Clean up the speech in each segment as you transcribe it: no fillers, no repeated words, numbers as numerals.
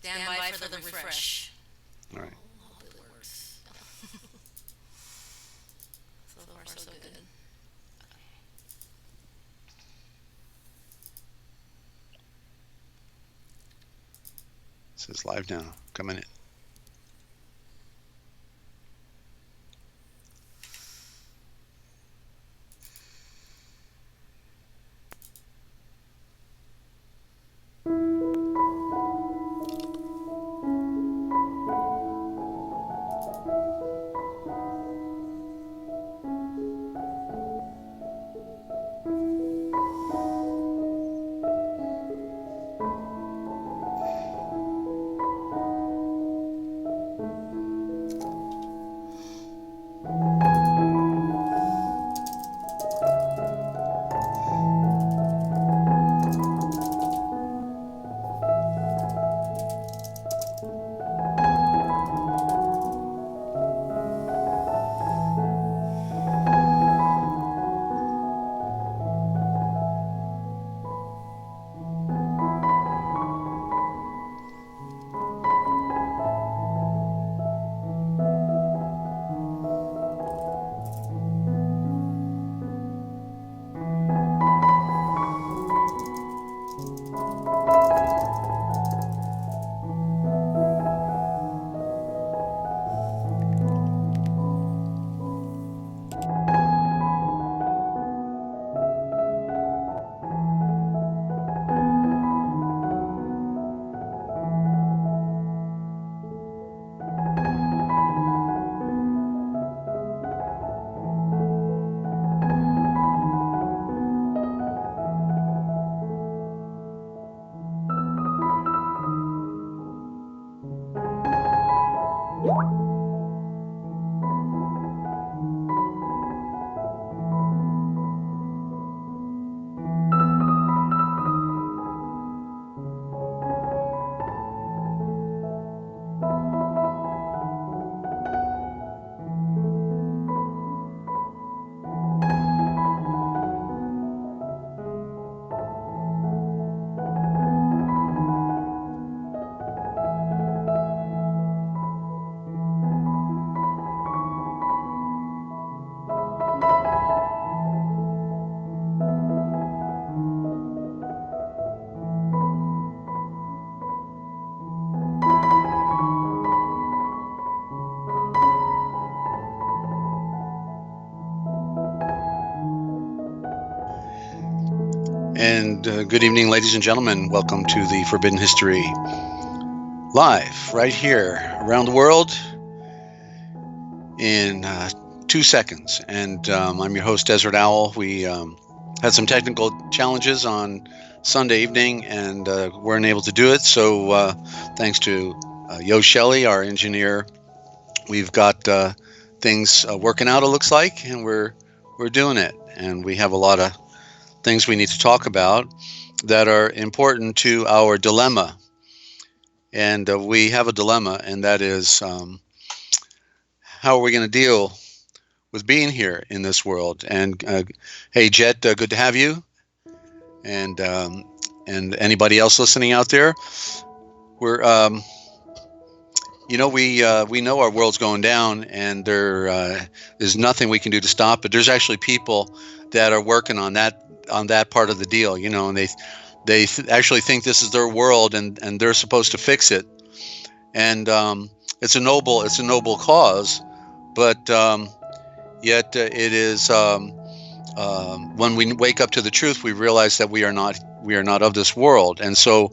Stand by for the refresh. All right. Hope it works. So far, so good. It says live now. Coming in. And good evening, ladies and gentlemen. Welcome to the Forbidden History Live, right here around the world in 2 seconds. And I'm your host, Dezert-Owl. We had some technical challenges on Sunday evening and weren't able to do it. So thanks to Yochelleg, our engineer, we've got things working out, it looks like, and we're doing it. And we have a lot of things we need to talk about that are important to our dilemma. And we have a dilemma, and that is how are we going to deal with being here in this world? And hey, Jet, good to have you. And anybody else listening out there, we're we know our world's going down, and there's nothing we can do to stop it. There's actually people that are working on that part of the deal, and they actually think this is their world, and they're supposed to fix it. And it's a noble cause, but yet it is when we wake up to the truth, we realize that we are not of this world. And so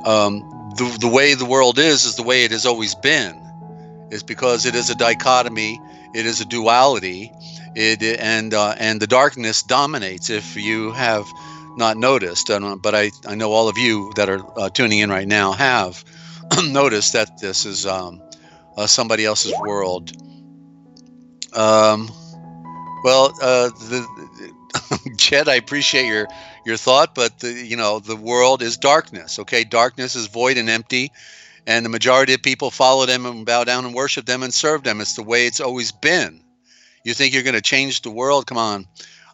the way the world is the way it has always been. It's because it is a dichotomy, it is a duality, and the darkness dominates. If you have not noticed, but I know all of you that are tuning in right now have noticed that this is somebody else's world. Jed, I appreciate your thought, but the world is darkness. Okay, darkness is void and empty, and the majority of people follow them and bow down and worship them and serve them. It's the way it's always been. You think you're going to change the world? Come on.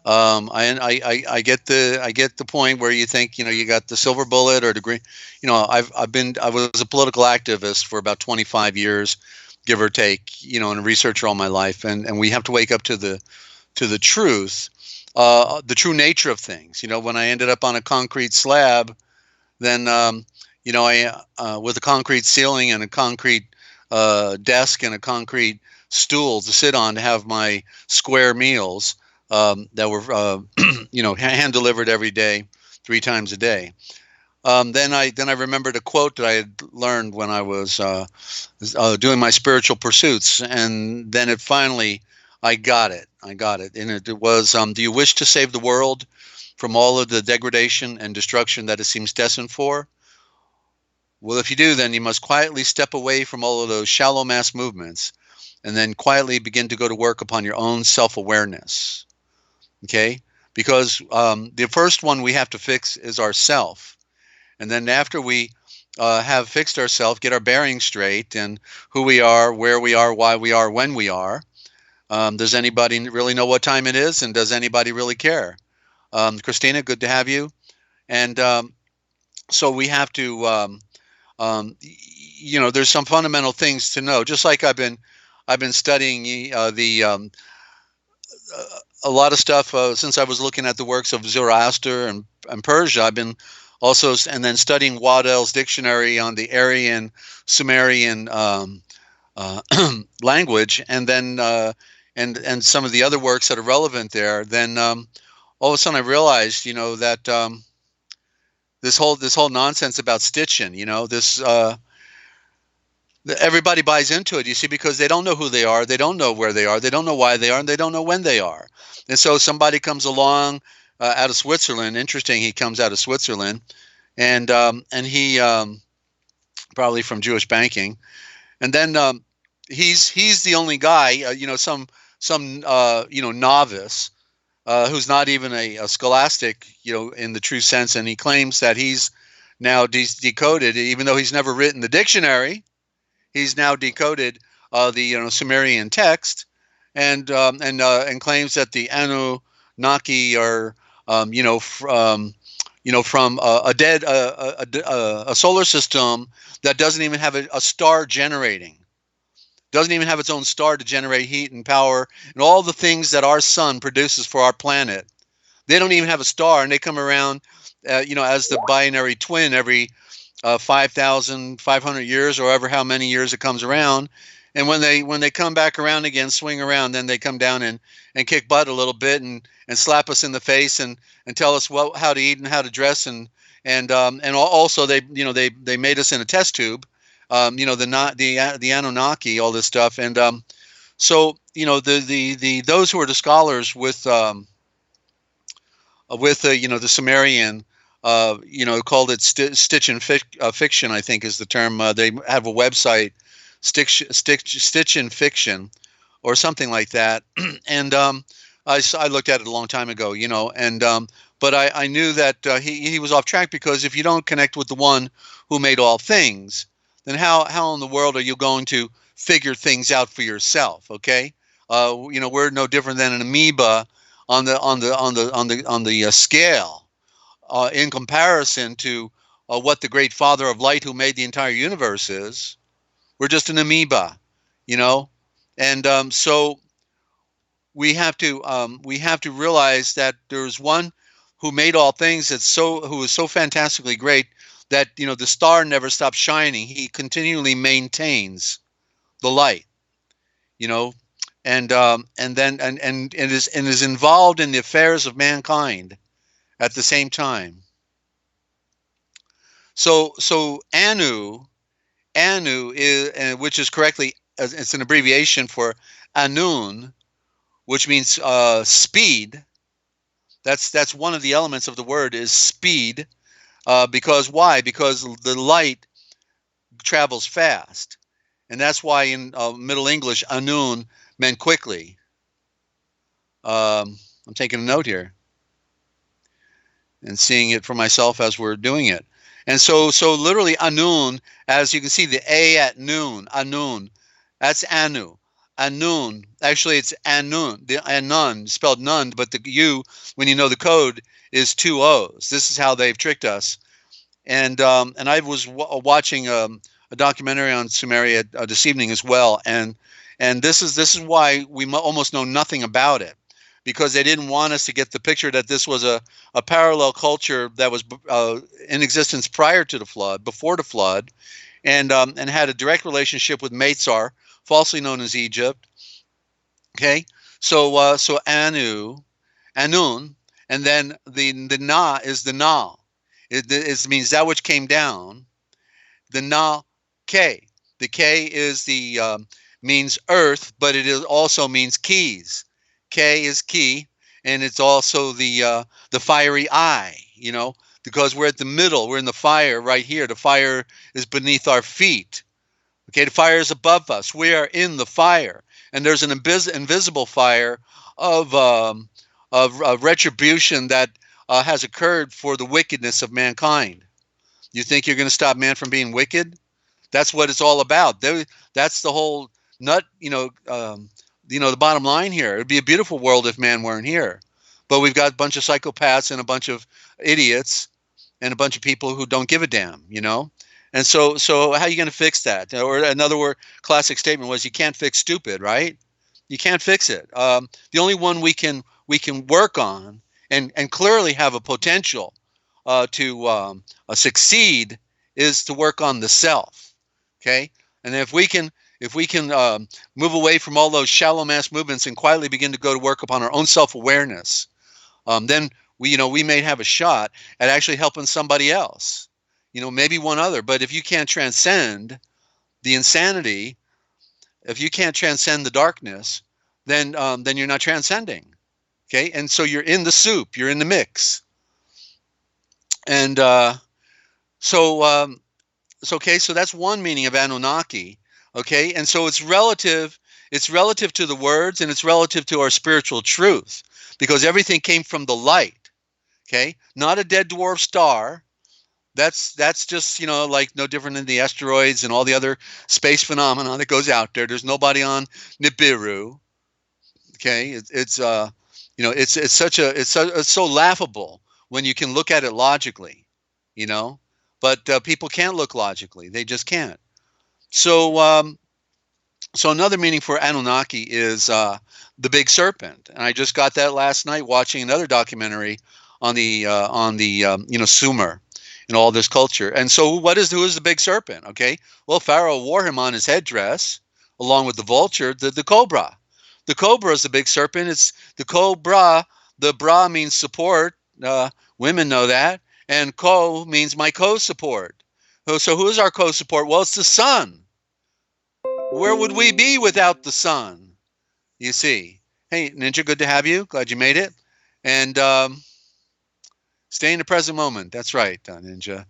I get the point where you think, you got the silver bullet or the green. I was a political activist for about 25 years, give or take, and a researcher all my life, and we have to wake up to the truth, the true nature of things. When I ended up on a concrete slab, then I with a concrete ceiling and a concrete desk and a concrete stool to sit on to have my square meals that were hand delivered every day, 3 times a day. Then I remembered a quote that I had learned when I was doing my spiritual pursuits, and then it finally I got it. And it was, "Do you wish to save the world from all of the degradation and destruction that it seems destined for? Well, if you do, then you must quietly step away from all of those shallow mass movements, and then quietly begin to go to work upon your own self-awareness." Okay, because the first one we have to fix is ourself. And then after we have fixed ourselves, get our bearings straight and who we are, where we are, why we are, when we are. Does anybody really know what time it is? And does anybody really care? Christina, good to have you. And so we have to, there's some fundamental things to know. Just like I've been studying a lot of stuff since I was looking at the works of Zoroaster and Persia. I've been also, and then studying Waddell's dictionary on the Aryan Sumerian language, and then and some of the other works that are relevant there. Then all of a sudden I realized, that this whole nonsense about stitching, this everybody buys into it, you see, because they don't know who they are, they don't know where they are, they don't know why they are, and they don't know when they are. And so somebody comes along out of Switzerland. Interesting, he comes out of Switzerland, and he probably from Jewish banking, and then he's the only guy, some novice who's not even a scholastic, in the true sense, and he claims that he's now decoded, even though he's never written the dictionary. He's now decoded the Sumerian text, and claims that the Anunnaki are from a solar system that doesn't even have a star generating, doesn't even have its own star to generate heat and power and all the things that our sun produces for our planet. They don't even have a star, and they come around, as the binary twin every 5,500 years, or ever how many years it comes around. And when they come back around again, swing around, then they come down and kick butt a little bit and slap us in the face and tell us how to eat and how to dress, and also they made us in a test tube, the Anunnaki, all this stuff, and so the those who are the scholars with the Sumerian, called it stitch and fiction, I think is the term. They have a website, Stitch and Fiction, or something like that. And I looked at it a long time ago, and but I knew that he was off track, because if you don't connect with the one who made all things, then how in the world are you going to figure things out for yourself? Okay, we're no different than an amoeba on the scale. In comparison to what the great Father of Light, who made the entire universe, is. We're just an amoeba, and so we have to realize that there's one who made all things, who is so fantastically great that the star never stops shining. He continually maintains the light, and is involved in the affairs of mankind at the same time. So Anu is, which is correctly, it's an abbreviation for Anun, which means speed. That's one of the elements of the word, is speed. Because why? Because the light travels fast, and that's why in Middle English, Anun meant quickly. I'm taking a note here and seeing it for myself as we're doing it. And so literally Anun, as you can see, the A at noon, Anun, that's Anu. Anun. Actually, it's Anun. The Anun spelled none, but the U, when you know the code, is two O's. This is how they've tricked us. And I was watching a documentary on Sumeria this evening as well, and this is why we almost know nothing about it, because they didn't want us to get the picture that this was a parallel culture that was in existence prior to the flood, before the flood, and had a direct relationship with Meitzar, falsely known as Egypt. Okay, so Anun, and then the Na is the Na. It means that which came down. The Na K. The K is the means earth, but it also means keys. K is key, and it's also the fiery eye. Because we're at the middle. We're in the fire right here. The fire is beneath our feet. Okay, the fire is above us. We are in the fire, and there's an invisible fire of retribution that has occurred for the wickedness of mankind. You think you're going to stop man from being wicked? That's what it's all about. That's the whole nut. The bottom line here. It'd be a beautiful world if man weren't here, but we've got a bunch of psychopaths and a bunch of idiots and a bunch of people who don't give a damn. And so how are you going to fix that? Or another word, classic statement was, you can't fix stupid, right? You can't fix it. The only one we can work on and clearly have a potential to succeed is to work on the self. Okay, and if we can move away from all those shallow mass movements and quietly begin to go to work upon our own self-awareness, then we may have a shot at actually helping somebody else. Maybe one other. But if you can't transcend the insanity, if you can't transcend the darkness, then you're not transcending. Okay, and so you're in the soup, you're in the mix, and so that's one meaning of Anunnaki. Okay, and so it's relative to the words, and it's relative to our spiritual truth, because everything came from the light. Okay, not a dead dwarf star. That's just like no different than the asteroids and all the other space phenomena that goes out there. There's nobody on Nibiru. Okay, it's so laughable when you can look at it logically, but people can't look logically. They just can't. So another meaning for Anunnaki is the big serpent, and I just got that last night watching another documentary on the Sumer and all this culture. And so who is the big serpent? Okay, well, Pharaoh wore him on his headdress along with the vulture, the cobra. The cobra is the big serpent. It's the cobra. The bra means support. Women know that. And co means my co-support. So who is our co-support? Well, it's the sun. Where would we be without the sun? You see. Hey, Ninja, good to have you. Glad you made it. And stay in the present moment. That's right, Ninja.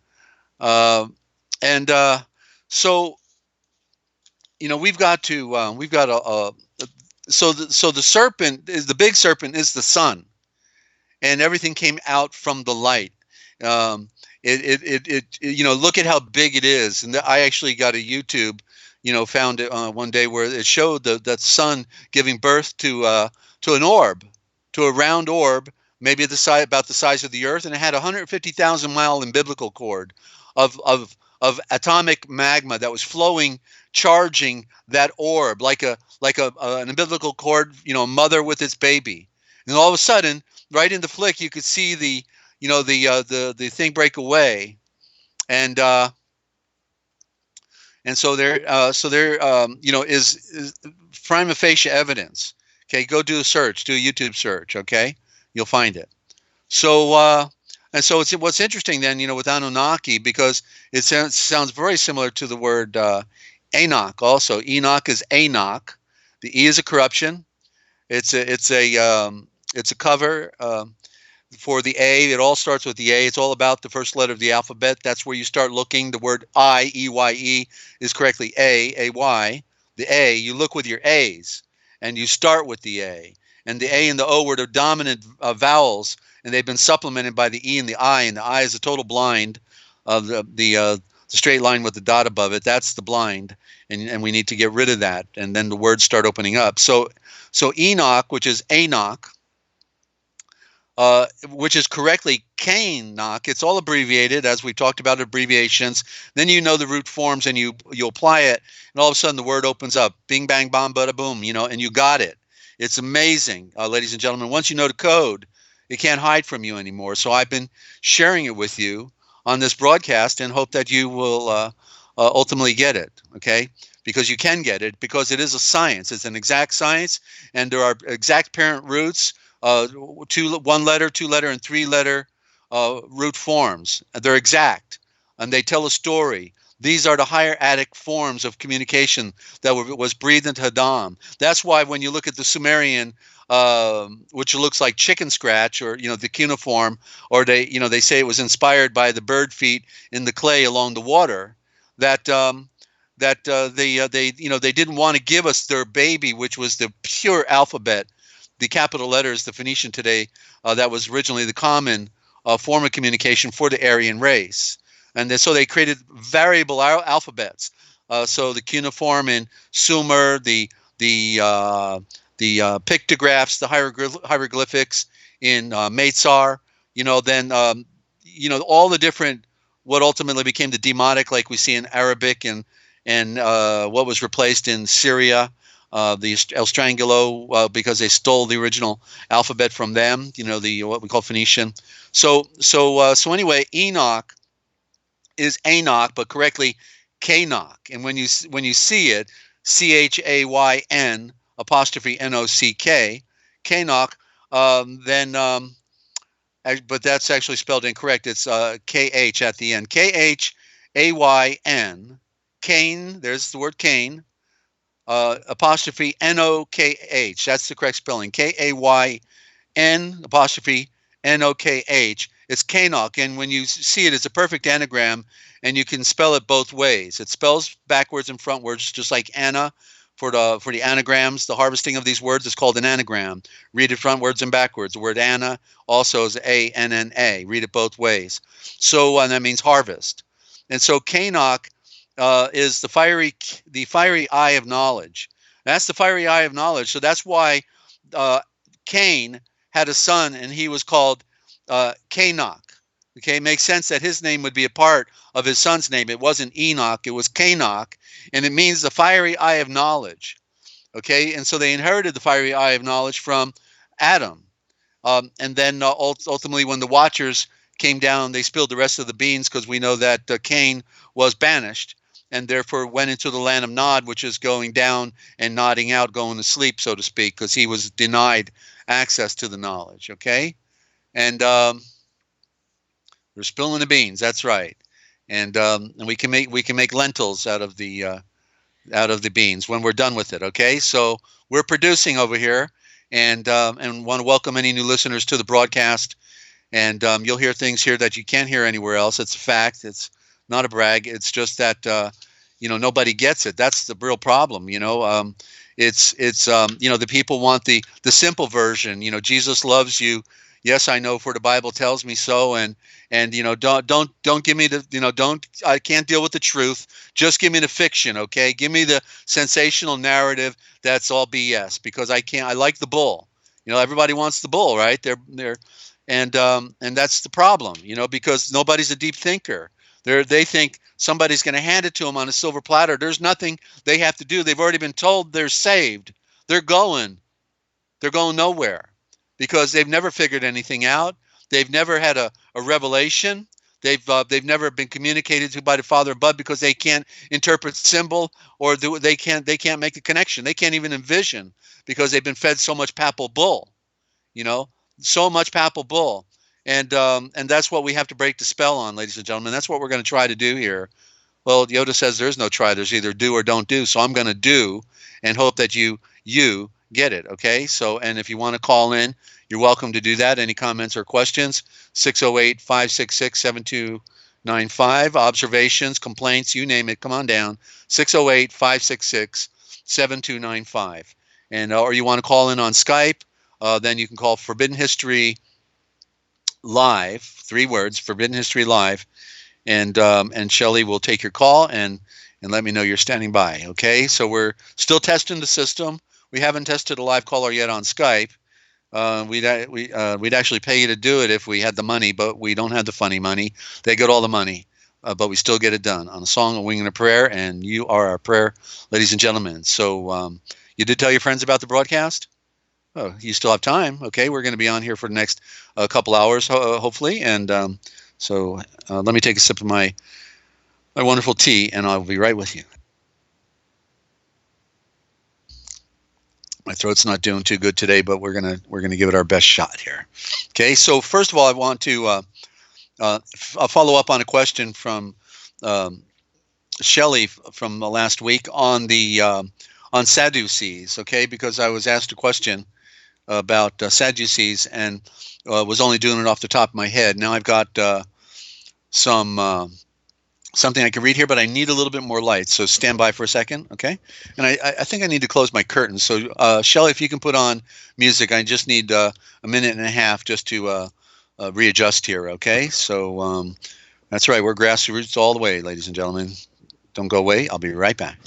So we've got so the serpent is the big serpent is the sun, and everything came out from the light. Look at how big it is, and I actually got a YouTube, found it one day where it showed that sun giving birth to an orb, to a round orb, maybe about the size of the Earth, and it had 150,000 mile umbilical cord of atomic magma that was flowing, charging that orb like an umbilical cord, a mother with its baby. And all of a sudden, right in the flick, you could see the thing break away, and so there is prima facie evidence. Okay, go do a YouTube search. Okay, you'll find it. So what's interesting then, with Anunnaki, because it sounds very similar to the word Enoch. Also, Enoch is Enoch. The E is a corruption. It's a cover for the A. It all starts with the A. It's all about the first letter of the alphabet. That's where you start looking. The word I, E-Y-E, is correctly A-Y. The A, you look with your A's, and you start with the A. And the A and the O were the dominant vowels, and they've been supplemented by the E and the I is a total blind. The the straight line with the dot above it, that's the blind, and we need to get rid of that, and then the words start opening up. So Enoch, which is Enoch, which is correctly Cainoch. It's all abbreviated, as we talked about abbreviations. Then you know the root forms, and you apply it, and all of a sudden the word opens up. Bing, bang, bomb, bada, boom. And you got it. It's amazing, ladies and gentlemen. Once you know the code, it can't hide from you anymore. So I've been sharing it with you on this broadcast, and hope that you will ultimately get it. Okay. Because you can get it, because it is a science. It's an exact science, and there are exact parent roots. 1 letter, 2 letter, and 3 letter root forms. They're exact, and they tell a story. These are the hieratic forms of communication that was breathed into Adam. That's why when you look at the Sumerian, which looks like chicken scratch, or the cuneiform, or they say it was inspired by the bird feet in the clay along the water, that they didn't want to give us their baby, which was the pure alphabet. The capital letters, the Phoenician today, that was originally the common form of communication for the Aryan race. And so they created variable alphabets. So the cuneiform in Sumer, the pictographs, the hieroglyphics in Meitzar, then all the different, what ultimately became the Demotic, like we see in Arabic, and what was replaced in Syria. The El Strangulo, because they stole the original alphabet from them, the what we call Phoenician. So anyway, Enoch is Enoch, but correctly Cainoch. And when you see it, CHAYN apostrophe NOCK, Cainoch, but that's actually spelled incorrect. It's KH at the end. KHAYN, Cain. There's the word Cain. Apostrophe NOKH. That's the correct spelling. KAYN apostrophe NOKH. It's Cainoch, and when you see it, it's a perfect anagram, and you can spell it both ways. It spells backwards and frontwards, just like Anna for the anagrams. The harvesting of these words is called an anagram. Read it frontwards and backwards. The word Anna also is ANNA. Read it both ways. So and that means harvest. And so Cainoch is the fiery eye of knowledge. That's the fiery eye of knowledge. So that's why Cain had a son, and he was called Cainoch. Okay, it makes sense that his name would be a part of his son's name. It wasn't Enoch, it was Cainoch, and it means the fiery eye of knowledge. Okay, and so they inherited the fiery eye of knowledge from Adam. And then ultimately, when the Watchers came down, they spilled the rest of the beans, because we know that Cain was banished, and therefore went into the land of Nod, which is going down and nodding out, going to sleep, so to speak, because he was denied access to the knowledge. Okay, and we're spilling the beans. That's right, and we can make lentils out of the beans when we're done with it. Okay, so we're producing over here, and want to welcome any new listeners to the broadcast. And you'll hear things here that you can't hear anywhere else. It's a fact. It's not a brag. It's just that nobody gets it. That's the real problem. It's the people want the simple version. Jesus loves you. Yes, I know, for the Bible tells me so. And don't give me the I can't deal with the truth. Just give me the fiction, okay? Give me the sensational narrative. That's all BS, because I like the bull. Everybody wants the bull, right? And that's the problem, because nobody's a deep thinker. They think somebody's going to hand it to them on a silver platter. There's nothing they have to do. They've already been told they're saved. They're going nowhere, because they've never figured anything out. They've never had a revelation. They've never been communicated to by the Father above, because they can't interpret symbol, or they can't make the connection. They can't even envision, because they've been fed so much papal bull, so much papal bull. And that's what we have to break the spell on, ladies and gentlemen. That's what we're going to try to do here. Well, Yoda says there's no try. There's either do or don't do. So I'm going to do, and hope that you get it. Okay. So, and if you want to call in, you're welcome to do that. Any comments or questions? 608-566-7295. Observations, complaints, you name it. Come on down. 608-566-7295. And or you want to call in on Skype, then you can call Forbidden History Live, 3 words, Forbidden History Live, and Shelly will take your call and let me know you're standing by. Okay, so we're still testing the system. We haven't tested a live caller yet on Skype. We'd actually pay you to do it if we had the money, but we don't have the funny money. They get all the money, but we still get it done on a song, a wing, and a prayer. And you are our prayer, ladies and gentlemen. So you did tell your friends about the broadcast? Oh, you still have time. Okay, we're going to be on here for the next couple hours, hopefully. And so let me take a sip of my wonderful tea, and I'll be right with you. My throat's not doing too good today, but we're gonna give it our best shot here. Okay, so first of all, I want to follow up on a question from Shelley from the last week on the on Sadducees. Okay, because I was asked a question about Sadducees and was only doing it off the top of my head. Now I've got something I can read here, but I need a little bit more light. So stand by for a second, okay? And I think I need to close my curtains. So Shelley, if you can put on music, I just need a minute and a half just to readjust here, okay? So that's right, we're grassroots all the way, ladies and gentlemen. Don't go away. I'll be right back.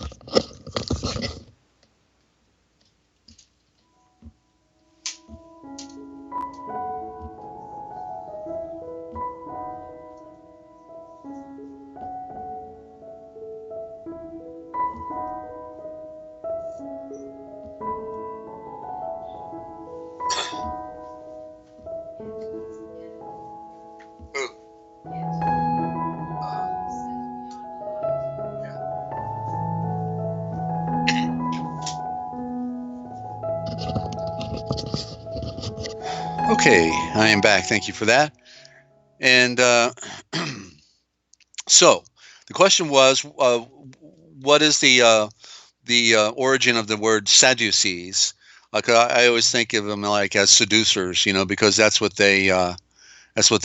Okay, I am back. Thank you for that. And so the question was, what is the origin of the word Sadducees? Like I always think of them like as seducers, because that's what they are. That's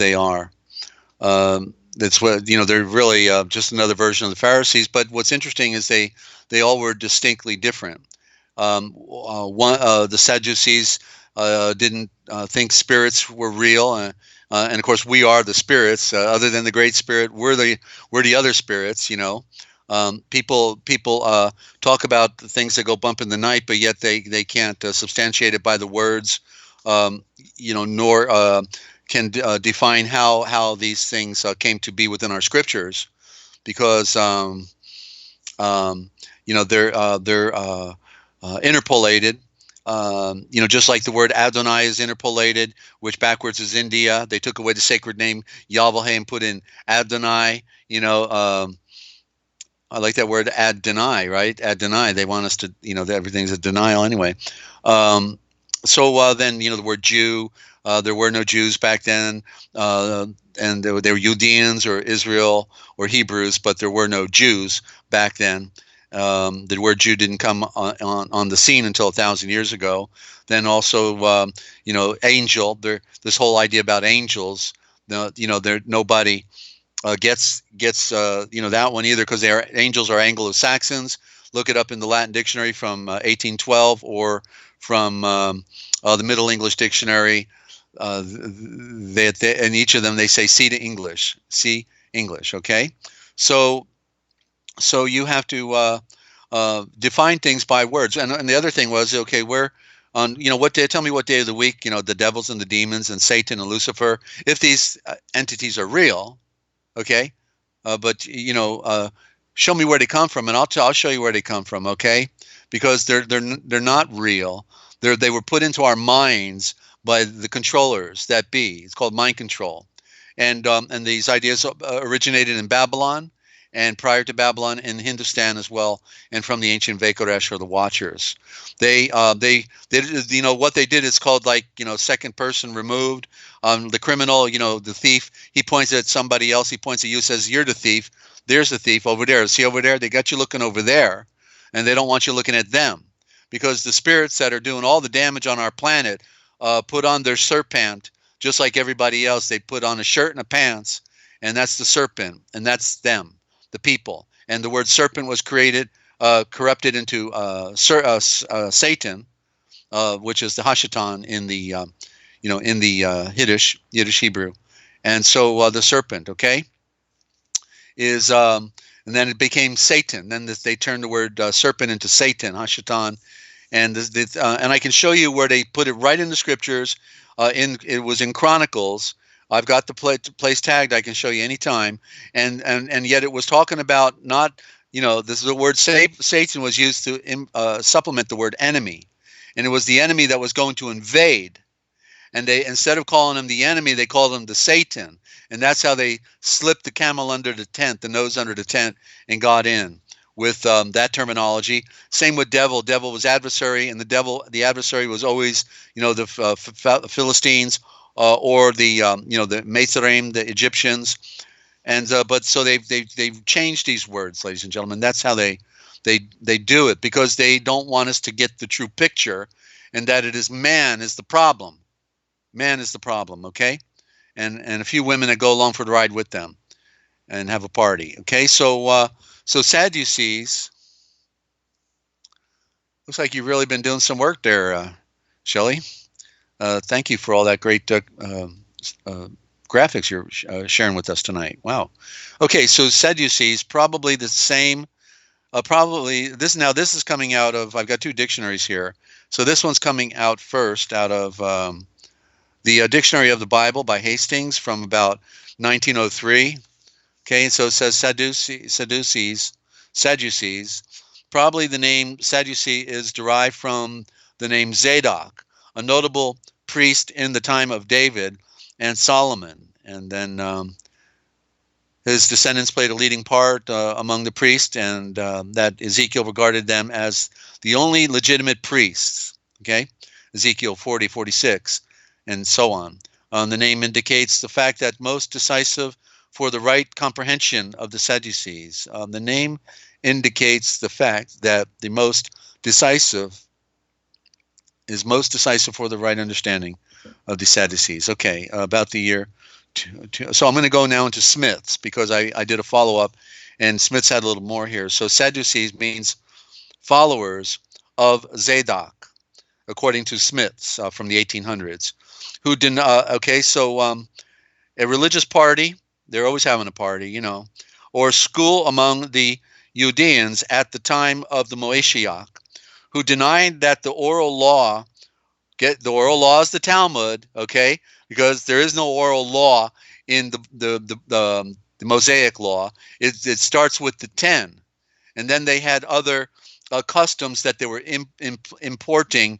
what they're really just another version of the Pharisees. But what's interesting is they all were distinctly different. The Sadducees didn't think spirits were real, and of course we are the spirits. Other than the Great Spirit, we're the other spirits. People talk about the things that go bump in the night, but yet they can't substantiate it by the words, nor can define how these things came to be within our scriptures, because they're interpolated. Just like the word Adonai is interpolated, which backwards is India. They took away the sacred name Yahweh and put in Adonai. I like that word Adonai, right? Adonai. They want us to, everything's a denial anyway. Then, the word Jew. There were no Jews back then, and they were Judeans or Israel or Hebrews, but there were no Jews back then. The word Jew didn't come on the scene until 1,000 years ago. Then also, angel. This whole idea about angels. Nobody gets that one either, because angels are Anglo-Saxons. Look it up in the Latin dictionary from 1812 or from the Middle English dictionary. In each of them they say see English. Okay, so you have to define things by words. And the other thing was, okay, we're on, what day? Tell me what day of the week, the devils and the demons and Satan and Lucifer, if these entities are real, okay, but show me where they come from, and I'll show you where they come from, okay, because they're not real. They were put into our minds by the controllers that be. It's called mind control, and these ideas originated in Babylon, and prior to Babylon in Hindustan as well, and from the ancient Vaikoresh or the Watchers. They what they did is called second person removed. The criminal, the thief, he points at somebody else. He points at you, says, "You're the thief. There's the thief over there. See over there? They got you looking over there, and they don't want you looking at them, because the spirits that are doing all the damage on our planet put on their serpent, just like everybody else. They put on a shirt and a pants, and that's the serpent, and that's them, the people. And the word serpent was corrupted into Satan, which is the Hashatan in the Yiddish Hebrew, and so the serpent. Okay, is, and then it became Satan. Then they turned the word serpent into Satan, Hashatan. And and I can show you where they put it right in the scriptures. It was in Chronicles. I've got the place tagged. I can show you anytime. And yet it was talking about not, this is the word Satan was used to supplement the word enemy. And it was the enemy that was going to invade. And they, instead of calling him the enemy, they called him the Satan. And that's how they slipped the camel under the tent, the nose under the tent, and got in with that terminology. Same with devil. Devil was adversary, and the adversary was always, the Philistines or the Mesraim, the Egyptians. And but so they've changed these words, ladies and gentlemen. That's how they do it, because they don't want us to get the true picture, and that it is man is the problem. Man is the problem, okay? And a few women that go along for the ride with them and have a party, okay? So Sadducees, looks like you've really been doing some work there, Shelley. Thank you for all that great graphics you're sharing with us tonight. Wow. Okay, so Sadducees, probably the same. This is coming out of, I've got two dictionaries here. So this one's coming out first out of the Dictionary of the Bible by Hastings from about 1903. Okay, and so it says Sadducees. Probably the name Sadducee is derived from the name Zadok, a notable priest in the time of David and Solomon. And then his descendants played a leading part among the priests, and that Ezekiel regarded them as the only legitimate priests. Okay, Ezekiel 40:46, and so on. The name indicates the fact that most decisive for the right comprehension of the Sadducees. The name indicates the fact that the most decisive for the right understanding of the Sadducees. Okay, about the year. So I'm going to go now into Smiths, because I did a follow-up, and Smiths had a little more here. So Sadducees means followers of Zadok, according to Smiths from the 1800s, who didn't. A religious party, they're always having a party, or school among the Judeans at the time of the Moeshiach, who denied that the oral law, the oral law is the Talmud, okay, because there is no oral law in the Mosaic law. It starts with the 10, and then they had other customs that they were importing,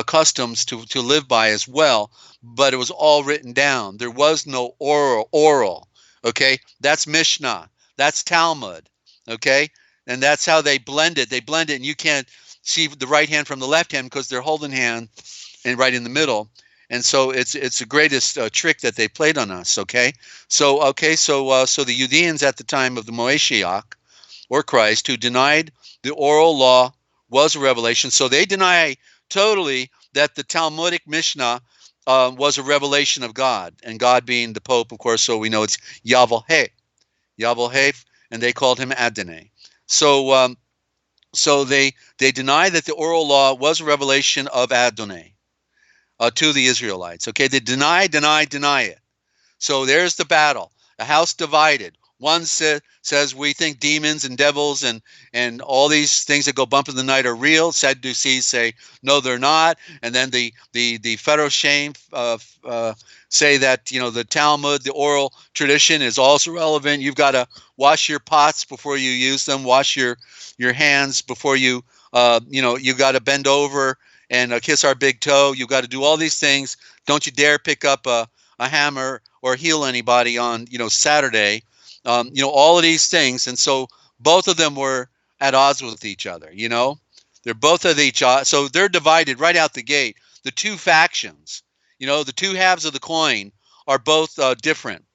customs to live by as well, but it was all written down. There was no oral, okay? That's Mishnah, that's Talmud, okay? And that's how they blend it. They blend it, and you can't see the right hand from the left hand because they're holding hand and right in the middle. And so it's the greatest trick that they played on us, okay? So the Judeans at the time of the Moeshiach, or Christ, who denied the oral law was a revelation. So they deny totally that the Talmudic Mishnah was a revelation of God, and God being the Pope, of course, so we know it's Yahweh, and they called him Adonai. So they deny that the oral law was a revelation of Adonai to the Israelites. Okay, they deny it. So there's the battle. A house divided. One says we think demons and devils and all these things that go bump in the night are real. Sadducees say no, they're not. And then the Pharishees say that the Talmud, the oral tradition, is also relevant. You've got to wash your pots before you use them. Wash your hands before you you got to bend over and kiss our big toe. You've got to do all these things. Don't you dare pick up a hammer or heal anybody on Saturday. All of these things. And so both of them were at odds with each other. They're both at each other. So they're divided right out the gate. The two factions, the two halves of the coin are both different.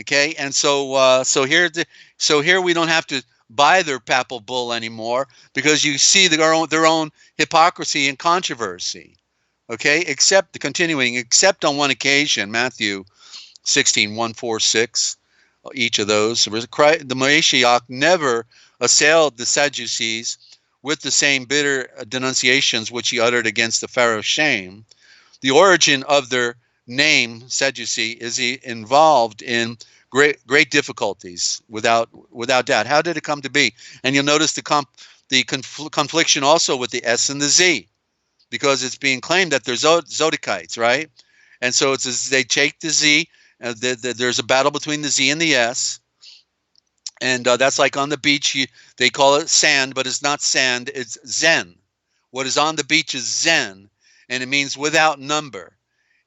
Okay. And so here we don't have to buy their papal bull anymore, because you see their own hypocrisy and controversy. Okay. Except on one occasion, Matthew 16:1-4-6. Each of those. The Moeshiach never assailed the Sadducees with the same bitter denunciations which he uttered against the Pharishees. The origin of their name, Sadducee, is involved in great difficulties, without doubt. How did it come to be? And you'll notice the confliction also with the S and the Z, because it's being claimed that they're Zodiacites, right? And so they take the Z. There's a battle between the Z and the S, and that's like on the beach. They call it sand, but it's not sand. It's Zen. What is on the beach is Zen, and it means without number.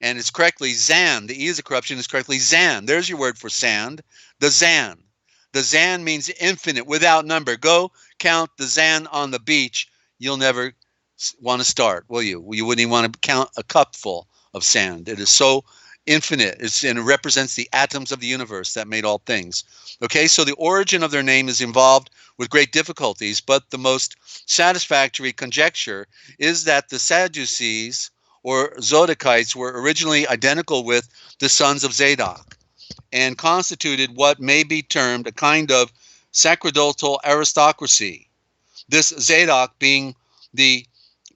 And it's correctly Zan. The E is a corruption. It's correctly Zan. There's your word for sand. The Zan. The Zan means infinite, without number. Go count the Zan on the beach. You'll never want to start, will you? You wouldn't even want to count a cupful of sand. It is so infinite. And it represents the atoms of the universe that made all things. Okay, so the origin of their name is involved with great difficulties, but the most satisfactory conjecture is that the Sadducees, or Zodiacites, were originally identical with the sons of Zadok and constituted what may be termed a kind of sacerdotal aristocracy. This Zadok being the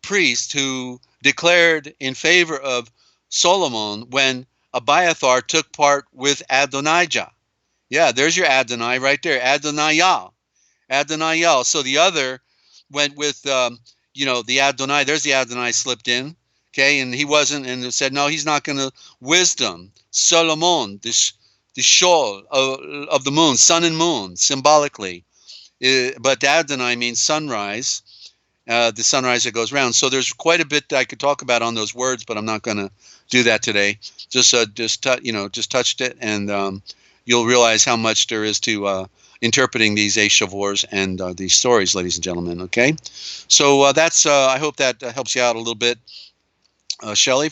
priest who declared in favor of Solomon when Abiathar took part with Adonijah. Yeah, there's your Adonai right there, Adonijah. So the other went with, the Adonai. There's the Adonai slipped in. Okay, and he wasn't, and said, no, he's not going to. Wisdom, Solomon, the shoal of the moon, sun and moon, symbolically. But Adonai means sunrise, the sunrise that goes round. So there's quite a bit I could talk about on those words, but I'm not going to do that today. Just touched it, and you'll realize how much there is to interpreting these Shavors and these stories, ladies and gentlemen. Okay, so that's. I hope that helps you out a little bit. Shelley,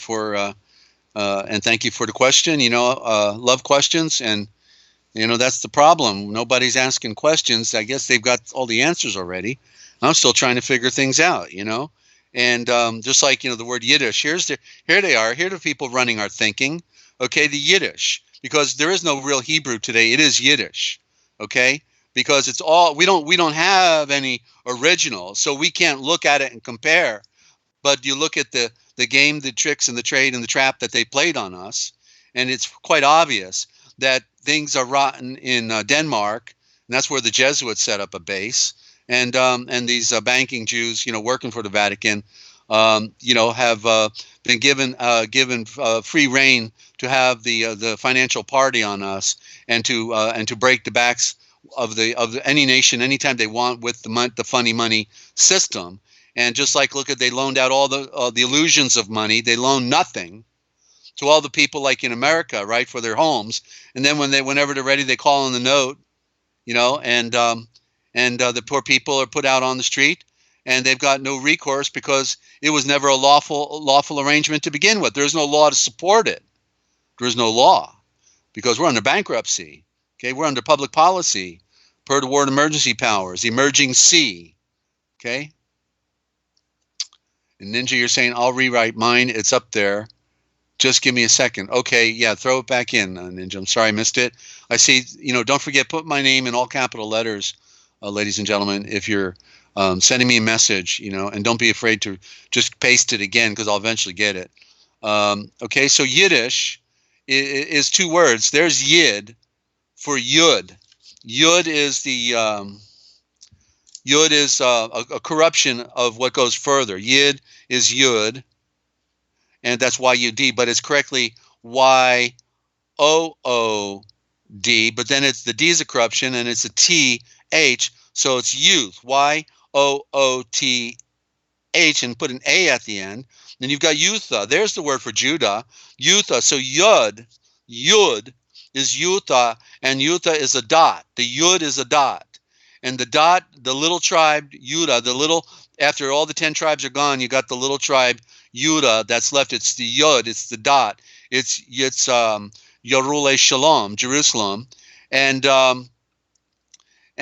and thank you for the question. Love questions, and that's the problem. Nobody's asking questions. I guess they've got all the answers already. I'm still trying to figure things out. And just like the word Yiddish. Here they are. Here are the people running our thinking. Okay, the Yiddish, because there is no real Hebrew today. It is Yiddish. Okay, because it's all we don't have any original, so we can't look at it and compare. But you look at the game, the tricks, and the trade and the trap that they played on us, and it's quite obvious that things are rotten in Denmark, and that's where the Jesuits set up a base. And these banking Jews, working for the Vatican, have been given free reign to have the financial party on us, and to break the backs of any nation anytime they want with the funny money system. And just like, they loaned out all the illusions of money. They loaned nothing to all the people, like in America, right, for their homes. And then whenever they're ready, they call on the note, and the poor people are put out on the street, and they've got no recourse because it was never a lawful arrangement to begin with. There's no law to support it. There's no law because we're under bankruptcy. Okay, we're under public policy per the War Emergency Powers, emerging C. Okay. And Ninja, you're saying, I'll rewrite mine. It's up there. Just give me a second. Okay, yeah, throw it back in, Ninja. I'm sorry I missed it. I see, don't forget, put my name in all capital letters, ladies and gentlemen, if you're sending me a message, and don't be afraid to just paste it again because I'll eventually get it. Okay, so Yiddish is two words. There's Yid for Yud. Yud is Yud is a corruption of what goes further. Yid is Yud, and that's Y-U-D, but it's correctly Y-O-O-D, but then the D is a corruption, and it's a T-H, so it's youth, Y-O-O-T-H, and put an A at the end. Then you've got Yutha. There's the word for Judah, Yutha. So Yud is Yutha, and Yutha is a dot. The Yud is a dot. And the dot, the little tribe, Yudah, after all the 10 tribes are gone, you got the little tribe, Yudah, that's left. It's the Yud, it's the dot. It's Yerule Shalom, Jerusalem. And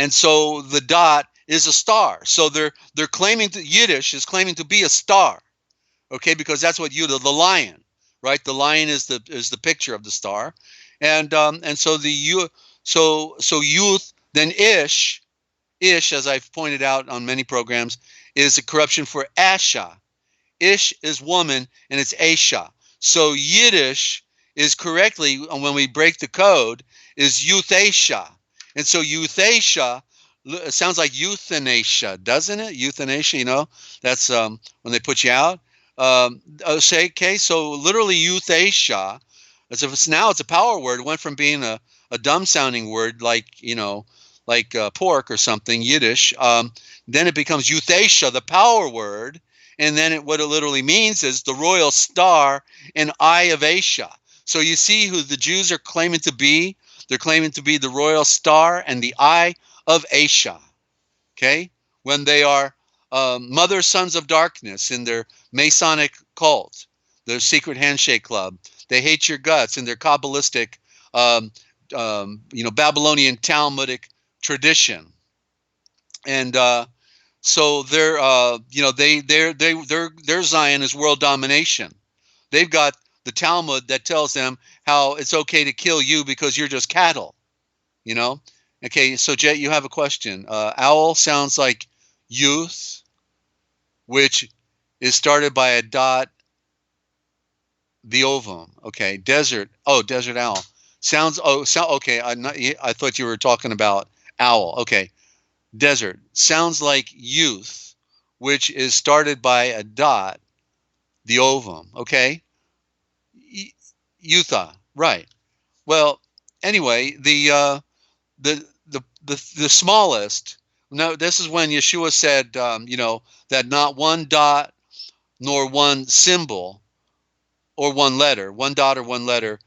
so the dot is a star. So they're claiming Yiddish is claiming to be a star. Okay, because that's what Yudah, the lion, right? The lion is the picture of the star. And so so youth, then Ish, as I've pointed out on many programs, is a corruption for Asha. Ish is woman, and it's Asha. So Yiddish is correctly, when we break the code, is euthanasia. And so euthanasia sounds like euthanasia, doesn't it? Euthanasia, that's when they put you out. Okay, so literally euthanasia, as if now it's a power word. It went from being a dumb sounding word like, like pork or something, Yiddish. Then it becomes euthanasia, the power word. And then what it literally means is the royal star and eye of Asia. So you see who the Jews are claiming to be. They're claiming to be the royal star and the eye of Asia. Okay? When they are mother sons of darkness in their Masonic cult, their secret handshake club. They hate your guts in their Kabbalistic, Babylonian Talmudic tradition. And so their Zion is world domination. They've got the Talmud that tells them how it's okay to kill you because you're just cattle. Okay, so Jet, you have a question. Owl sounds like youth, which is started by a dot, the ovum. Okay, desert owl. Okay, I thought you were talking about owl. Okay, desert sounds like youth, which is started by a dot, the ovum. Okay, Utah, right. Well, anyway, the smallest. No, this is when Yeshua said, that not one dot nor one symbol or one letter, one dot or one letter,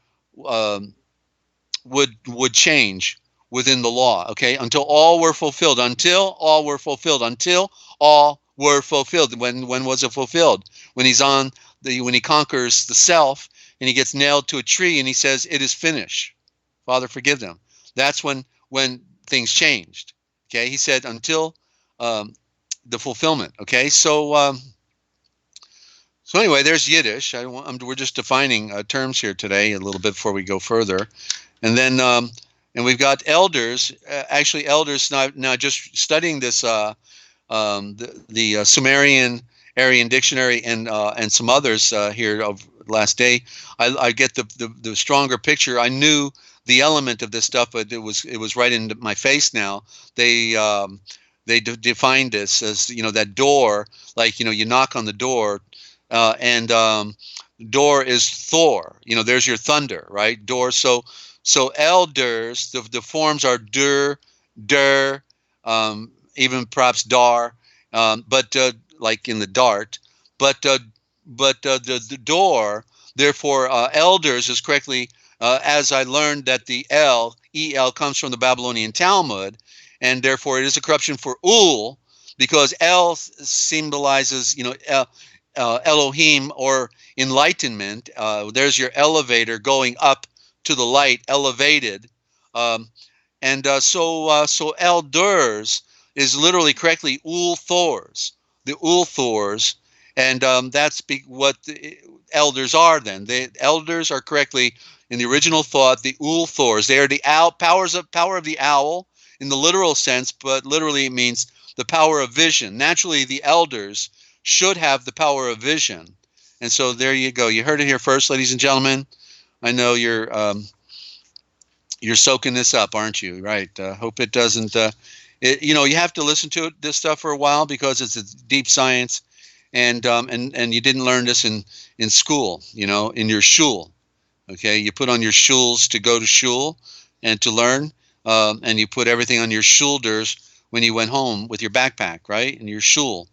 would change within the law. Okay, until all were fulfilled. Until all were fulfilled. Until all were fulfilled. When was it fulfilled? When when he conquers the self and he gets nailed to a tree and he says, "It is finished. Father, forgive them." That's when things changed. Okay, he said until the fulfillment. Okay, so anyway, there's Yiddish. We're just defining terms here today a little bit before we go further, and then and we've got elders. Actually, elders now just studying this the Sumerian Aryan dictionary and some others here of last day. I get the stronger picture. I knew the element of this stuff, but it was right in my face now. They defined this as that door, like you knock on the door, and door is Thor. There's your thunder, right? Door. So elders. The forms are der, even perhaps dar, but like in the dart, but the door. Therefore, elders is correctly. As I learned that the El comes from the Babylonian Talmud, and therefore it is a corruption for Ul, because El symbolizes, Elohim or enlightenment. There's your elevator going up to the light, elevated, so elders is literally correctly Ul Thors, the Ul Thors, and that's what the elders are. Then the elders are correctly, in the original thought, the Ul Thors. They are the power of the owl in the literal sense, but literally it means the power of vision. Naturally, the elders should have the power of vision. And so there you go. You heard it here first, ladies and gentlemen. I know you're soaking this up, aren't you? Right. Hope it doesn't. You have to listen to this stuff for a while because it's a deep science, and you didn't learn this in school. In your shul. Okay, you put on your shuls to go to shul and to learn, and you put everything on your shoulders when you went home with your backpack, right? And your shul,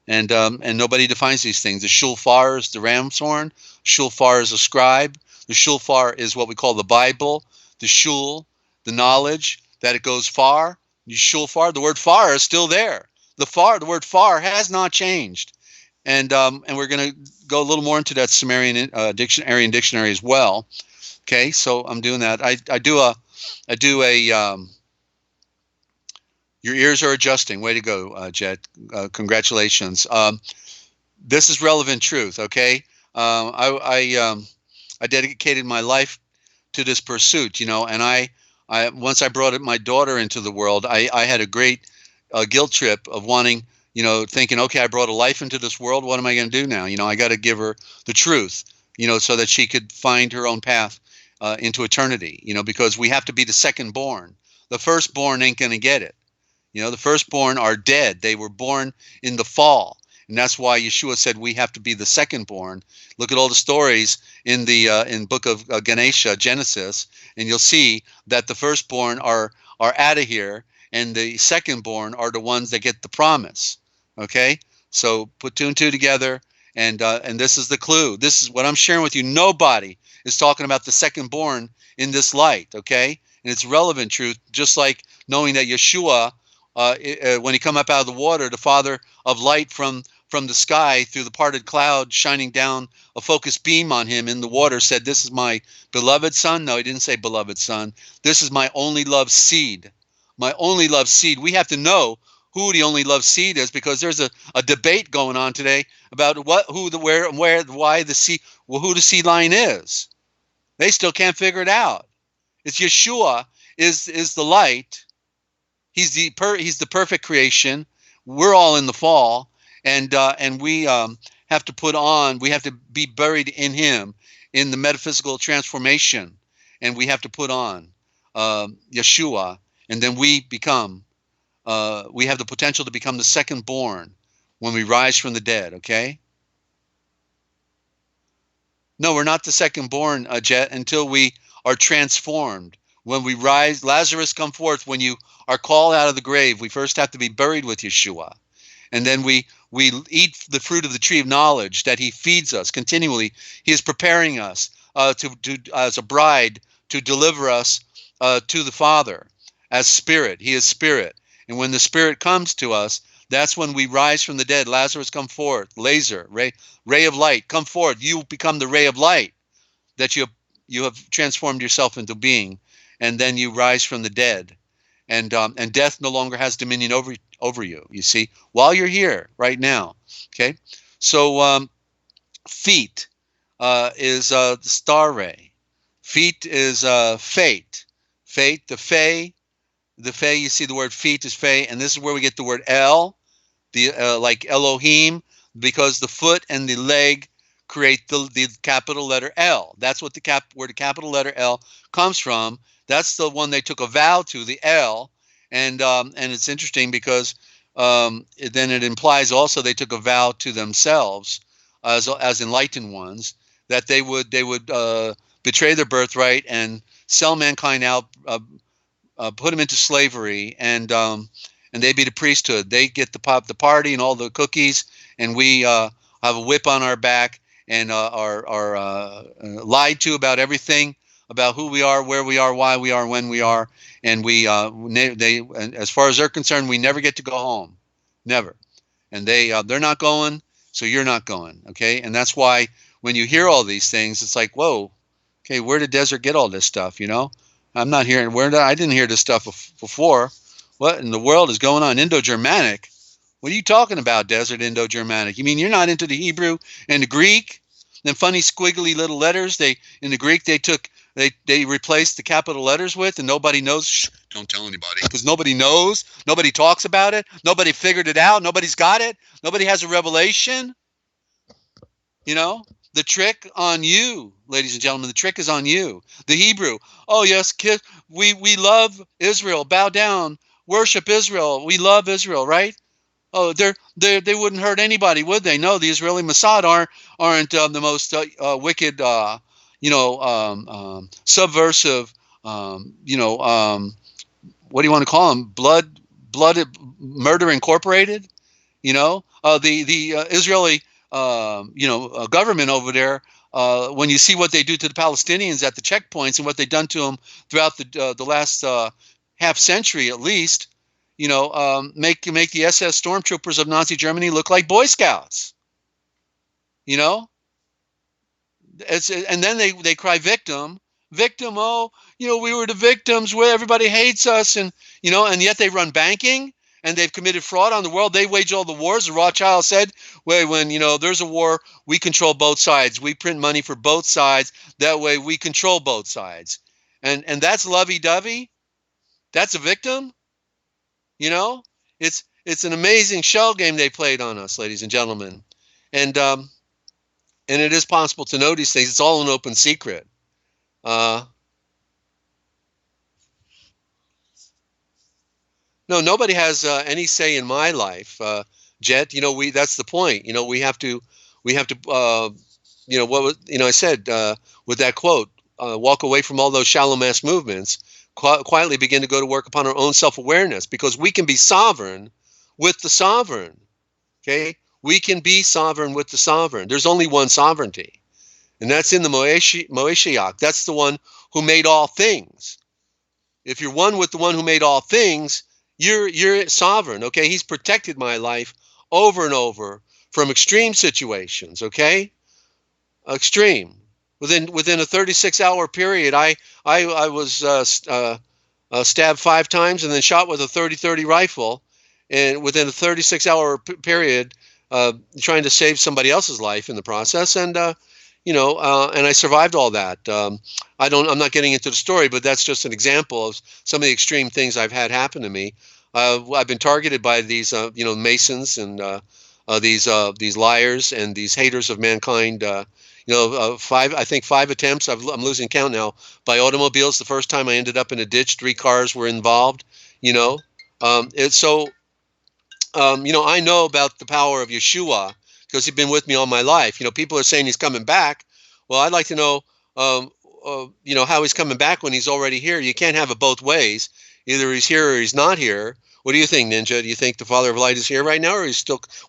and nobody defines these things. The shulfar is the ram's horn. Shulfar is a scribe. The shulfar is what we call the Bible. The shul, the knowledge that it goes far. The shulfar, the word far is still there. The word far has not changed. And we're going to go a little more into that Sumerian Aryan dictionary as well. Okay, so I'm doing that. I do a. Your ears are adjusting. Way to go, Jet. Congratulations. This is relevant truth. Okay, I dedicated my life to this pursuit. And I once I brought my daughter into the world, I had a great guilt trip of wanting. Thinking, okay, I brought a life into this world. What am I going to do now? I got to give her the truth. so that she could find her own path into eternity, because we have to be the second born. The firstborn ain't going to get it. The firstborn are dead. They were born in the fall. And that's why Yeshua said we have to be the second born. Look at all the stories in the book of Ganesha, Genesis, and you'll see that the firstborn are out of here, and the secondborn are the ones that get the promise. Okay, so put two and two together, and this is the clue. This is what I'm sharing with you. Nobody is talking about the secondborn in this light. Okay, and it's relevant truth, just like knowing that Yeshua, when he come up out of the water, the Father of light from the sky through the parted cloud shining down a focused beam on him in the water said, "This is my beloved son." No, he didn't say beloved son. This is my only loved seed. My only loved seed. We have to know who the only loved seed is, because there's a debate going on today about who, the where, why the seed, who the seed line is. They still can't figure it out. It's Yeshua is the light. He's the perfect creation. We're all in the fall. And we have to put on, we have to be buried in him in the metaphysical transformation. And we have to put on Yeshua. And then we have the potential to become the second born when we rise from the dead, okay? No, we're not the second born, Jet, until we are transformed. When we rise, Lazarus, come forth. When you are called out of the grave, we first have to be buried with Yeshua. And then we eat the fruit of the tree of knowledge that he feeds us continually. He is preparing us to as a bride to deliver us to the Father as spirit. He is spirit. And when the spirit comes to us, that's when we rise from the dead. Lazarus, come forth. Laser, ray of light, come forth. You become the ray of light that you have transformed yourself into being. And then you rise from the dead. And death no longer has dominion over you, you see, while you're here right now. Okay, so feet is the star ray. Feet is fate. Fate, the fey, you see the word feet is fey, and this is where we get the word El, the like Elohim, because the foot and the leg create the capital letter L. That's what where the capital letter L comes from. That's the one they took a vow to, the L, and it's interesting because then it implies also they took a vow to themselves as enlightened ones, that they would betray their birthright and sell mankind out, put them into slavery, and they'd be the priesthood. They get the party and all the cookies, and we have a whip on our back and are lied to about everything, about who we are, where we are, why we are, when we are, and as far as they're concerned, we never get to go home, never. And they're not going, so you're not going, okay? And that's why when you hear all these things, it's like, whoa, okay, where did Desert get all this stuff? I'm not hearing I didn't hear this stuff before. What in the world is going on? Indo-Germanic? What are you talking about, Desert? Indo-Germanic? You mean you're not into the Hebrew and the Greek? Them funny squiggly little letters in the Greek they replaced the capital letters with, and nobody knows. Shh, don't tell anybody, because nobody knows. Nobody talks about it. Nobody figured it out. Nobody's got it. Nobody has a revelation. The trick on you, ladies and gentlemen. The trick is on you. The Hebrew. Oh yes, we love Israel. Bow down, worship Israel. We love Israel, right? Oh, they wouldn't hurt anybody, would they? No, the Israeli Mossad aren't the most wicked, subversive, what do you want to call them? Blood Murder Incorporated. The Israeli government over there. When you see what they do to the Palestinians at the checkpoints and what they've done to them throughout the last half century at least, make the SS stormtroopers of Nazi Germany look like Boy Scouts. And then they cry victim. Oh, we were the victims where everybody hates us, and yet they run banking and they've committed fraud on the world. They wage all the wars. The Rothschild said, when there's a war, we control both sides. We print money for both sides. That way we control both sides. And that's lovey-dovey. That's a victim. It's an amazing shell game they played on us, ladies and gentlemen. And and it is possible to know these things. It's all an open secret. No, nobody has any say in my life, Jet. That's the point. We have to. I said with that quote, walk away from all those shallow mass movements, quietly begin to go to work upon our own self-awareness, because we can be sovereign with the sovereign. Okay, we can be sovereign with the sovereign. There's only one sovereignty, and that's in the Moeshiach. That's the one who made all things. If you're one with the one who made all things, you're sovereign. Okay, he's protected my life over and over from extreme situations. Okay, extreme. Within a 36-hour period, I was stabbed 5 times and then shot with a 30-30 rifle, and within a 36-hour period, trying to save somebody else's life in the process, and and I survived all that. I'm not getting into the story, but that's just an example of some of the extreme things I've had happen to me. I've been targeted by these Masons and these liars and these haters of mankind. Five attempts. I'm losing count now, by automobiles. The first time I ended up in a ditch, 3 cars were involved. It's so. I know about the power of Yeshua because he's been with me all my life. People are saying he's coming back. Well, I'd like to know, how he's coming back when he's already here. You can't have it both ways. Either he's here or he's not here. What do you think, Ninja? Do you think the Father of Light is here right now, or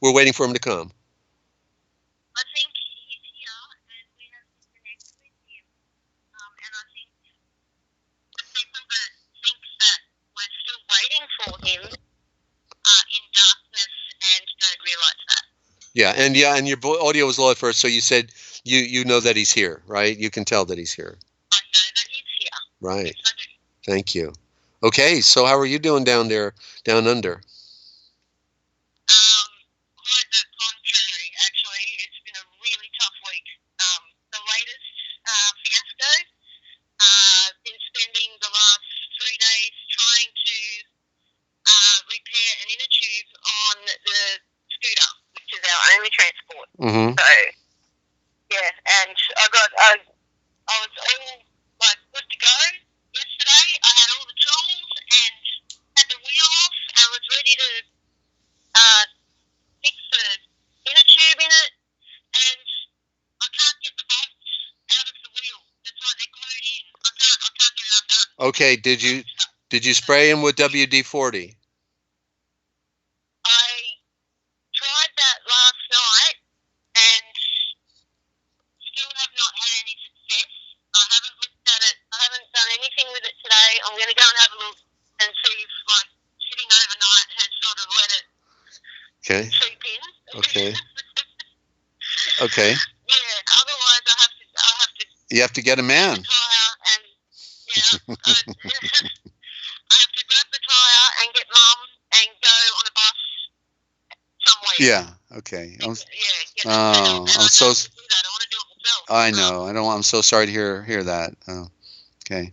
we're waiting for him to come? I think he's here, and we have to connect with him. And I think the people that think that we're still waiting for him are in darkness and don't realize that. Yeah, and your audio was low at first, so you said you know that he's here, right? You can tell that he's here. I know that he's here. Right. Yes, I do. Thank you. Okay, so how are you doing down there, down under? Quite the contrary, actually. It's been a really tough week. The latest fiasco, been spending the last 3 days trying to repair an inner tube on the scooter, which is our only transport. Mm-hmm. So, yeah, and I was all good to go yesterday. I had all the tools and had the wheel off and was ready to fix the inner tube in it, and I can't get the bolts out of the wheel. It's like they're glued in. I can't get it undone. Okay, did you spray him with WD-40? I tried that last night and still have not had any success. I haven't looked at it. I haven't done anything with it today. I'm going to go and have a look and see if, sitting overnight has sort of let it seep in. Okay. Okay. Yeah. Otherwise, I have to. You have to get a man. Tire and I have to grab the tire and get Mum and go on a bus somewhere. Yeah. Okay. Get that Oh, set up. I'm so. I do that. I want to do it myself. I know. I don't. I'm so sorry to hear that. Oh, okay.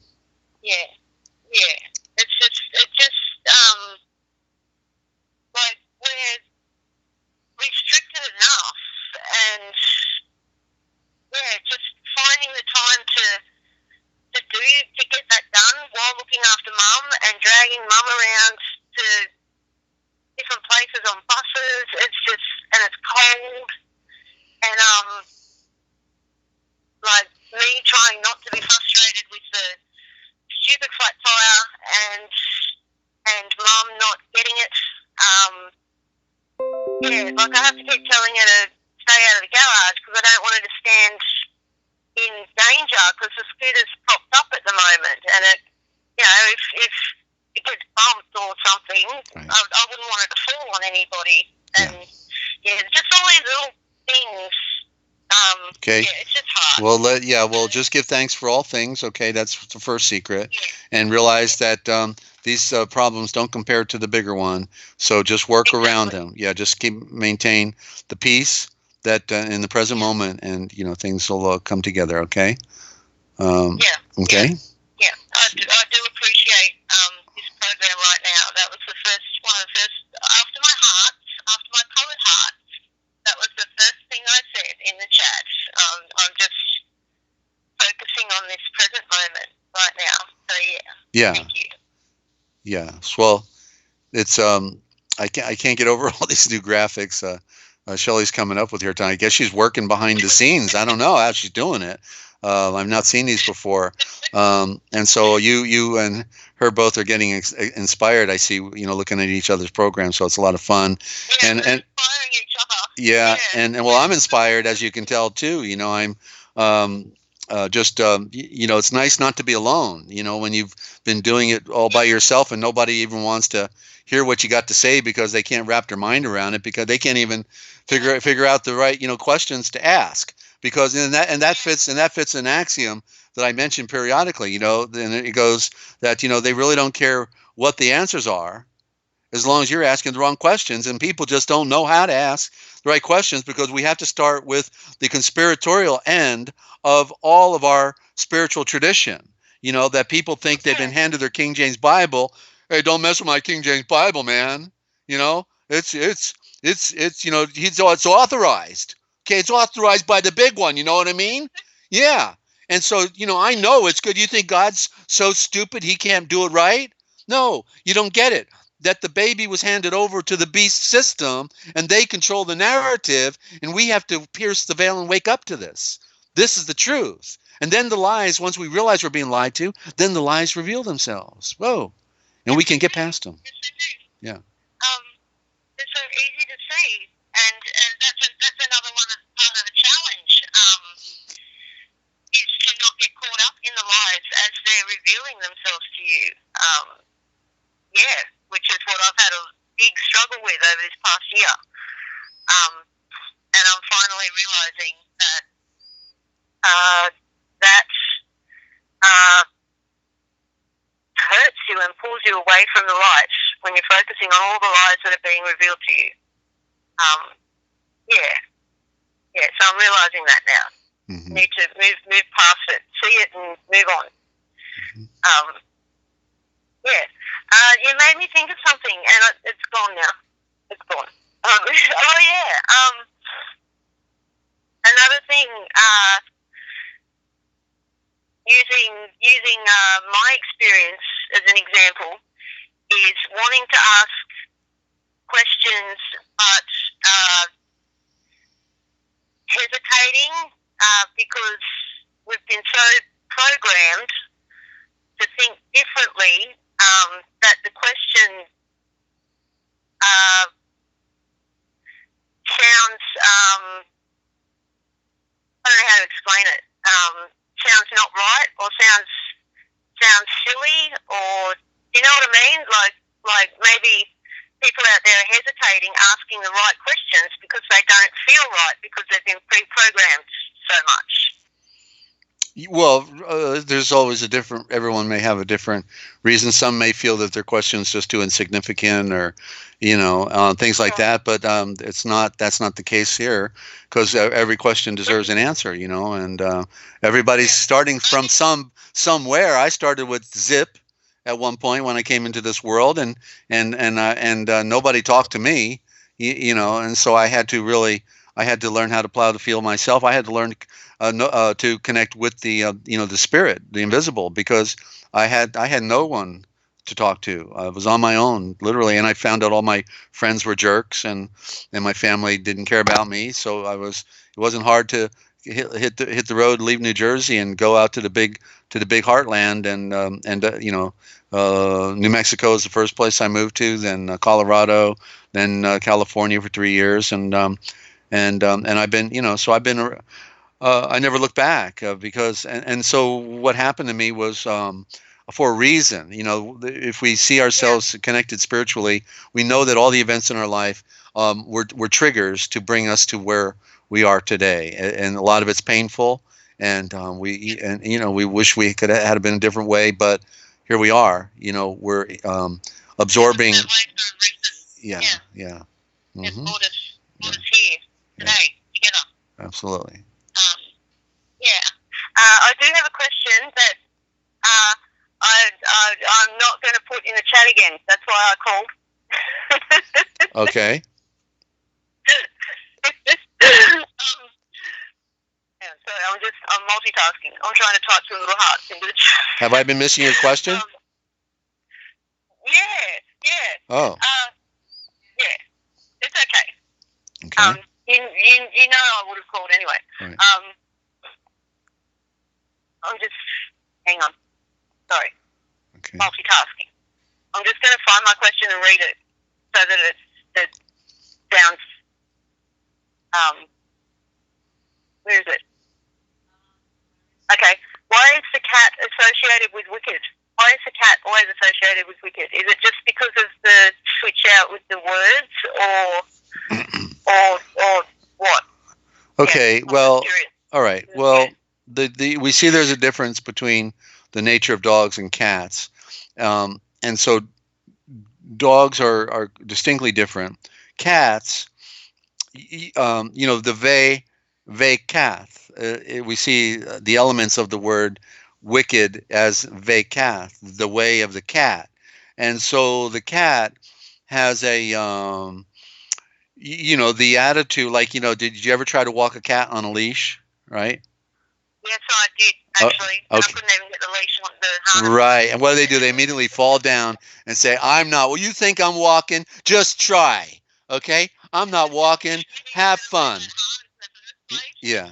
Yeah. It's just we're restricted enough, and just finding the time to get that done while looking after Mum and dragging Mum around to different places on buses. It's cold, and me trying not to be frustrated with the stupid flat tire and Mum not getting it. I have to keep telling her to stay out of the garage because I don't want her to stand in danger because the scooter's propped up at the moment, and if it gets bumped or something, right. I wouldn't want it to fall on anybody. And just all these little things. Okay. Yeah, it's just hard. Well, just give thanks for all things. Okay, that's the first secret, and realize that these problems don't compare to the bigger one. So just work around them. Yeah, just maintain the peace that in the present moment, and things will come together. Okay. Okay. Yeah, I do appreciate this program right now. That was one of the first after my coloured heart. That was the first thing I said in the chat. Yeah. Thank you. Yeah. Well, it's I can't get over all these new graphics. Shelley's coming up with here tonight. I guess she's working behind the scenes. I don't know how she's doing it. I've not seen these before, and so you and her both are getting inspired. I see, looking at each other's programs, so it's a lot of fun. Yeah, and we're inspiring each other. yeah, and well, I'm inspired, as you can tell too. I'm it's nice not to be alone. When you've been doing it all by yourself and nobody even wants to hear what you got to say because they can't wrap their mind around it, because they can't even figure out the right questions to ask, because that fits an axiom that I mentioned periodically. And it goes that they really don't care what the answers are, as long as you're asking the wrong questions, and people just don't know how to ask the right questions, because we have to start with the conspiratorial end of all of our spiritual tradition. That people think they've been handed their King James Bible. Hey, don't mess with my King James Bible, man. It's authorized. Okay, it's authorized by the big one. You know what I mean? Yeah. And so, I know it's good. You think God's so stupid he can't do it right? No, you don't get it. That the baby was handed over to the beast system, and they control the narrative, and we have to pierce the veil and wake up to this. This is the truth. And then the lies, once we realize we're being lied to, then the lies reveal themselves. Whoa. And we can get past them. Yes, they do. Yeah. It's so easy to see, and that's another one of part of the challenge, is to not get caught up in the lies as they're revealing themselves to you. Which is what I've had a big struggle with over this past year. And I'm finally realizing that that hurts you and pulls you away from the light when you're focusing on all the lies that are being revealed to you. So I'm realizing that now. Mm-hmm. Need to move past it, see it, and move on. Mm-hmm. You made me think of something, and it's gone now. It's gone. Another thing, using my experience as an example, is wanting to ask questions, but hesitating because we've been so programmed to think differently. That the question sounds, I don't know how to explain it, sounds not right, or sounds silly, or, you know what I mean? Like maybe people out there are hesitating asking the right questions because they don't feel right, because they've been pre-programmed so much. Well, there's always everyone may have a different reason. Some may feel that their question's just too insignificant, or, things like that. But that's not the case here, because every question deserves an answer, and everybody's starting from somewhere. I started with zip at one point when I came into this world, and nobody talked to me, and so I had to learn how to plow the field myself. I had to learn to connect with the the spirit, the invisible, because I had no one to talk to. I was on my own, literally, and I found out all my friends were jerks, and my family didn't care about me. So it wasn't hard to hit the road, leave New Jersey, and go out to the big heartland, and New Mexico is the first place I moved to, then Colorado, then California for 3 years, and I've been, so I've been. I never looked back, because and so what happened to me was for a reason. If we see ourselves connected spiritually, we know that all the events in our life were triggers to bring us to where we are today, and a lot of it's painful, and we wish we could have had been a different way, but here we are. We're absorbing. Yeah. Mm-hmm. It brought us here today together. Absolutely. I do have a question that I'm not going to put in the chat again. That's why I called. Okay. Sorry, I'm multitasking. I'm trying to type some little hearts into the chat. Have I been missing your question? Yeah. Oh, Yeah. It's okay. okay. You know I would have called anyway. Right. I'm just, hang on. Sorry. Okay. Multitasking. I'm just going to find my question and read it so that it sounds, where is it? Okay. Why is the cat associated with wicked? Why is the cat always associated with wicked? Is it just because of the switch out with the words, or what? Okay. Yeah, Well, curious. all right. Well, we see there's a difference between the nature of dogs and cats, and so dogs are distinctly different. Cats, the vekath. We see the elements of the word wicked as vekath, the way of the cat, and so the cat has a the attitude, like, did you ever try to walk a cat on a leash, right? Yes, I did, actually. Okay. I couldn't even get the leash on the harness. Right. And what do? They immediately fall down and say, I'm not. Well, you think I'm walking? Just try. Okay? I'm not walking. Have fun. Yeah.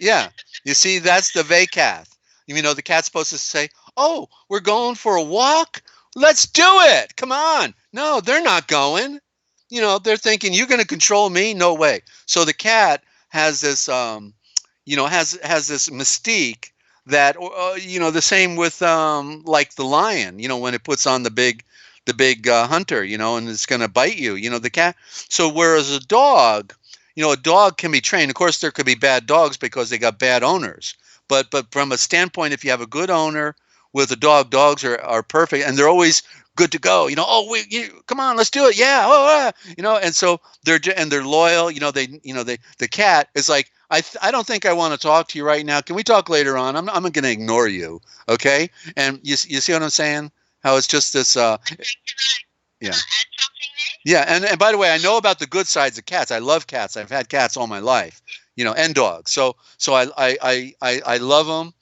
Yeah. You see, that's the vakath. The cat's supposed to say, oh, we're going for a walk? Let's do it. Come on. No, they're not going. They're thinking, you're going to control me? No way. So the cat has this, has this mystique that, the same with, like the lion, when it puts on the big hunter, and it's going to bite you, the cat. So whereas a dog can be trained. Of course, there could be bad dogs because they got bad owners. But from a standpoint, if you have a good owner with a dog, dogs are perfect, and they're always good to go. Come on, let's do it. Yeah. Oh, and so they're loyal. The cat is like, I don't think I want to talk to you right now. Can we talk later on? I'm going to ignore you. Okay. And you see what I'm saying? How it's just this, yeah. Can I add something there? Yeah. And by the way, I know about the good sides of cats. I love cats. I've had cats all my life, and dogs. So I love them.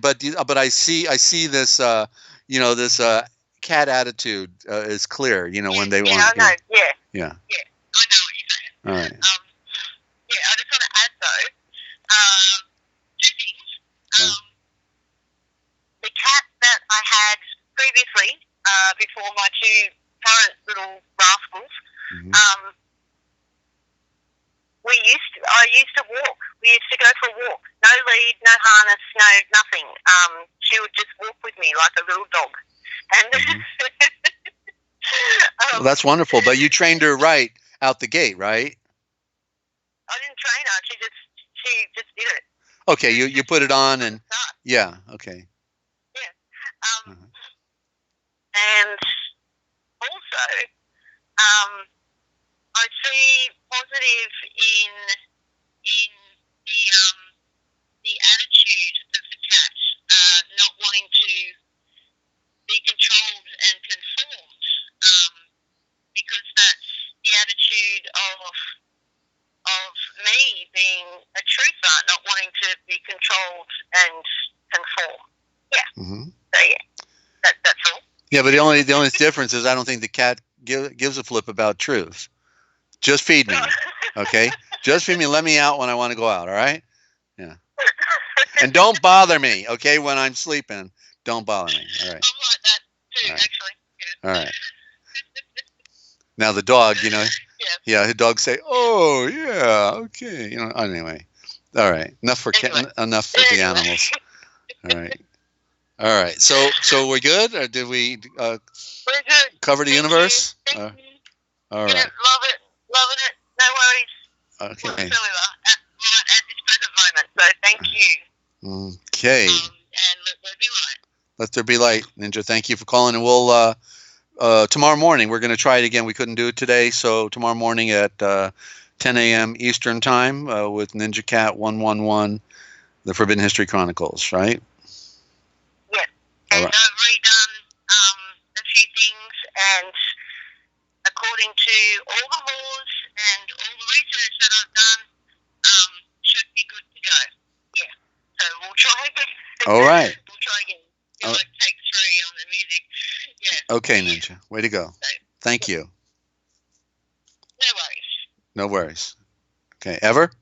But I see this, this, cat attitude is clear, when they want. I know. Yeah. Yeah. Yeah. I know what you're saying. All right. Yeah, I just want to add though, two things. Okay. The cat that I had previously, before my two current little rascals, Mm-hmm. I used to walk. We used to go for a walk. No lead, no harness, no nothing. She would just walk with me like a little dog. And Mm-hmm. Well, that's wonderful. But you trained her right out the gate, right? I didn't train her. She just did it. Okay, you put it on and yeah, okay. Yeah. And also, I see positive in the attitude of the cat, not wanting to be controlled and conformed, because that's the attitude of me being a truther, not wanting to be controlled and conform. Yeah. Mm-hmm. So yeah, that's all. Yeah, but the only difference is I don't think the cat gives a flip about truth. Just feed me, okay? Just feed me. Let me out when I want to go out. All right? Yeah. And don't bother me, okay? When I'm sleeping, don't bother me. All right. I'm like that too, All right. actually. Yeah. All right. Now the dog, Yeah. the dogs say, "Oh, yeah, okay." Anyway. All right. Enough for enough for the animals. All right. All right. So we're good, or did we We're good. cover the universe? Thank you. All Yeah, right. loving it. No worries Okay. whatsoever at this present moment. So thank you. Okay. And let there be light. Let there be light, Ninja. Thank you for calling, and we'll tomorrow morning we're going to try it again. We couldn't do it today, so tomorrow morning at 10 a.m. Eastern time with Ninja Cat 111, the Forbidden History Chronicles, right? Yeah. All And right. I've redone a few things, and according to all the laws and all the research that I've done, should be good to go. Yeah. So we'll try again. All right. We'll try again. Do All like take 3 on the music. Yeah. Okay, Ninja. Way to go. Thank you. No worries. No worries. Okay, Ever? Okay.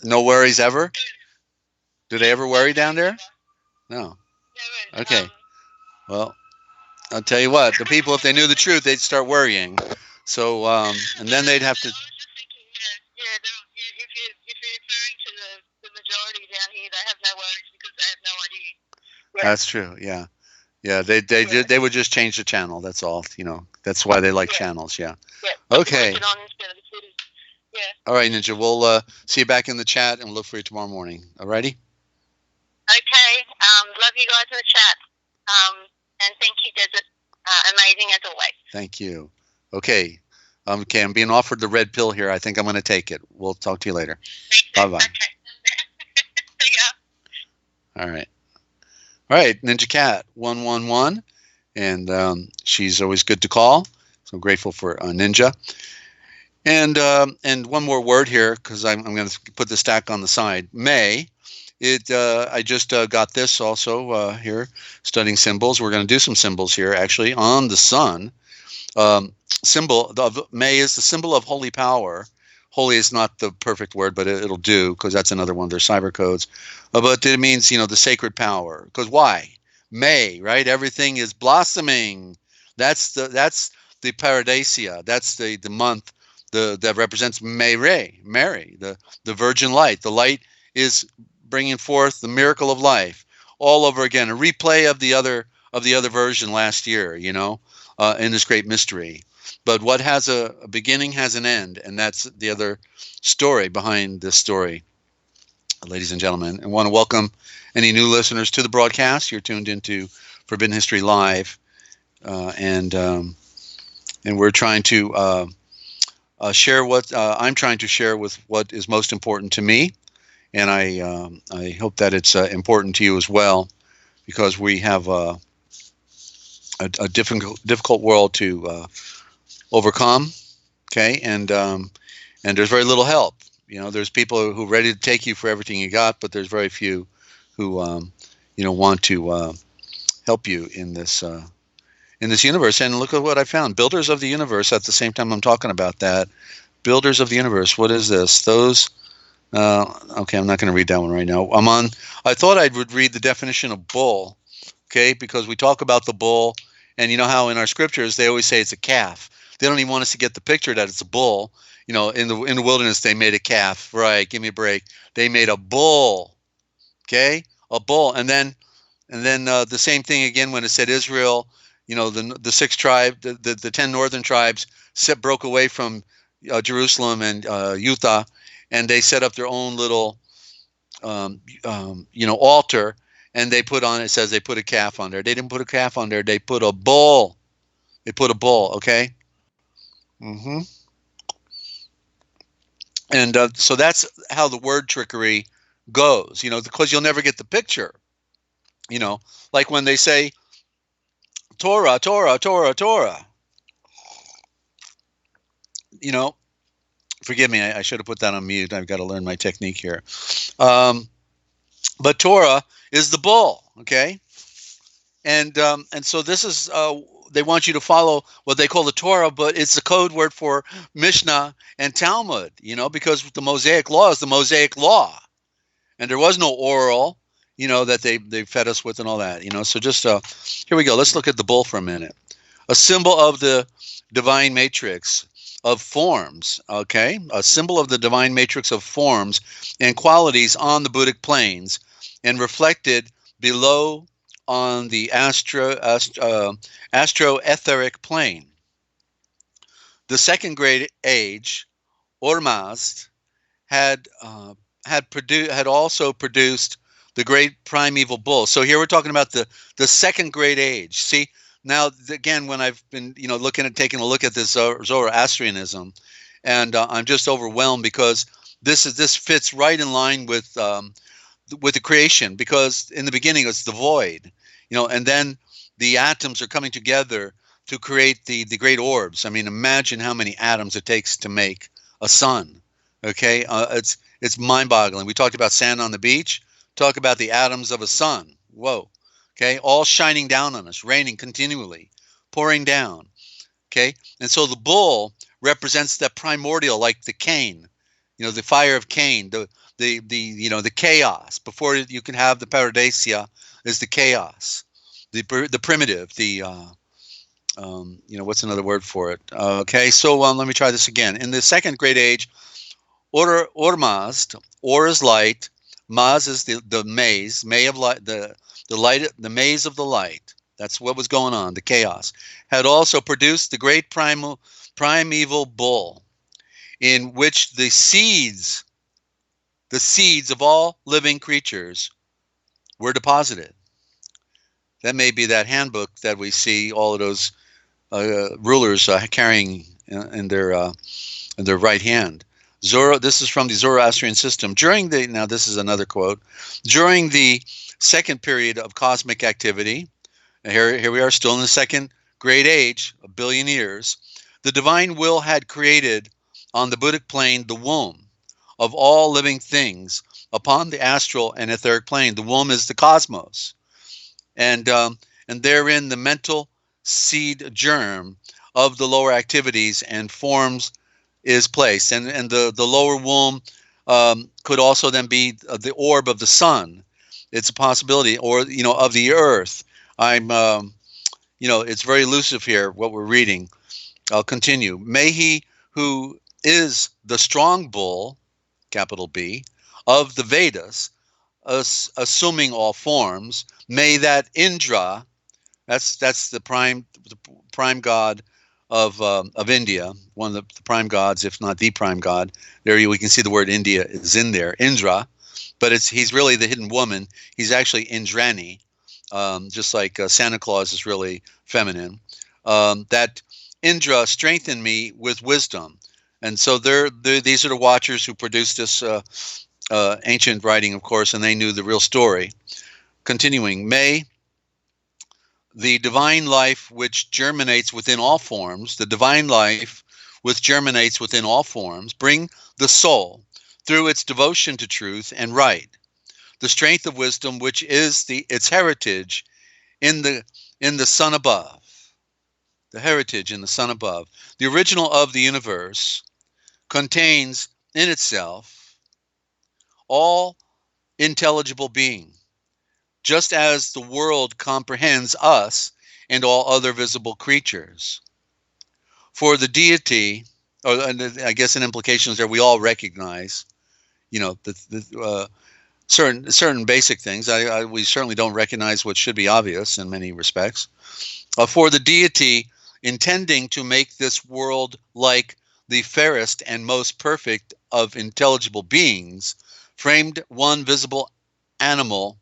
No worries ever? Do they ever worry down there? No. No worries. Okay. Well, I'll tell you what. The people, if they knew the truth, they'd start worrying. So, and then they'd have to. I was just thinking, if you're referring to the majority down here, they have no worries because they have no idea. Yeah. That's true. Yeah. Yeah. They would just change the channel. That's all. That's why they like channels. Yeah. Yeah. Okay. Put it on instead of the footage. Yeah. All right, Ninja. We'll see you back in the chat and we'll look for you tomorrow morning. Alrighty? Okay. Love you guys in the chat. And thank you, Desert. Amazing as always. Thank you. Okay. Okay, I'm being offered the red pill here. I think I'm going to take it. We'll talk to you later. Bye-bye. Okay. See ya. All right. All right, Ninja Cat 111, and she's always good to call. So I'm grateful for Ninja. And one more word here because I'm going to put the stack on the side. May. I just got this also here, studying symbols. We're going to do some symbols here actually on the sun. Symbol of May is the symbol of holy power. Holy is not the perfect word, but it'll do because that's another one of their cyber codes. But it means, the sacred power. Because why? May, right? Everything is blossoming. That's the Paradisia. That's the month that represents Mary, the virgin light. The light is bringing forth the miracle of life all over again. A replay of the other version last year, in this great mystery. But what has a beginning has an end, and that's the other story behind this story, ladies and gentlemen. I want to welcome any new listeners to the broadcast. You're tuned into Forbidden History Live, and we're trying to share what I'm trying to share with what is most important to me, and I hope that it's important to you as well, because we have a difficult world to overcome, okay, and there's very little help. There's people who are ready to take you for everything you got, but there's very few who want to help you in this universe. And look at what I found: builders of the universe. At the same time, I'm talking about that. Builders of the universe. What is this? Those. Okay, I'm not going to read that one right now. I thought I would read the definition of bull, okay, because we talk about the bull, and you know how in our scriptures they always say it's a calf. They don't even want us to get the picture that it's a bull. In the wilderness they made a calf. Right, give me a break. They made a bull. Okay? A bull. And then the same thing again when it said Israel, the 6 tribes, the 10 northern tribes broke away from Jerusalem and Utah, and they set up their own little altar, and they put on, it says they put a calf on there. They didn't put a calf on there. They put a bull. They put a bull, okay? Mm-hmm. And so that's how the word trickery goes, because you'll never get the picture. Like when they say Torah, Torah, Torah, Torah. Forgive me, I should have put that on mute. I've got to learn my technique here. But Torah is the bull, okay? And so this is, they want you to follow what they call the Torah, but it's a code word for Mishnah and Talmud, because the Mosaic law is the Mosaic law. And there was no oral, that they fed us with and all that, So just, here we go. Let's look at the bull for a minute. A symbol of the divine matrix of forms, okay? A symbol of the divine matrix of forms and qualities on the Buddhic planes and reflected below on the astro-etheric plane. The second great age, Ormazd, had also produced the great primeval bull. So here we're talking about the second great age. See, now again, when I've been taking a look at this Zoroastrianism, and I'm just overwhelmed because this fits right in line with the creation, because in the beginning it's the void, and then the atoms are coming together to create the great orbs. I mean, imagine how many atoms it takes to make a sun. Okay, it's mind-boggling. We talked about sand on the beach. talk about the atoms of a sun. Whoa. Okay. All shining down on us, raining continually, pouring down. Okay. And so the bull represents the primordial, like the Cain, the fire of Cain, the chaos. Before you can have the paradisia is the chaos, the primitive, what's another word for it? Okay. So let me try this again. In the second great age, Ormazd, Or is light, Maz is the maze, May of light, the light, the maze of the light. That's what was going on. The chaos had also produced the great primeval bull, in which the seeds of all living creatures were deposited. That may be that handbook that we see all of those rulers carrying in their right hand. This is from the Zoroastrian system. Now this is another quote. During the second period of cosmic activity, here we are still in the second great age, 1 billion years, the divine will had created on the Buddhic plane the womb of all living things upon the astral and etheric plane. The womb is the cosmos, and therein the mental seed germ of the lower activities and forms is placed, and the lower womb could also then be the orb of the sun. It's a possibility, or of the earth. It's very elusive here what we're reading. I'll continue. May he who is the strong bull, capital B, of the Vedas, assuming all forms, may that Indra, that's the prime god of India, one of the prime gods, if not the prime god. There we can see the word India is in there, Indra, but he's really the hidden woman. He's actually Indrani, just like Santa Claus is really feminine. That Indra strengthened me with wisdom. And so these are the watchers who produced this ancient writing, of course, and they knew the real story. Continuing, may the divine life which germinates within all forms, bring the soul, through its devotion to truth and right, the strength of wisdom, which is its heritage in the sun above. The heritage in the sun above. The original of the universe contains in itself all intelligible being, just as the world comprehends us and all other visible creatures. For the deity, and I guess an implication is that we all recognize, certain basic things. We certainly don't recognize what should be obvious in many respects. For the deity, intending to make this world like the fairest and most perfect of intelligible beings, framed one visible animal,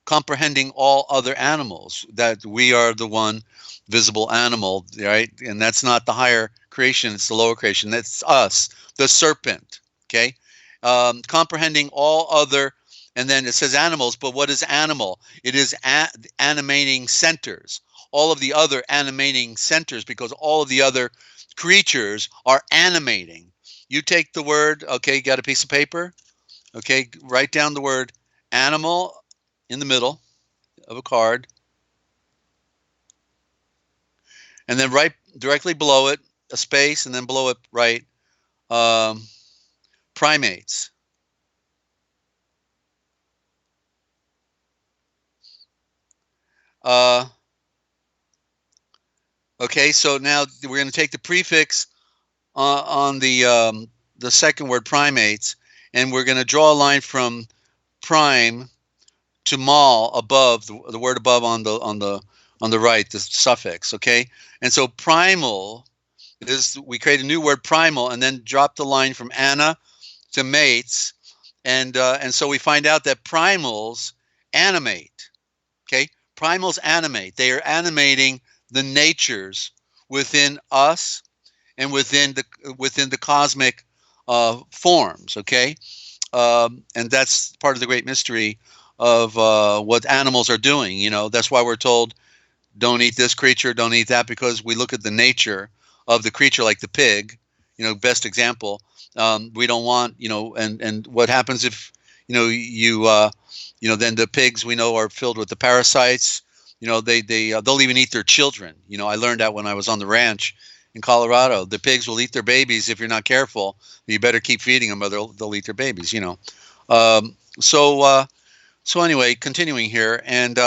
comprehending all other animals, that we are the one visible animal, right? And that's not the higher creation, it's the lower creation. That's us, the serpent, okay? Comprehending all other, and then it says animals, but what is animal? It is animating centers, all of the other animating centers, because all of the other creatures are animating. You take the word, okay, got a piece of paper? Okay, write down the word animal in the middle of a card, and then right directly below it a space, and then below it write primates. Okay, so now we're going to take the prefix on the second word, primates, and we're going to draw a line from prime to mal above the word above on the right, the suffix. Okay, and so primal is, we create a new word, primal, and then drop the line from ana to mates, and so we find out that primals animate. Okay, primals animate. They are animating the natures within us and within the cosmic forms. Okay, and that's part of the great mystery of what animals are doing. That's why we're told don't eat this creature, don't eat that, because we look at the nature of the creature, like the pig, best example. We don't want, and what happens if Then the pigs we know are filled with the parasites. They'll even eat their children. I learned that when I was on the ranch in Colorado. The pigs will eat their babies if you're not careful. You better keep feeding them, or they'll eat their babies. Um, so anyway, continuing here, and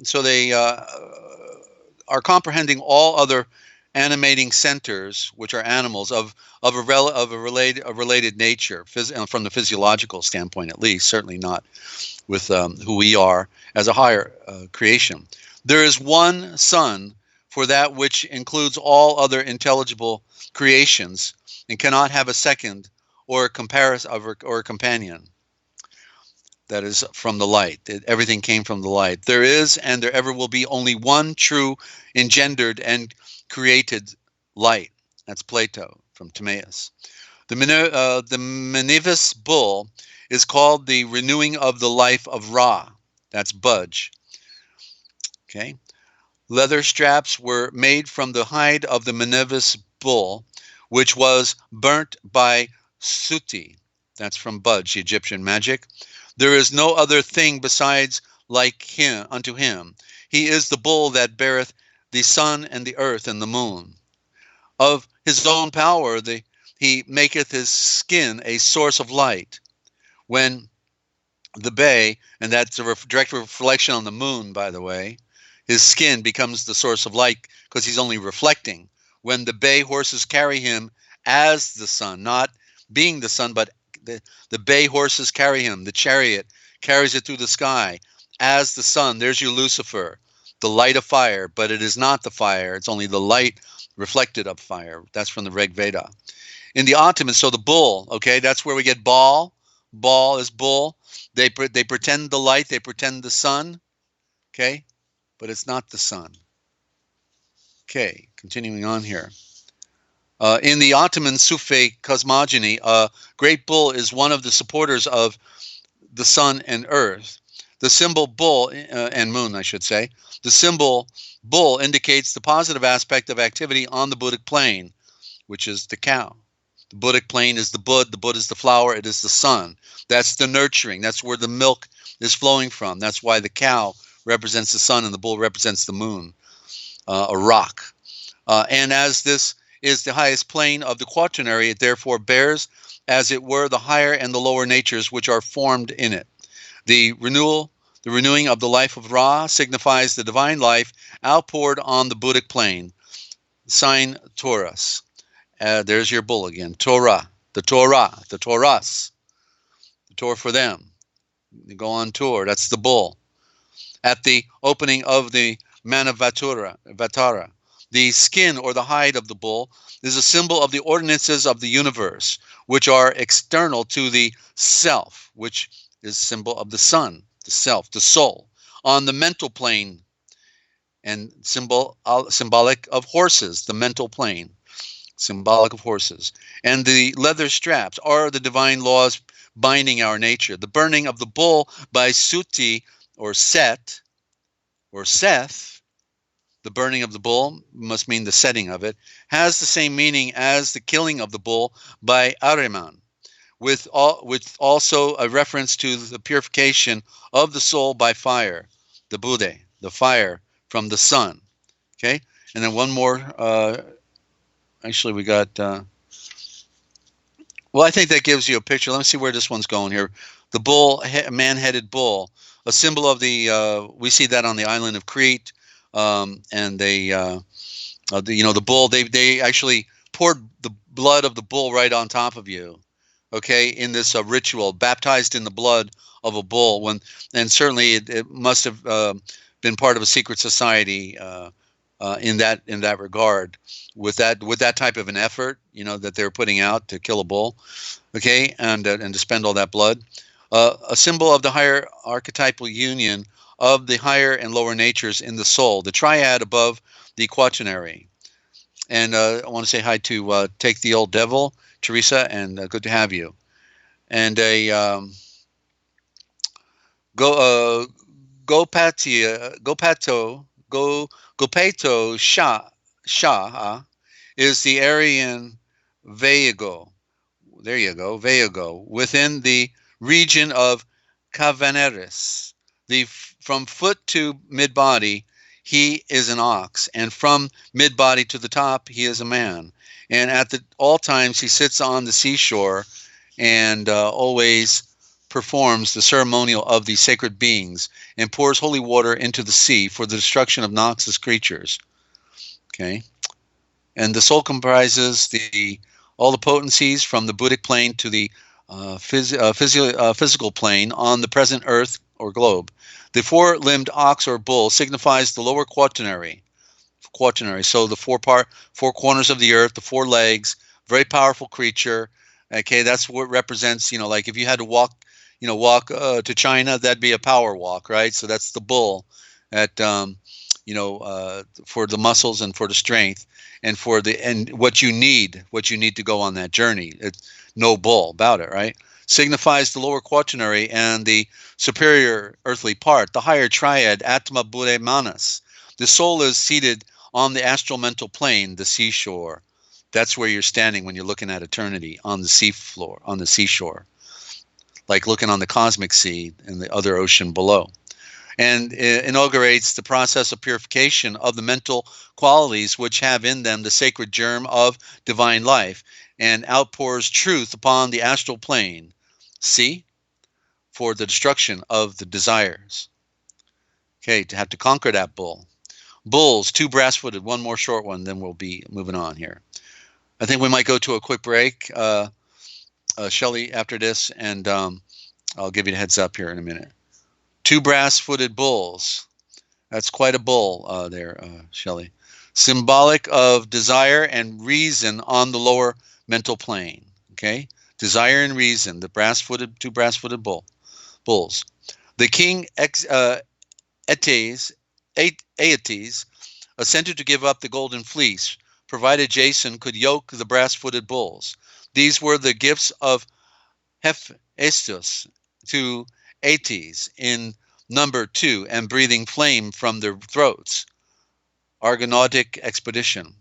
so they are comprehending all other animating centers, which are animals of a related nature, from the physiological standpoint, at least. Certainly not with who we are as a higher creation. There is one sun for that which includes all other intelligible creations, and cannot have a second or a comparison or a companion. That is from the light. Everything came from the light. There is and there ever will be only one true engendered and created light. That's Plato from Timaeus. The Menivus bull is called the renewing of the life of Ra. That's Budge. Okay. Leather straps were made from the hide of the Menivus bull, which was burnt by Suti. That's from Budge, the Egyptian magic. There is no other thing besides like him unto him. He is the bull that beareth the sun and the earth and the moon. Of his own power he maketh his skin a source of light. When the bay, and that's a direct reflection on the moon, by the way, his skin becomes the source of light because he's only reflecting. When the bay horses carry him as the sun, not being the sun, but the bay horses carry him. The chariot carries it through the sky as the sun. There's your Lucifer, the light of fire, but it is not the fire. It's only the light reflected of fire. That's from the Rig Veda. In the Ottoman, so the bull, okay, that's where we get Baal. Baal is bull. They pretend the light, they pretend the sun, okay, but it's not the sun. Okay, continuing on here. In the Ottoman Sufi cosmogony, a great bull is one of the supporters of the sun and earth. The symbol bull, and moon, I should say, the symbol bull indicates the positive aspect of activity on the Buddhic plane, which is the cow. The Buddhic plane is the bud is the flower, it is the sun. That's the nurturing, that's where the milk is flowing from. That's why the cow represents the sun and the bull represents the moon, a rock. And as this is the highest plane of the quaternary, it therefore bears, as it were, the higher and the lower natures which are formed in it. The renewing of the life of Ra signifies the divine life outpoured on the Buddhic plane. Sign Taurus. There's your bull again. Torah, the Torahs, the Torah for them. You go on tour. That's the bull. At the opening of the Manavatara, the skin or the hide of the bull is a symbol of the ordinances of the universe, which are external to the self, which is a symbol of the sun, the self, the soul, on the mental plane, and symbolic of horses, the mental plane, symbolic of horses. And the leather straps are the divine laws binding our nature. The burning of the bull by Suti or Set or Seth, the burning of the bull must mean the setting of it, has the same meaning as the killing of the bull by Ahriman, with also a reference to the purification of the soul by fire, the Bude, the fire from the sun. Okay, and then one more. Actually, we got. Well, I think that gives you a picture. Let me see where this one's going here. The bull, man-headed bull, a symbol of the. We see that on the island of Crete. And the bull, they actually poured the blood of the bull right on top of you, okay, in this ritual, baptized in the blood of a bull. And certainly it must have been part of a secret society in that regard, with that type of an effort, that they're putting out to kill a bull, okay, and to spend all that blood. A symbol of the higher archetypal union of the higher and lower natures in the soul, the triad above the quaternary. And I want to say hi to Take the Old Devil, Teresa, and good to have you. And Gopeto Shah is the Aryan Vayago. There you go, Vayago, within the region of Caveneris. From foot to mid-body, he is an ox, and from mid-body to the top, he is a man. And at all times, he sits on the seashore and always performs the ceremonial of the sacred beings and pours holy water into the sea for the destruction of noxious creatures. Okay, and the soul comprises all the potencies from the Buddhic plane to the physical plane on the present earth or globe. The four-limbed ox or bull signifies the lower quaternary. So the four corners of the earth, the four legs, very powerful creature. Okay, that's what represents, like if you had to walk to China, that'd be a power walk, right? So that's the bull at, for the muscles and for the strength and what you need to go on that journey. It's no bull about it, right? Signifies the lower quaternary and the superior earthly part, the higher triad, Atma Buddha Manas. The soul is seated on the astral mental plane, the seashore. That's where you're standing when you're looking at eternity, on the seafloor, on the seashore, like looking on the cosmic sea and the other ocean below. And it inaugurates the process of purification of the mental qualities which have in them the sacred germ of divine life, and outpours truth upon the astral plane, for the destruction of the desires. Okay, to have to conquer that bull. Bulls, 2 brass-footed, 1 more short one, then we'll be moving on here. I think we might go to a quick break, Shelley, after this, and I'll give you a heads up here in a minute. 2 brass-footed bulls. That's quite a bull there, Shelley. Symbolic of desire and reason on the lower mental plane. Okay, desire and reason. The 2 brass-footed bulls. The king Aeetes assented to give up the golden fleece, provided Jason could yoke the brass-footed bulls. These were the gifts of Hephaestus to Aeetes in number 2 and breathing flame from their throats. Argonautic expedition.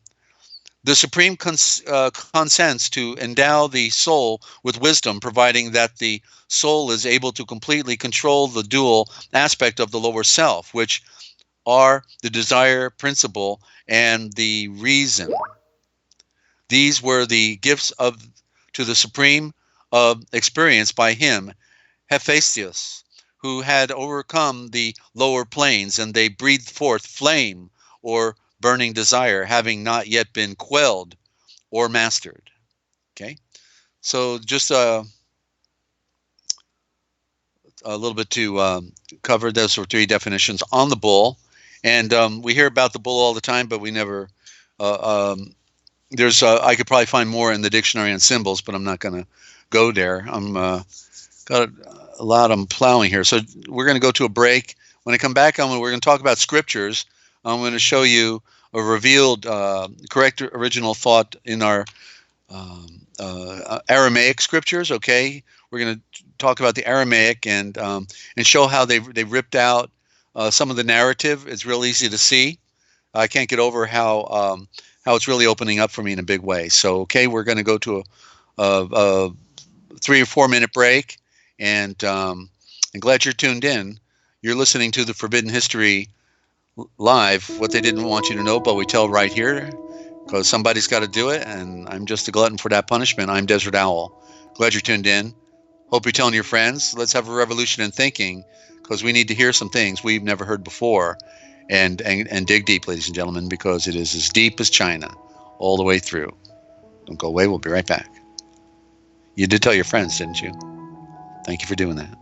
The Supreme consents to endow the soul with wisdom, providing that the soul is able to completely control the dual aspect of the lower self, which are the desire principle and the reason. These were the gifts to the Supreme experience by him, Hephaestus, who had overcome the lower planes, and they breathed forth flame or burning desire, having not yet been quelled or mastered. Okay, so just a little bit to cover. Those were 3 definitions on the bull, and we hear about the bull all the time, but we never. There's I could probably find more in the dictionary on symbols, but I'm not going to go there. I'm got a lot I'm plowing here, so we're going to go to a break. When I come back, we're going to talk about scriptures. I'm going to show you a revealed correct original thought in our Aramaic scriptures. Okay, we're going to talk about the Aramaic and show how they ripped out some of the narrative. It's real easy to see. I can't get over how it's really opening up for me in a big way. So okay, we're going to go to a 3 or 4 minute break, and I'm glad you're tuned in. You're listening to the Forbidden History Live, what they didn't want you to know, but we tell right here, because somebody's got to do it, and I'm just a glutton for that punishment. I'm Dezert-Owl. Glad you're tuned in. Hope you're telling your friends. Let's have a revolution in thinking, because we need to hear some things we've never heard before, and dig deep, ladies and gentlemen, because it is as deep as China, all the way through. Don't go away. We'll be right back. You did tell your friends, didn't you? Thank you for doing that.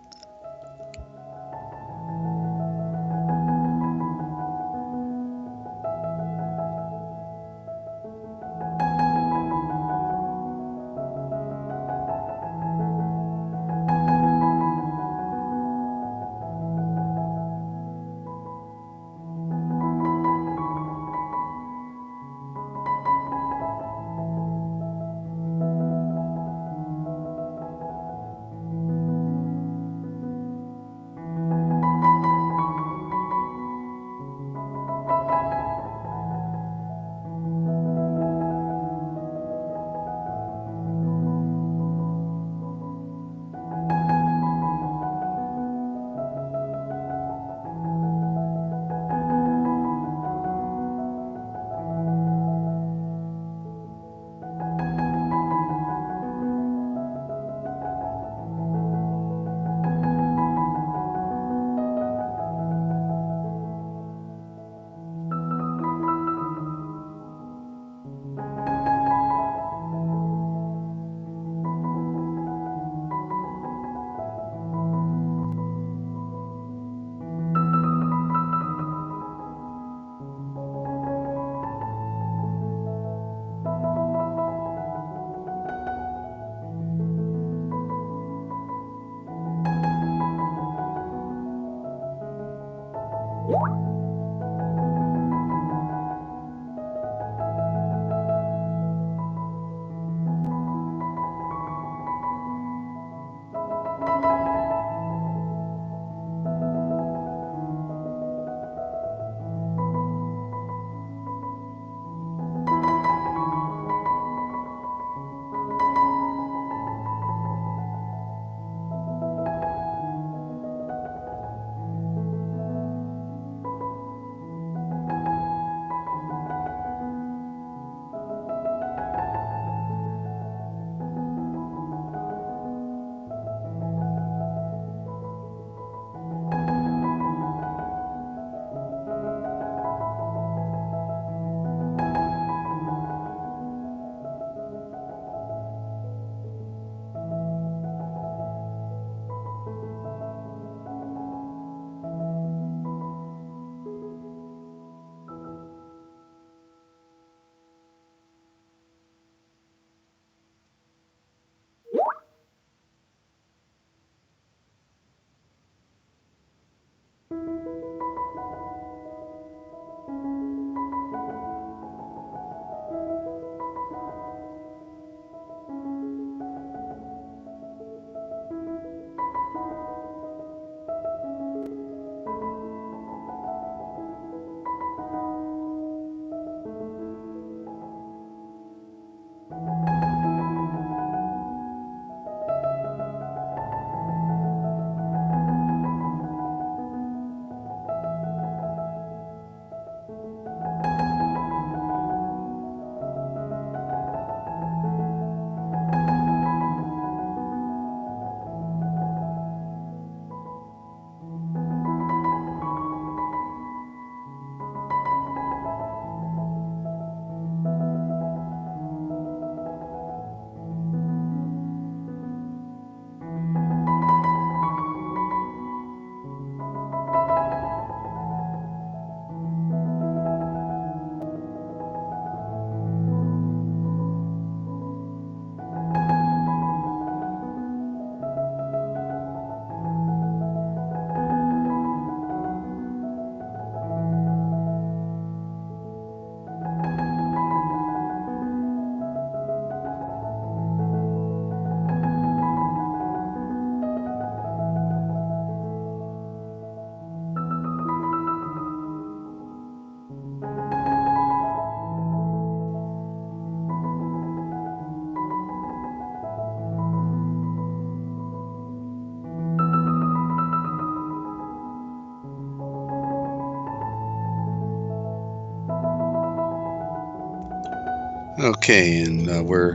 Okay, and we're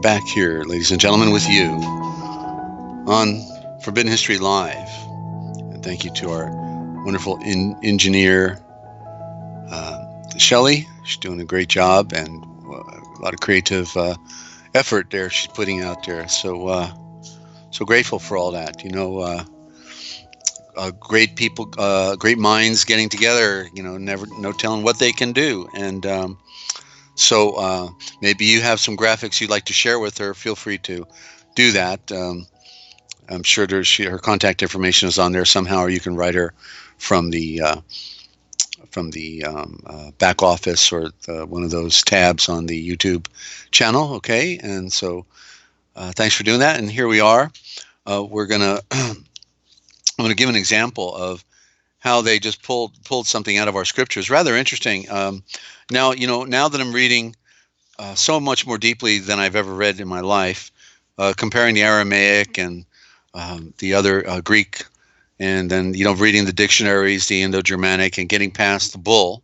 back here, ladies and gentlemen, with you on Forbidden History Live. And thank you to our wonderful engineer, Shelley. She's doing a great job, and a lot of creative effort there she's putting out there. So, so grateful for all that. Great people, great minds getting together. Never no telling what they can do. And so maybe you have some graphics you'd like to share with her. Feel free to do that. I'm sure her contact information is on there somehow, or you can write her from the back office or one of those tabs on the YouTube channel. Okay, and so thanks for doing that. And here we are. We're gonna I'm gonna give an example of how they just pulled something out of our scriptures. Rather interesting. Now that I'm reading so much more deeply than I've ever read in my life, comparing the Aramaic and the other Greek, and then reading the dictionaries, the Indo-Germanic, and getting past the bull.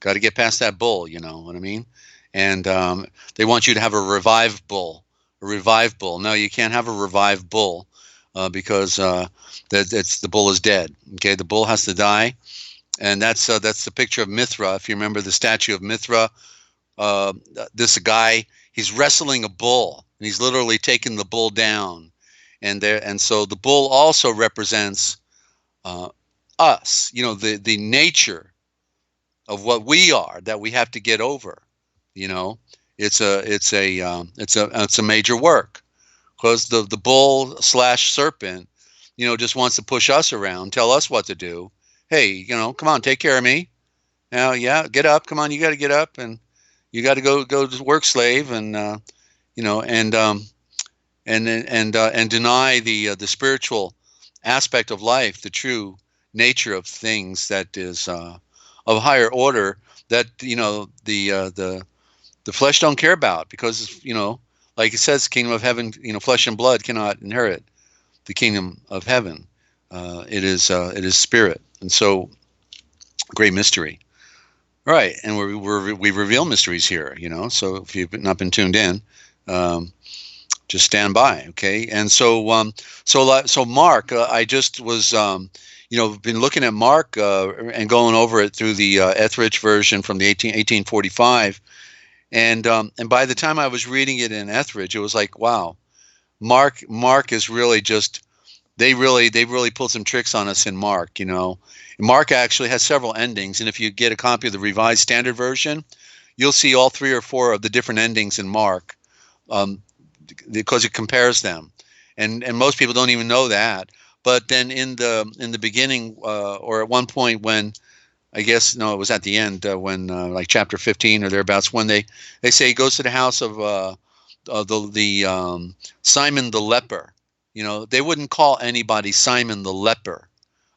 Got to get past that bull. You know what I mean? And they want you to have a revived bull. No, you can't have a revived bull because the bull is dead. Okay, the bull has to die, and that's the picture of Mithra. If you remember the statue of Mithra, this guy, he's wrestling a bull, and he's literally taking the bull down, and so the bull also represents us. The nature of what we are that we have to get over. It's a major work, because the bull / serpent, just wants to push us around, tell us what to do. Hey, come on, take care of me. Now, yeah, get up. Come on, you got to get up, and you got to go to work, slave, and deny the spiritual aspect of life, the true nature of things that is of higher order that the flesh don't care about, because like it says, kingdom of heaven, flesh and blood cannot inherit the kingdom of heaven. It is spirit, and so great mystery. Right, and we reveal mysteries here, so if you've not been tuned in, just stand by, okay? And so Mark, I just was been looking at Mark and going over it through the Etheridge version from the 1845, and by the time I was reading it in Etheridge, it was like, wow, Mark is really just they really pulled some tricks on us in Mark. Mark actually has several endings, and if you get a copy of the Revised Standard Version, you'll see all 3 or 4 of the different endings in Mark, because it compares them, and most people don't even know that. But then in the beginning, or at one point when, I guess, no, it was at the end, when like chapter 15 or thereabouts, when they say he goes to the house of the Simon the leper. They wouldn't call anybody Simon the leper.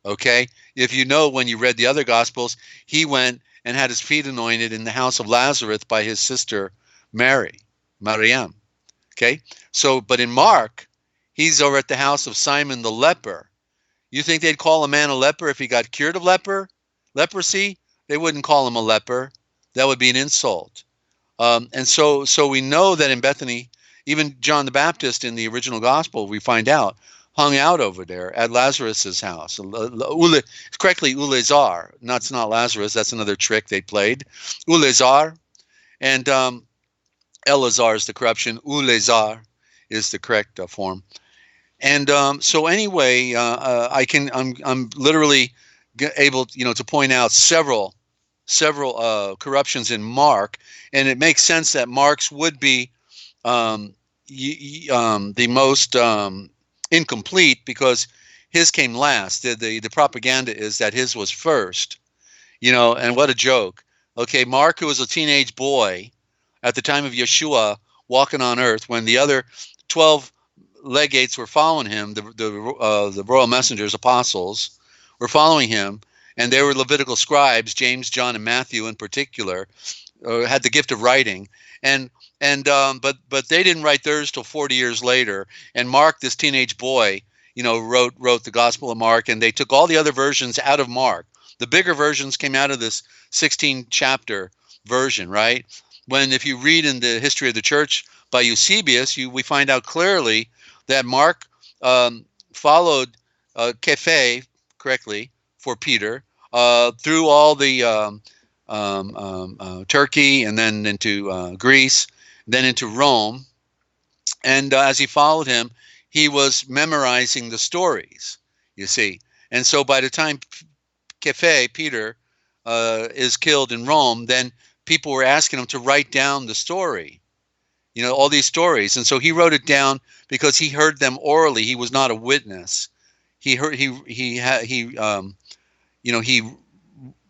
Okay, if when you read the other Gospels, he went and had his feet anointed in the house of Lazarus by his sister Mariam. Okay, so but in Mark, he's over at the house of Simon the leper. You think they'd call a man a leper if he got cured of leprosy? They wouldn't call him a leper. That would be an insult. And so we know that in Bethany, even John the Baptist in the original gospel, we find out, hung out over there at Lazarus's house. Correctly, Ulazar. It's not Lazarus. That's another trick they played. Ulazar. And Elazar is the corruption. Ulazar is the correct form. And so anyway, I'm literally able, to point out several corruptions in Mark, and it makes sense that Mark's would be the most incomplete, because his came last. The propaganda is that his was first, and what a joke. Okay, Mark, who was a teenage boy at the time of Yeshua walking on earth, when the other 12 legates were following him, the royal messengers, apostles, were following him, and they were Levitical scribes, James, John, and Matthew in particular, had the gift of writing, but they didn't write theirs till 40 years later. And Mark, this teenage boy, wrote the Gospel of Mark, and they took all the other versions out of Mark. The bigger versions came out of this 16 chapter version, right? when if you read in the History of the Church by Eusebius, we find out clearly that Mark followed Kephe correctly for Peter through all the Turkey and then into Greece, then into Rome. And as he followed him, he was memorizing the stories, you see. And so by the time Kephe, Peter, is killed in Rome, then people were asking him to write down the story, all these stories. And so he wrote it down because he heard them orally. He was not a witness. He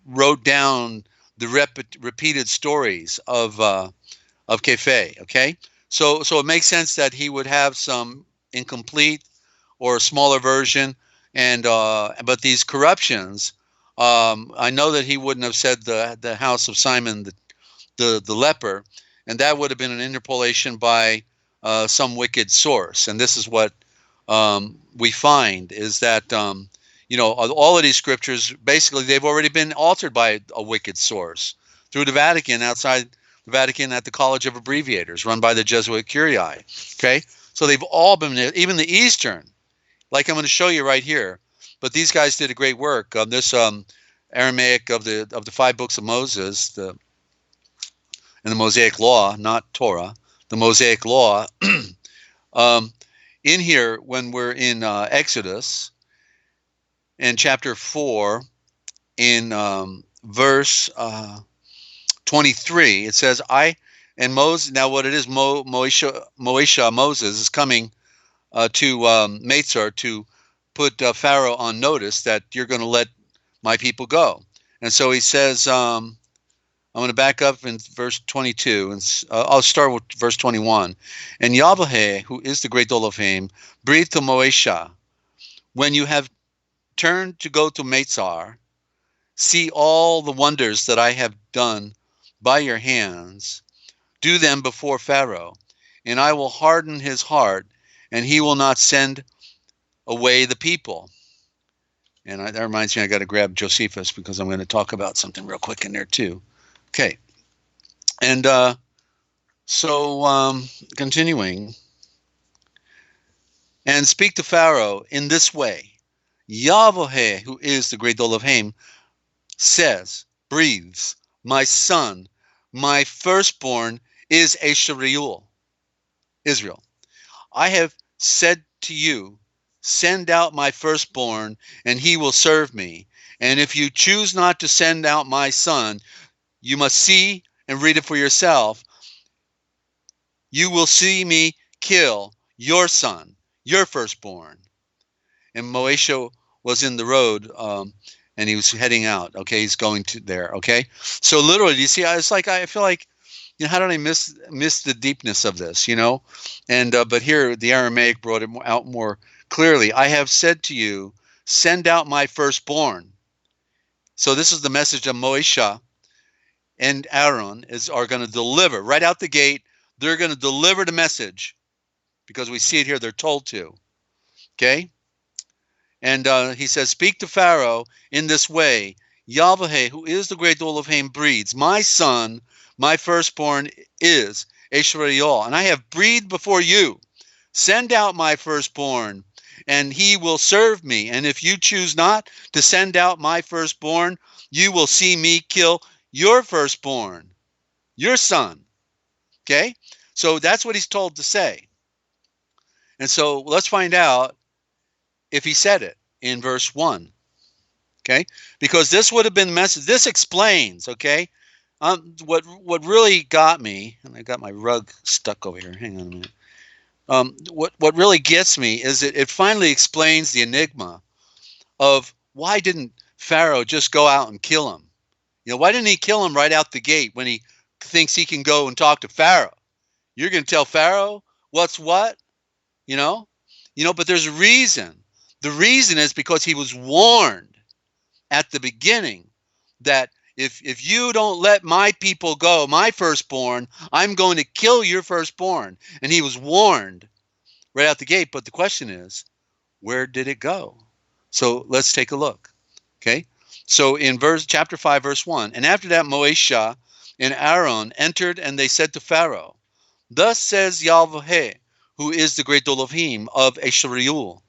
wrote down the repeated stories of Kephe. Okay, so it makes sense that he would have some incomplete or a smaller version, and but these corruptions. I know that he wouldn't have said the house of Simon the leper, and that would have been an interpolation by some wicked source. And this is what we find is that all of these scriptures basically they've already been altered by a wicked source through the Vatican, outside the Vatican at the College of Abbreviators run by the Jesuit Curii. Okay, so they've all been, even the Eastern, like I'm going to show you right here. But these guys did a great work. This Aramaic of the 5 books of Moses, and the Mosaic Law, not Torah, the Mosaic Law. In here, when we're in Exodus, in chapter 4, in verse 23, it says, and Moses, now what it is, Moesha, Moses, is coming to Meitzar to put Pharaoh on notice that you're going to let my people go. And so he says, I'm going to back up in verse 22, and I'll start with verse 21. And Yahweh, who is the great Elohim, breathed to Moesha, when you have turned to go to Meitzar, see all the wonders that I have done by your hands, do them before Pharaoh, and I will harden his heart, and he will not send away the people. And that reminds me, I got to grab Josephus because I'm going to talk about something real quick in there too. Okay. And so continuing. And speak to Pharaoh in this way. Yahweh, who is the great Elohim, says, breathes, my son, my firstborn is Israel. I have said to you, send out my firstborn, and he will serve me. And if you choose not to send out my son, you must see and read it for yourself. You will see me kill your son, your firstborn. And Moesha was in the road, and he was heading out. Okay, he's going to there. Okay, so literally, you see, it's like I feel like, how did I miss the deepness of this? And but here the Aramaic brought it out more clearly. I have said to you, send out my firstborn. So this is the message of Moesha and Aaron are going to deliver right out the gate. They're going to deliver the message because we see it here. They're told to. Okay. And he says, speak to Pharaoh in this way. Yahweh, who is the great Elohim, breathes. My son, my firstborn is Israel, and I have breathed before you. Send out my firstborn, and he will serve me. And if you choose not to send out my firstborn, you will see me kill your firstborn, your son. Okay? So that's what he's told to say. And so let's find out if he said it in verse 1. Okay? Because this would have been the message. This explains, okay? What really got me, and I got my rug stuck over here. Hang on a minute. What really gets me is it finally explains the enigma of why didn't Pharaoh just go out and kill him? Why didn't he kill him right out the gate when he thinks he can go and talk to Pharaoh? You're going to tell Pharaoh what's what? But there's a reason. The reason is because he was warned at the beginning that if you don't let my people go, my firstborn, I'm going to kill your firstborn. And he was warned right out the gate. But the question is, where did it go? So let's take a look. Okay. So in chapter 5, verse 1, and after that, Moesha and Aaron entered, and they said to Pharaoh, "Thus says Yahweh, who is the great Elohim of Israel,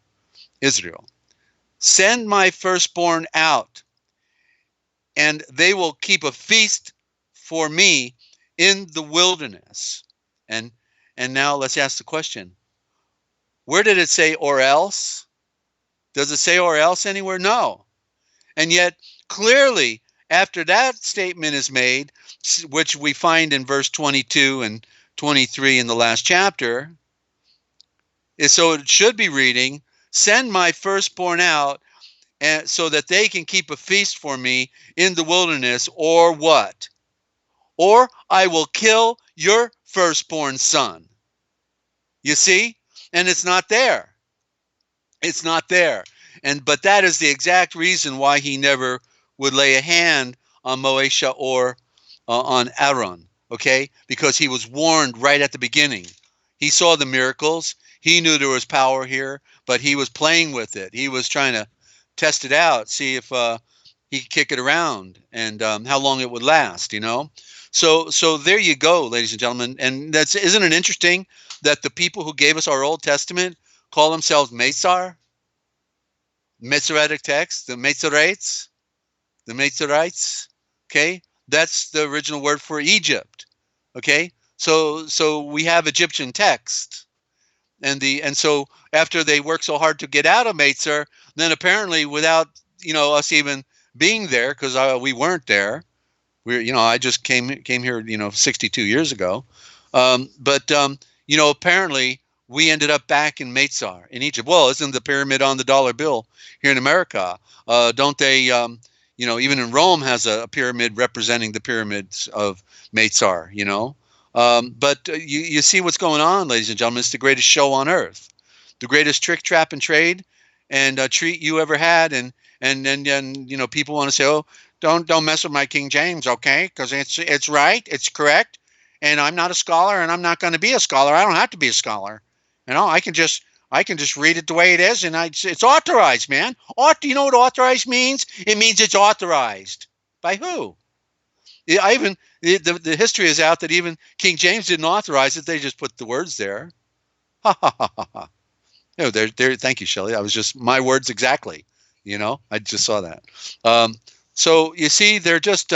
send my firstborn out, and they will keep a feast for me in the wilderness." And now let's ask the question, where did it say or else? Does it say or else anywhere? No. And yet, clearly, after that statement is made, which we find in verse 22 and 23 in the last chapter, so it should be reading, "Send my firstborn out, and so that they can keep a feast for me in the wilderness," or what? "Or I will kill your firstborn son." You see? And it's not there. It's not there. But that is the exact reason why he never would lay a hand on Moesha or on Aaron, okay? Because he was warned right at the beginning. He saw the miracles. He knew there was power here, but he was playing with it. He was trying to test it out, see if he could kick it around and how long it would last, you know? So there you go, ladies and gentlemen. And isn't it interesting that the people who gave us our Old Testament call themselves Metsar? Masoretic text, the Masoretes, okay? That's the original word for Egypt, okay? So we have Egyptian text. And so after they worked so hard to get out of Metsar, then apparently without, us even being there, because we weren't there. I just came here, 62 years ago. Apparently we ended up back in Metsar in Egypt. Well, isn't the pyramid on the dollar bill here in America? Don't they, even in Rome has a pyramid representing the pyramids of Metsar, But you see what's going on, ladies and gentlemen. It's the greatest show on earth, the greatest trick, trap, and trade and treat you ever had. And people want to say, "Oh, don't mess with my King James, okay? Because it's right, it's correct, and I'm not a scholar, and I'm not going to be a scholar. I don't have to be a scholar, I can just read it the way it is, and it's authorized, man. Do you know what authorized means? It means it's authorized by who? The history is out that even King James didn't authorize it; they just put the words there. Ha ha ha ha ha. No, there. Thank you, Shelley. That was just my words exactly. I just saw that. So you see, they're just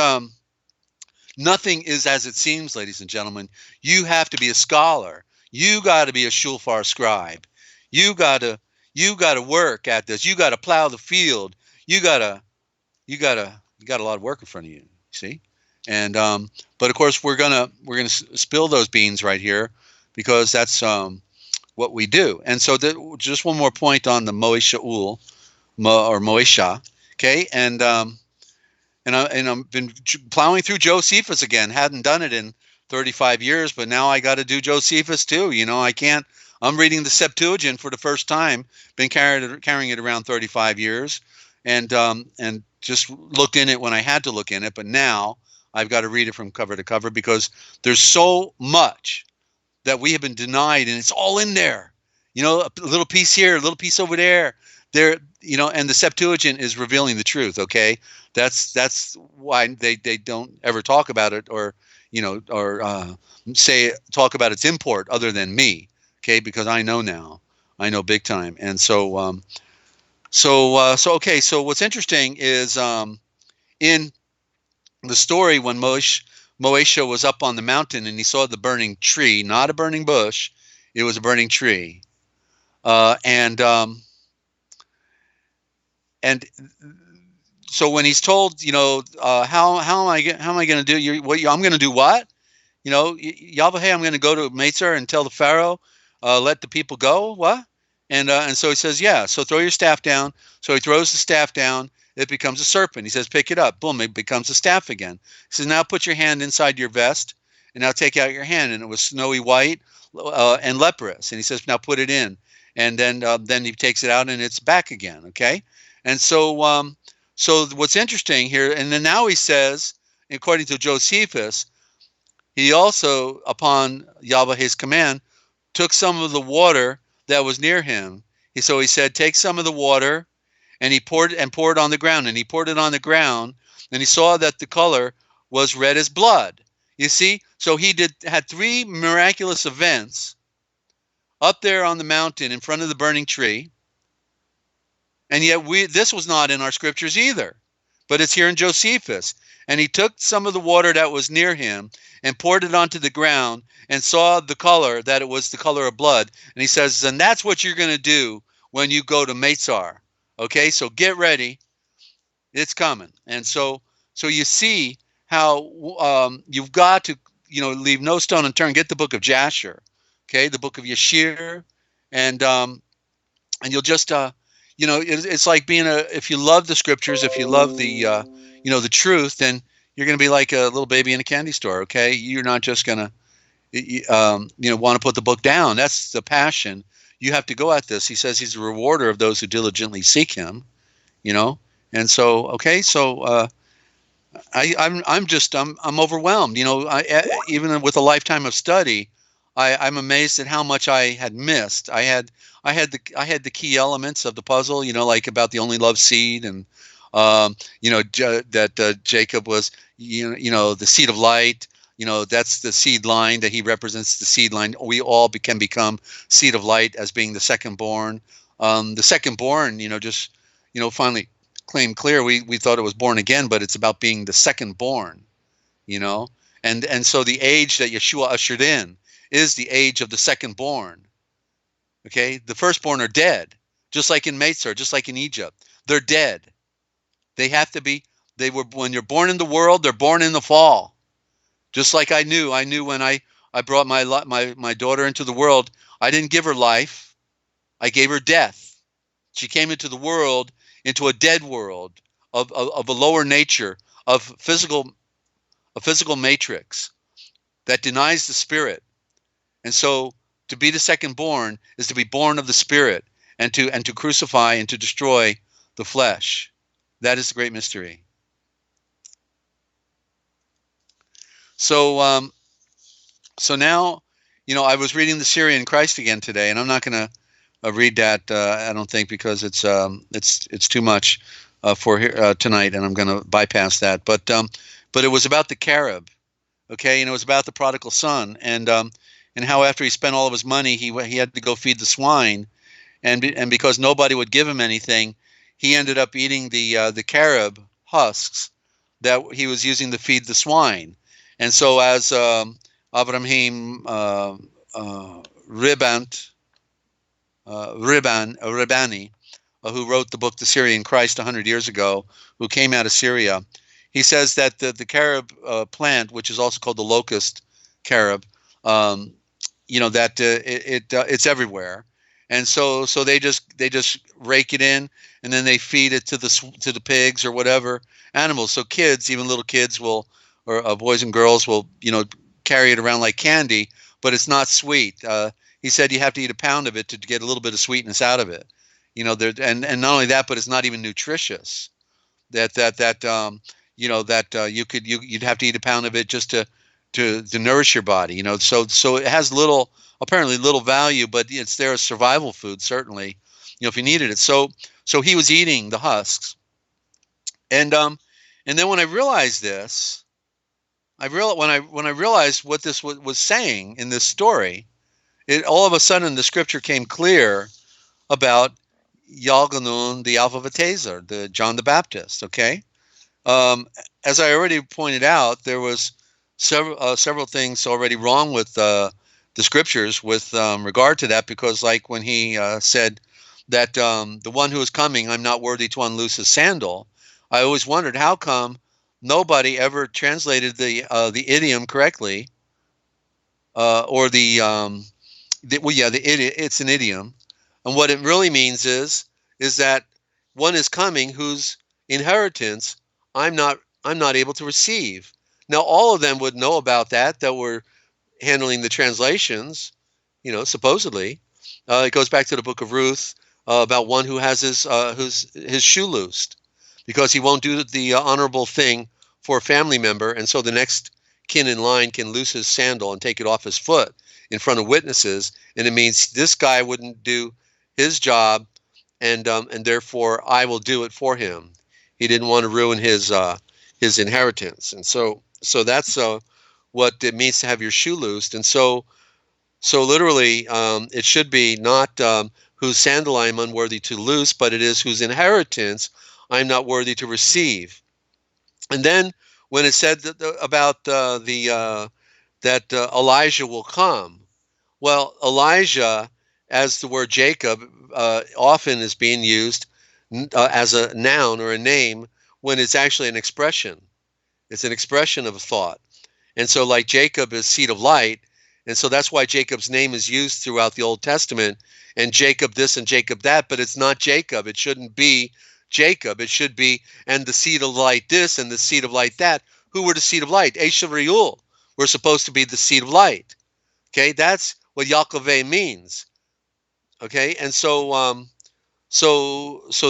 nothing is as it seems, ladies and gentlemen. You have to be a scholar. You got to be a shulfar scribe. You got to work at this. You got to plow the field. You got a lot of work in front of you. See, and but of course we're gonna spill those beans right here because that's what we do. And so just one more point on the Moesha-ul, or Moesha, okay? And I've been plowing through Josephus again. Hadn't done it in 35 years, but now I got to do Josephus too. I can't. I'm reading the Septuagint for the first time. Been carrying it around 35 years, and just looked in it when I had to look in it. But now I've got to read it from cover to cover because there's so much that we have been denied, and it's all in there. A little piece here, a little piece over there. There, and the Septuagint is revealing the truth. Okay, that's why they don't ever talk about it or talk about its import other than me. Okay, because I know now, I know big time. And so okay. So what's interesting is in the story when Moesha was up on the mountain and he saw the burning tree, not a burning bush, it was a burning tree, and so when he's told, how am I going to do I'm going to do what? Yahweh, I'm going to go to Metsar and tell the Pharaoh, let the people go. What? And so he says, yeah. So throw your staff down. So he throws the staff down. It becomes a serpent. He says, pick it up. Boom, it becomes a staff again. He says, now put your hand inside your vest, and now take out your hand. And it was snowy white and leprous. And he says, now put it in. And then he takes it out, and it's back again. Okay. And so so what's interesting here, and then now he says, according to Josephus, he also, upon Yahweh's command, took some of the water that was near him. So he said, take some of the water, and he poured on the ground. And he poured it on the ground, and he saw that the color was red as blood. You see? So he had 3 miraculous events up there on the mountain in front of the burning tree. And yet this was not in our scriptures either. But it's here in Josephus. And he took some of the water that was near him and poured it onto the ground and saw the color, that it was the color of blood. And he says, and that's what you're going to do when you go to Meitzar. Okay, so get ready. It's coming. And so you see how you've got to, leave no stone unturned. Get the book of Jasher, okay, the book of Yeshir, and you'll just, it's like being if you love the scriptures, if you love the, the truth, then you're going to be like a little baby in a candy store, okay? You're not just going to, want to put the book down. That's the passion. You have to go at this. He says he's a rewarder of those who diligently seek him, And so, okay, so I'm overwhelmed. Even with a lifetime of study, I'm amazed at how much I had missed. I had the key elements of the puzzle, like about the only love seed, and that Jacob was, the seed of light. That's the seed line, that he represents the seed line. We all can become seed of light as being the second born. The second born, finally claim clear. We thought it was born again, but it's about being the second born, and so the age that Yeshua ushered in is the age of the second born. Okay, the firstborn are dead, just like in Meitzar, just like in Egypt. They're dead. They have to be. They were, when you're born in the world, they're born in the fall. Just like I knew when I brought my daughter into the world, I didn't give her life, I gave her death. She came into the world, into a dead world of a lower nature, of a physical matrix that denies the spirit. And so to be the second born is to be born of the spirit, and to crucify and to destroy the flesh. That is the great mystery. So so now, I was reading the Syrian Christ again today, and I'm not going to read that, I don't think, because it's too much for here tonight, and I'm going to bypass that. But it was about the Carib, okay, and it was about the prodigal son, and how after he spent all of his money, he had to go feed the swine, and because nobody would give him anything, he ended up eating the Carib husks that he was using to feed the swine. And so, as Abraham Ribani, who wrote the book The Syrian Christ 100 years ago, who came out of Syria, he says that the carob plant, which is also called the locust carob, it's everywhere, and so they just rake it in, and then they feed it to the pigs or whatever animals. So kids, even little kids, will, or boys and girls will, carry it around like candy, but it's not sweet. He said you have to eat a pound of it to get a little bit of sweetness out of it. And not only that, but it's not even nutritious. You'd have to eat a pound of it just to nourish your body. So it has apparently little value, but it's there as survival food, certainly. If you needed it. So he was eating the husks, and then when I realized this. When I realized what this was saying in this story, it all of a sudden the scripture came clear about Yalganun, the Alpha Vatazer, the John the Baptist. Okay, as I already pointed out, there was several things already wrong with the scriptures with regard to that, because like when he said that the one who is coming, I'm not worthy to unloose his sandal. I always wondered how come nobody ever translated the idiom correctly, or it's an idiom, and what it really means is that one is coming whose inheritance I'm not able to receive. Now all of them would know about that were handling the translations, supposedly. It goes back to the book of Ruth about one who has his shoe loosed because he won't do the honorable thing for a family member, and so the next kin in line can loose his sandal and take it off his foot in front of witnesses, and it means this guy wouldn't do his job, and therefore I will do it for him. He didn't want to ruin his inheritance, and so that's what it means to have your shoe loosed. And so literally, it should be not whose sandal I am unworthy to loose, but it is whose inheritance I am not worthy to receive. And then when it said about that Elijah will come, well, Elijah, as the word Jacob, often is being used as a noun or a name when it's actually an expression. It's an expression of a thought. And so like Jacob is seed of light, and so that's why Jacob's name is used throughout the Old Testament, and Jacob this and Jacob that, but it's not Jacob. It shouldn't be Jacob. It should be, and the seed of light this and the seed of light that. Who were the seed of light? Eshav Reul were supposed to be the seed of light. Okay, that's what Yochelleg means. Okay, and so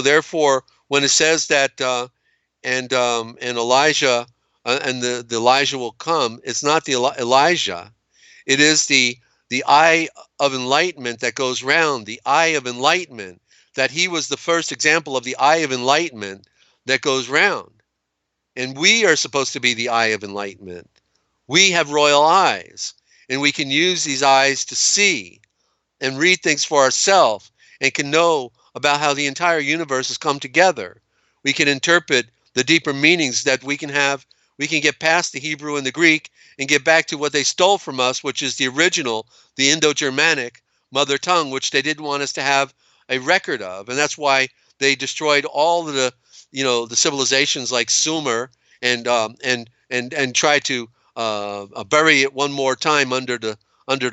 therefore, when it says that and Elijah and the Elijah will come, it's not the Elijah. It is the eye of enlightenment that goes round, the eye of enlightenment, that he was the first example of the eye of enlightenment that goes round. And we are supposed to be the eye of enlightenment. We have royal eyes, and we can use these eyes to see and read things for ourselves and can know about how the entire universe has come together. We can interpret the deeper meanings that we can have. We can get past the Hebrew and the Greek and get back to what they stole from us, which is the original, the Indo-Germanic mother tongue, which they didn't want us to have a record of. And that's why they destroyed all of the, the civilizations like Sumer and tried to bury it one more time under the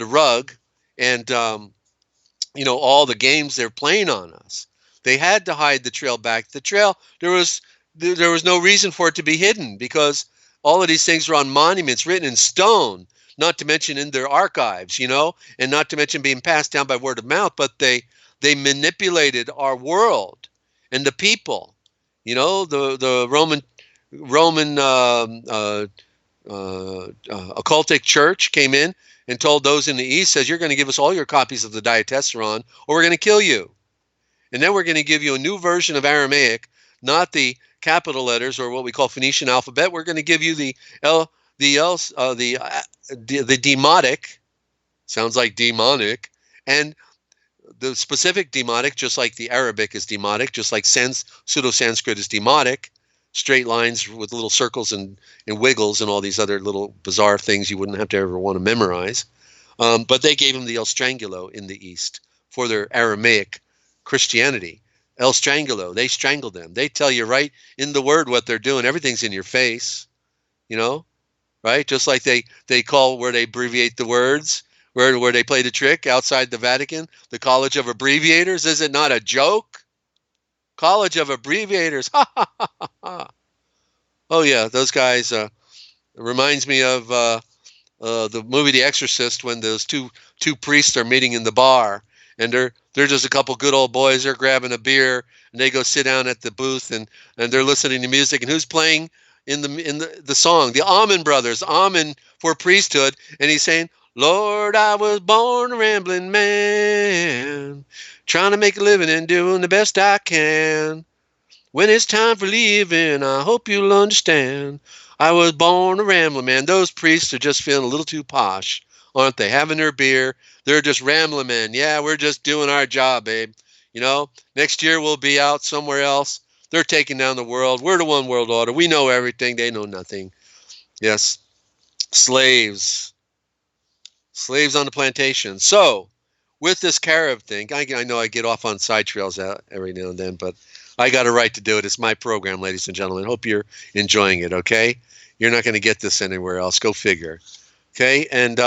rug. And, all the games they're playing on us. They had to hide the trail back. The trail, there was no reason for it to be hidden, because all of these things are on monuments written in stone, not to mention in their archives, and not to mention being passed down by word of mouth. But they manipulated our world and the people. The Roman occultic church came in and told those in the East, says, you're going to give us all your copies of the Diatessaron or we're going to kill you. And then we're going to give you a new version of Aramaic, not the capital letters or what we call Phoenician alphabet. We're going to give you the demotic, sounds like demonic, and the specific demotic, just like the Arabic is demotic, just like Pseudo-Sanskrit is demotic, straight lines with little circles and wiggles and all these other little bizarre things you wouldn't have to ever want to memorize. But they gave them the El Strangulo in the East for their Aramaic Christianity. El Strangulo, they strangled them. They tell you right in the word what they're doing. Everything's in your face, right? Just like they call where they abbreviate the words, where they play the trick outside the Vatican, the College of Abbreviators. Is it not a joke? College of Abbreviators. Ha, ha, ha, ha, ha. Oh, yeah, those guys. It reminds me of the movie The Exorcist, when those two priests are meeting in the bar, and they're just a couple good old boys. They're grabbing a beer, and they go sit down at the booth, and they're listening to music. And who's playing in the song? The Almond Brothers, Almond for priesthood. And he's saying, Lord, I was born a rambling man, trying to make a living and doing the best I can. When it's time for leaving, I hope you'll understand. I was born a rambling man. Those priests are just feeling a little too posh, aren't they? Having their beer. They're just rambling men. Yeah, we're just doing our job, babe. Next year we'll be out somewhere else. They're taking down the world. We're the one world order. We know everything. They know nothing. Yes. Slaves on the plantation. So, with this Carib thing, I know I get off on side trails every now and then, but I got a right to do it. It's my program, ladies and gentlemen. Hope you're enjoying it, okay? You're not going to get this anywhere else. Go figure. Okay? And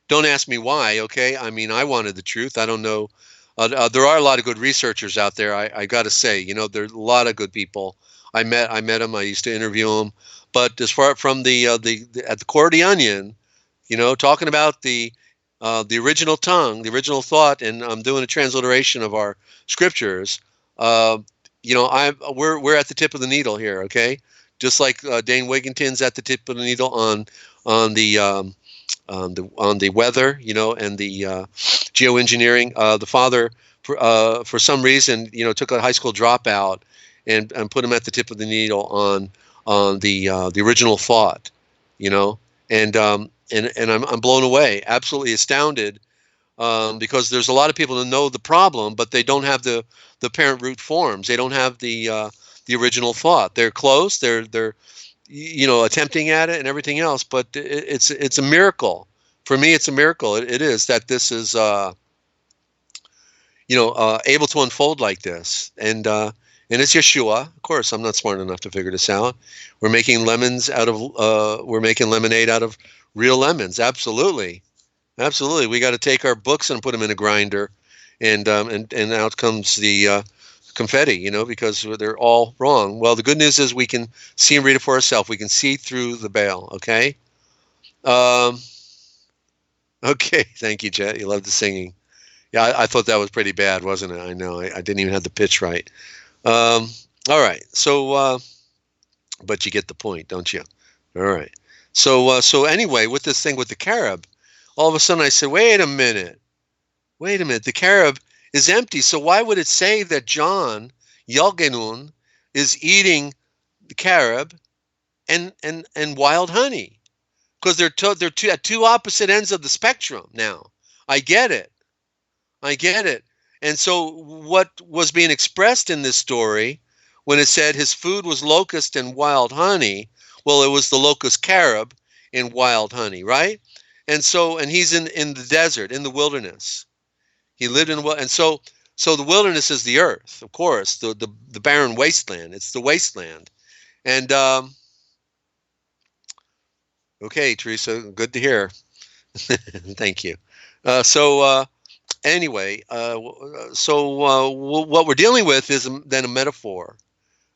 don't ask me why, okay? I mean, I wanted the truth. I don't know. There are a lot of good researchers out there, I got to say. There's a lot of good people. I met them. I used to interview them. But as far from at the core of the onion, talking about the original tongue, the original thought, and I'm doing a transliteration of our scriptures. We're at the tip of the needle here, okay? Just like Dane Wigginton's at the tip of the needle on the weather, and the geoengineering. The father, for some reason, took a high school dropout and put him at the tip of the needle on the original thought, and I'm blown away, absolutely astounded, because there's a lot of people who know the problem, but they don't have the parent root forms. They don't have the original thought. They're close. They're attempting at it and everything else, but it's a miracle. For me, it's a miracle. It is that this is able to unfold like this, and it's Yeshua. Of course, I'm not smart enough to figure this out. We're making lemonade out of real lemons. Absolutely. We got to take our books and put them in a grinder, and out comes the confetti, because they're all wrong. Well, the good news is we can see and read it for ourselves. We can see through the veil. Okay. Okay. Thank you, Jet. You love the singing. Yeah, I thought that was pretty bad, wasn't it? I know. I didn't even have the pitch right. All right. So, but you get the point, don't you? All right. So anyway, with this thing with the carob, all of a sudden I said, wait a minute. The carob is empty. So why would it say that John Yalgenun is eating the carob and wild honey? Because they're at two opposite ends of the spectrum now. I get it. And so what was being expressed in this story when it said his food was locust and wild honey, well, it was the locust carob and wild honey, right? And he's in the desert, in the wilderness. He lived and so the wilderness is the earth, of course, the barren wasteland. It's the wasteland. And okay, Teresa, good to hear. Thank you. Anyway, what we're dealing with is then a metaphor,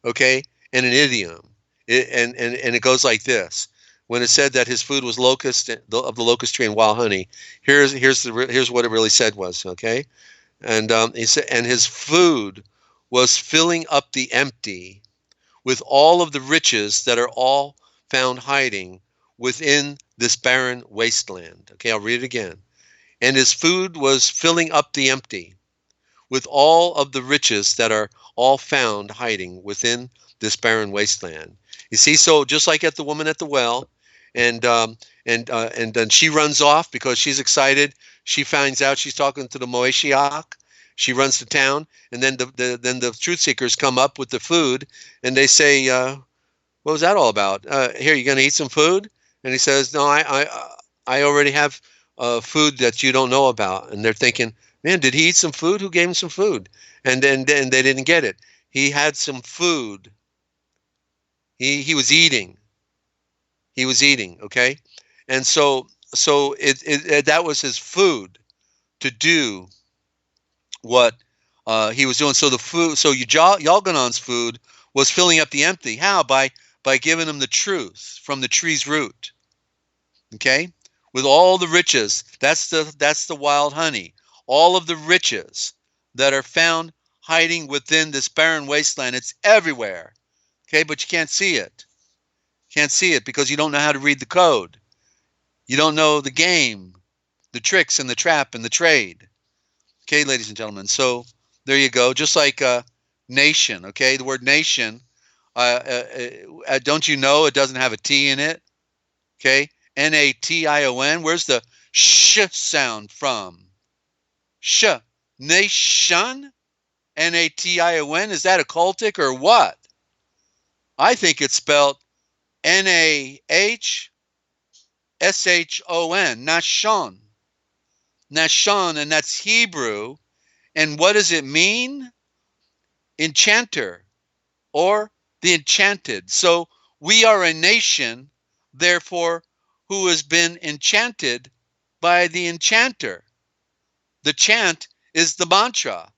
okay, and an idiom, and it goes like this. When it said that his food was locust of the locust tree and wild honey, here's what it really said was, okay, and he said, and his food was filling up the empty with all of the riches that are all found hiding within this barren wasteland. Okay, I'll read it again. And his food was filling up the empty with all of the riches that are all found hiding within this barren wasteland. You see, so just like at the woman at the well, and then she runs off because she's excited. She finds out she's talking to the Moeshiach. She runs to town, and then the truth seekers come up with the food, and they say, "What was that all about? Here, you going to eat some food?" And he says, "No, I already have food that you don't know about." And they're thinking, "Man, did he eat some food? Who gave him some food?" And then they didn't get it. He had some food. He was eating. He was eating, okay? And so that was his food to do what he was doing. So the food, so Yalganon's food was filling up the empty. How? By giving him the truth from the tree's root, okay? With all the riches, that's the wild honey. All of the riches that are found hiding within this barren wasteland. It's everywhere, okay? But you can't see it. Can't see it because you don't know how to read the code. You don't know the game, the tricks and the trap and the trade. Okay, ladies and gentlemen. So there you go. Just like nation, okay? The word nation, don't you know it doesn't have a T in it? Okay? Nation. Where's the sh sound from? Sh. Nation? Nation? Is that occultic or what? I think it's spelled Nahshon. Nashon. Nashon, and that's Hebrew. And what does it mean? Enchanter, or the enchanted. So we are a nation, therefore, who has been enchanted by the enchanter. The chant is the mantra.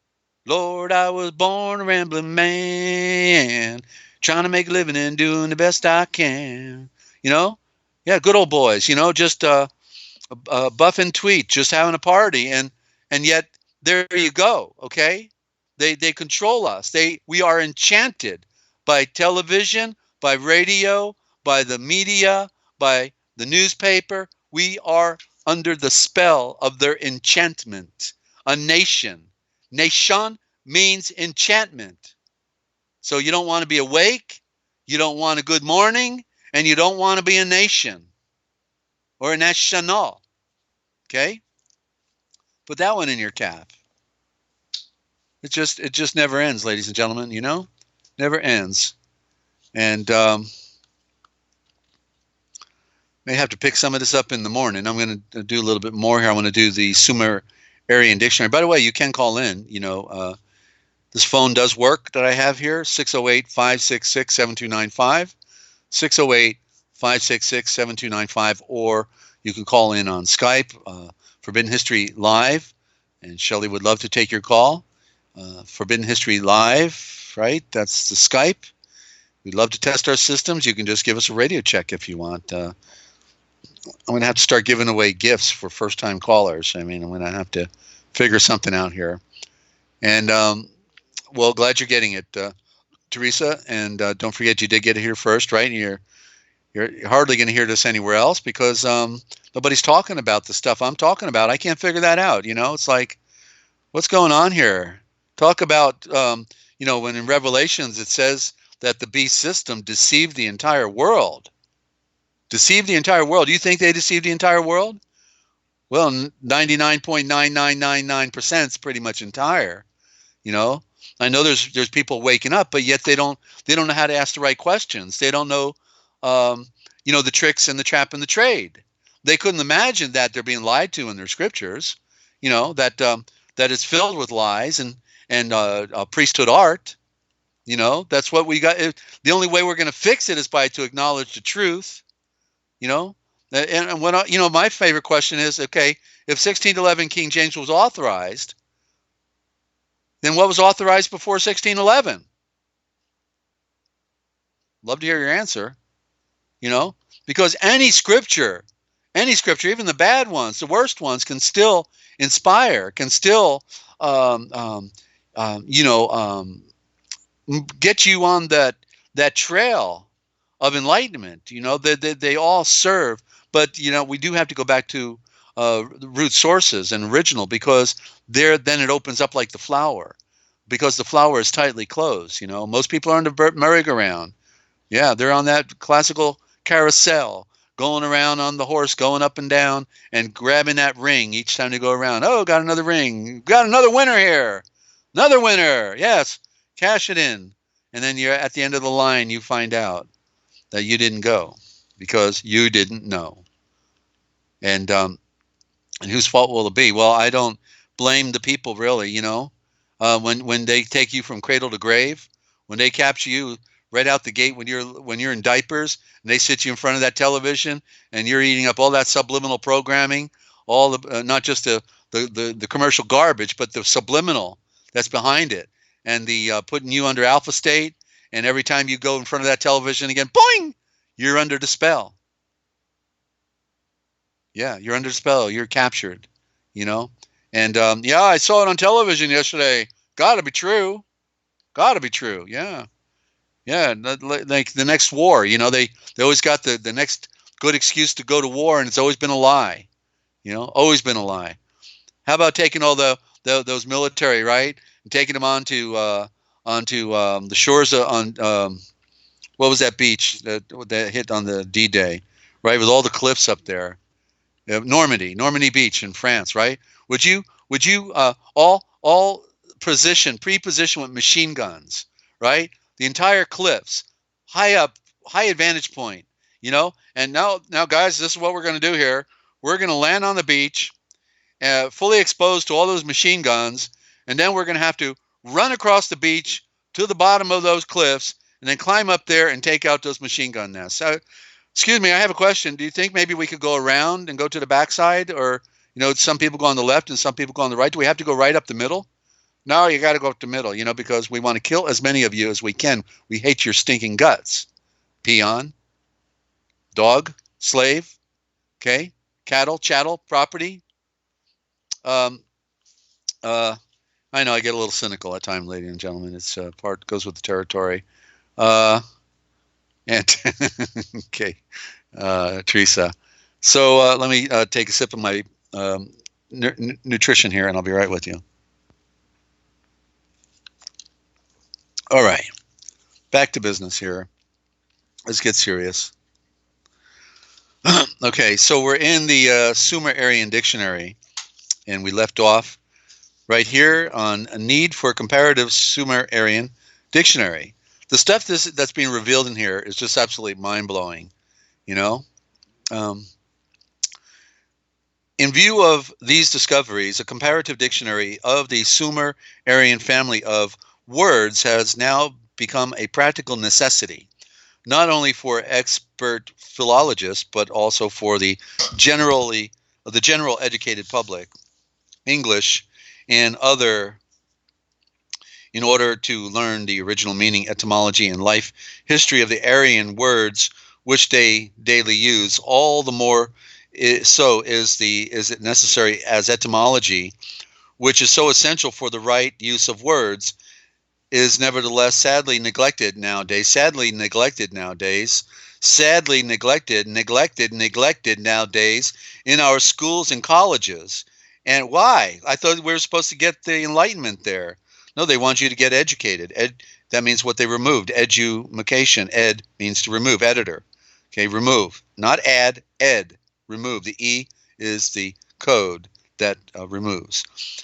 Lord, I was born a rambling man, trying to make a living and doing the best I can. You know? Yeah, good old boys, just buff and tweet, just having a party. And yet, there you go, okay? They control us. We are enchanted by television, by radio, by the media, by the newspaper. We are under the spell of their enchantment. A nation. Nation means enchantment. So you don't want to be awake, you don't want a good morning, and you don't want to be a nation. or a national. Okay? Put that one in your cap. It just never ends, ladies and gentlemen, you know? Never ends. And may have to pick some of this up in the morning. I'm going to do a little bit more here. I want to do the Sumerian dictionary. By the way, you can call in. You know, this phone does work that I have here, 608-566-7295, 608-566-7295, or you can call in on Skype, Forbidden History Live, and Shelley would love to take your call. Forbidden History Live, right? That's the Skype. We'd love to test our systems. You can just give us a radio check if you want. I'm going to have to start giving away gifts for first-time callers. I mean, I'm going to have to figure something out here. And, well, glad you're getting it, Teresa. And don't forget you did get it here first, right? And you're hardly going to hear this anywhere else because nobody's talking about the stuff I'm talking about. I can't figure that out. You know, it's like, what's going on here? Talk about, you know, when in Revelations it says that the beast system deceived the entire world. Deceived the entire world. Do you think they deceived the entire world? Well, 99.9999% is pretty much entire. You know, I know there's people waking up, but yet they don't know how to ask the right questions. They don't know, you know, the tricks and the trap and the trade. They couldn't imagine that they're being lied to in their scriptures. You know, that it's filled with lies and priesthood art. You know, that's what we got. The only way we're going to fix it is to acknowledge the truth. You know, and when you know, my favorite question is, okay, if 1611 King James was authorized, then what was authorized before 1611? Love to hear your answer. You know, because any scripture, even the bad ones, the worst ones, can still inspire, can still, you know, get you on that trail of enlightenment. You know, they all serve, but you know, we do have to go back to the root sources and original, because then it opens up like the flower, because the flower is tightly closed. You know, most people are on the merry-go-round. Yeah, they're on that classical carousel, going around on the horse, going up and down and grabbing that ring each time they go around. Oh, got another ring. Got another winner here. Another winner. Yes, cash it in. And then you're at the end of the line, you find out that you didn't go because you didn't know. And whose fault will it be? Well, I don't blame the people, really. You know, when they take you from cradle to grave, when they capture you right out the gate when you're in diapers, and they sit you in front of that television, and you're eating up all that subliminal programming, all the not just the commercial garbage, but the subliminal that's behind it, and the putting you under alpha state. And every time you go in front of that television again, boing, you're under the spell. Yeah, you're under the spell. You're captured, you know. And yeah, I saw it on television yesterday. Got to be true. Got to be true. Yeah. Yeah, like the next war, you know, they always got the next good excuse to go to war, and it's always been a lie. You know, always been a lie. How about taking all those military, right, and taking them onto the shores on what was that beach that hit on the D-Day, right, with all the cliffs up there, Normandy Beach in France, right? Would you all pre-position with machine guns, right? The entire cliffs, high up, high advantage point, you know? And now guys, this is what we're going to do here. We're going to land on the beach, fully exposed to all those machine guns, and then we're going to have to run across the beach to the bottom of those cliffs, and then climb up there and take out those machine gun nests. So, excuse me, I have a question. Do you think maybe we could go around and go to the backside? Or, you know, some people go on the left and some people go on the right. Do we have to go right up the middle? No, you got to go up the middle, you know, because we want to kill as many of you as we can. We hate your stinking guts. Peon, dog, slave, okay, cattle, chattel, property. I know I get a little cynical at times, ladies and gentlemen. It's part goes with the territory. And okay, Teresa. So let me take a sip of my nutrition here, and I'll be right with you. All right, back to business here. Let's get serious. Okay, so we're in the Sumer-Aryan Dictionary, and we left off right here on a need for a comparative Sumer-Aryan dictionary. The stuff that's being revealed in here is just absolutely mind-blowing, you know? Um, in view of these discoveries, a comparative dictionary of the Sumer-Aryan family of words has now become a practical necessity, not only for expert philologists, but also for the general educated public, English and other, in order to learn the original meaning, etymology, and life history of the Aryan words which they daily use. All the more so is it necessary as etymology, which is so essential for the right use of words, is nevertheless sadly neglected nowadays. Neglected nowadays in our schools and colleges. And why? I thought we were supposed to get the Enlightenment there. No, they want you to get educated. That means what they removed. Edumacation. Ed means to remove. Editor. Okay, remove. Not add, ed. Remove. The E is the code that removes.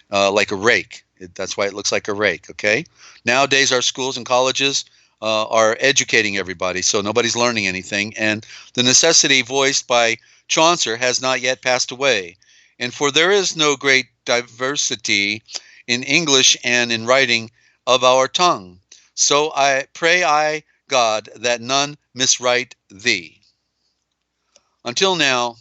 Like a rake. That's why it looks like a rake, okay? Nowadays, our schools and colleges are educating everybody, so nobody's learning anything. And the necessity voiced by Chaucer has not yet passed away. And for there is no great diversity in English and in writing of our tongue. So I pray God that none miswrite thee. Until now,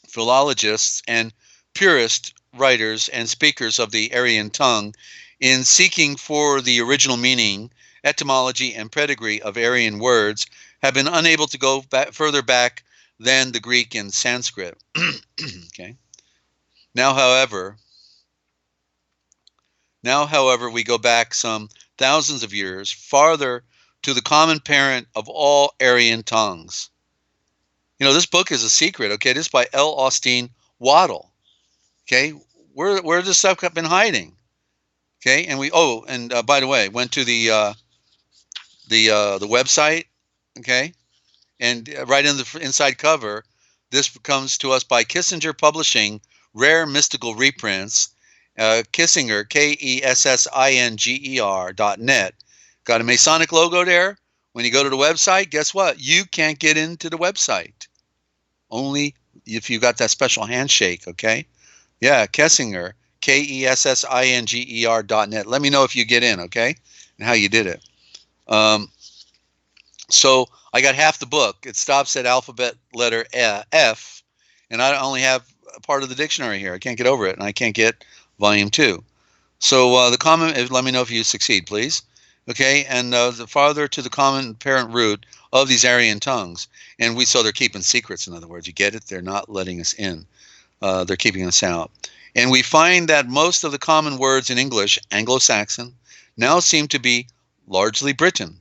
philologists and purist writers and speakers of the Aryan tongue, in seeking for the original meaning, etymology, and pedigree of Aryan words, have been unable to go further back than the Greek and Sanskrit. Okay. Now, however, we go back some thousands of years farther to the common parent of all Aryan tongues. You know, this book is a secret, okay? This is by L. Austin Waddell. Okay, where does this stuff been hiding? Okay, and by the way, went to the website. Okay, and right in the inside cover, this comes to us by Kissinger Publishing, Rare Mystical Reprints. Kissinger, KESSINGER.net. Got a Masonic logo there. When you go to the website, guess what? You can't get into the website. Only if you got that special handshake. Okay. Yeah, Kissinger, KESSINGER.net. Let me know if you get in, okay, and how you did it. So I got half the book. It stops at alphabet letter F, and I only have a part of the dictionary here. I can't get over it, and I can't get volume 2. So the common, let me know if you succeed, please. Okay, and the farther to the common parent root of these Aryan tongues, and so they're keeping secrets. In other words, you get it? They're not letting us in. They're keeping us out. And we find that most of the common words in English, Anglo-Saxon, now seem to be largely Britain.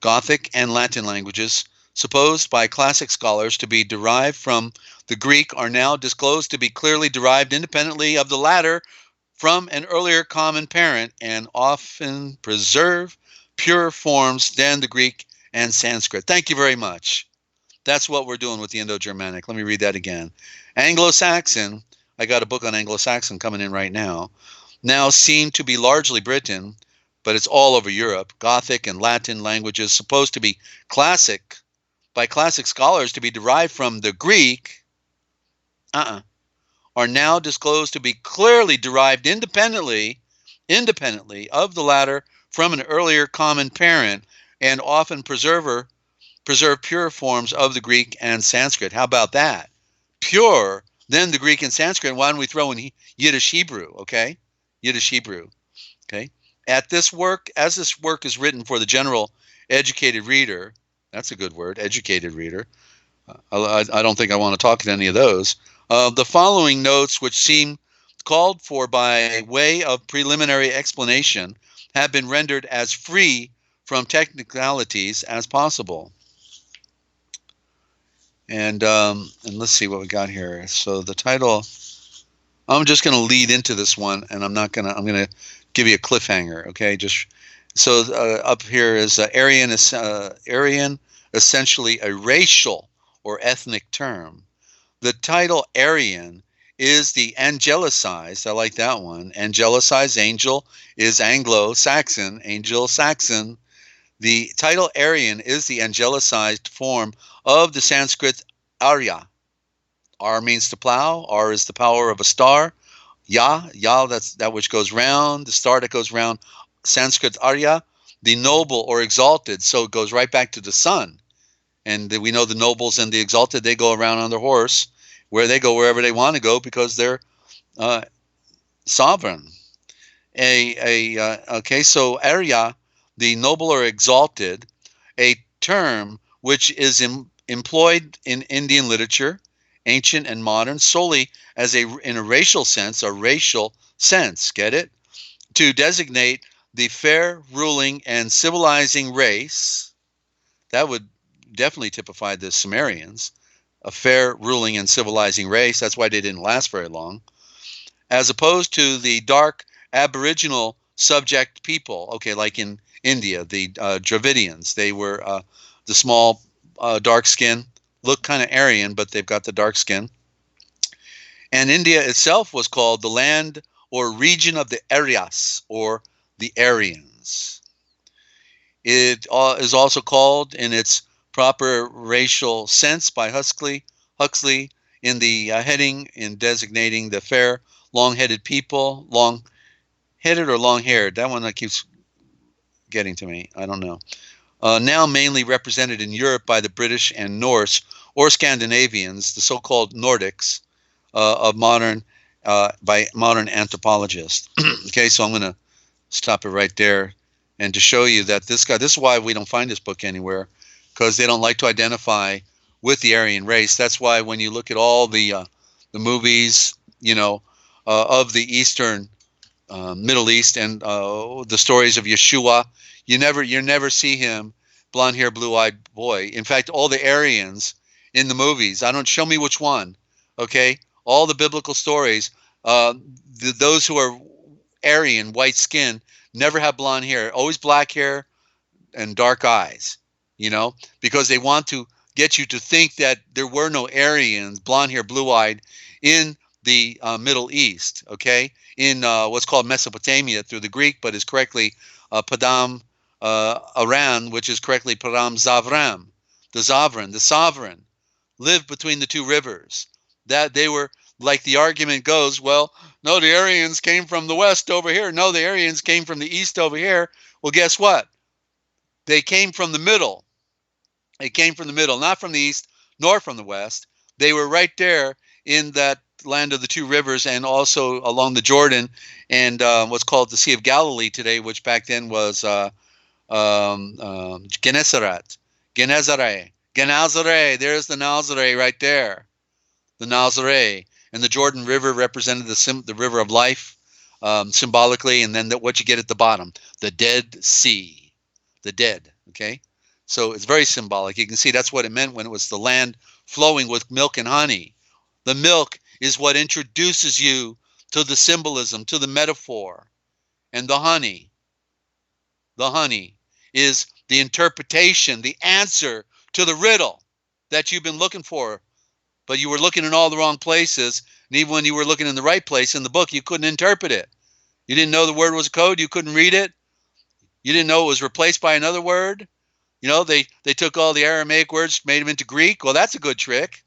Gothic and Latin languages, supposed by classic scholars to be derived from the Greek, are now disclosed to be clearly derived independently of the latter from an earlier common parent, and often preserve purer forms than the Greek and Sanskrit. Thank you very much. That's what we're doing with the Indo-Germanic. Let me read that again. Anglo-Saxon, I got a book on Anglo-Saxon coming in right now seem to be largely Britain, but it's all over Europe. Gothic and Latin languages supposed to be classic, by classic scholars to be derived from the Greek, are now disclosed to be clearly derived independently of the latter from an earlier common parent, and often preserve pure forms of the Greek and Sanskrit. How about that? Pure, then the Greek and Sanskrit. Why don't we throw in Yiddish Hebrew, okay? Yiddish Hebrew, okay? As this work is written for the general educated reader, that's a good word, educated reader. I don't think I want to talk to any of those. The following notes, which seem called for by way of preliminary explanation, have been rendered as free from technicalities as possible. And let's see what we got here. So the title, I'm just going to lead into this one, and I'm going to give you a cliffhanger. Okay, up here is Aryan, essentially a racial or ethnic term. The title Aryan is the angelicized, I like that one. Angelicized, angel is Anglo-Saxon, angel-Saxon. The title Aryan is the angelicized form of the Sanskrit Arya. Ar means to plow. Ar is the power of a star. Ya, that's that which goes round, the star that goes round. Sanskrit Arya, the noble or exalted. So it goes right back to the sun. And we know the nobles and the exalted, they go around on their horse, where they go wherever they want to go because they're sovereign. Okay, so Arya, the noble or exalted, a term which is employed in Indian literature, ancient and modern, solely as in a racial sense, get it? To designate the fair, ruling, and civilizing race. That would definitely typify the Sumerians, a fair, ruling, and civilizing race. That's why they didn't last very long. As opposed to the dark, aboriginal subject people, okay, like in India, the Dravidians. They were the small, dark skin, look kind of Aryan, but they've got the dark skin. And India itself was called the land or region of the Aryas, or the Aryans. It is also called in its proper racial sense by Huxley in the heading in designating the fair, long-headed people, long-headed or long-haired. That one that keeps getting to me. I don't know. Now mainly represented in Europe by the British and Norse or Scandinavians, the so-called Nordics of modern by modern anthropologists. Okay, so I'm going to stop it right there, and to show you that this is why we don't find this book anywhere, because they don't like to identify with the Aryan race. That's why when you look at all the movies, of the Eastern Middle East and the stories of Yeshua, you never see him blonde hair, blue-eyed boy. In fact, all the Aryans in the movies, show me which one, okay? All the biblical stories, those who are Aryan, white skin, never have blonde hair, always black hair and dark eyes, because they want to get you to think that there were no Aryans, blonde hair, blue-eyed, in the Middle East, okay? In what's called Mesopotamia through the Greek, but is correctly Padam Aran, which is correctly Padam Zavram, the sovereign, lived between the two rivers. That they were, like the argument goes, well, no, the Aryans came from the west over here. No, the Aryans came from the east over here. Well, guess what? They came from the middle. They came from the middle, not from the east nor from the west. They were right there in that land of the two rivers, and also along the Jordan and what's called the Sea of Galilee today, which back then was Gennesaret. There's the Nazaré right there. The Nazaré. And the Jordan River represented the river of life symbolically, and then what you get at the bottom, the Dead Sea. The dead, okay? So it's very symbolic. You can see that's what it meant when it was the land flowing with milk and honey. The milk is what introduces you to the symbolism, to the metaphor. And the honey is the interpretation, the answer to the riddle that you've been looking for. But you were looking in all the wrong places, and even when you were looking in the right place in the book, you couldn't interpret it. You didn't know the word was a code, you couldn't read it. You didn't know it was replaced by another word. They took all the Aramaic words, made them into Greek. Well, that's a good trick.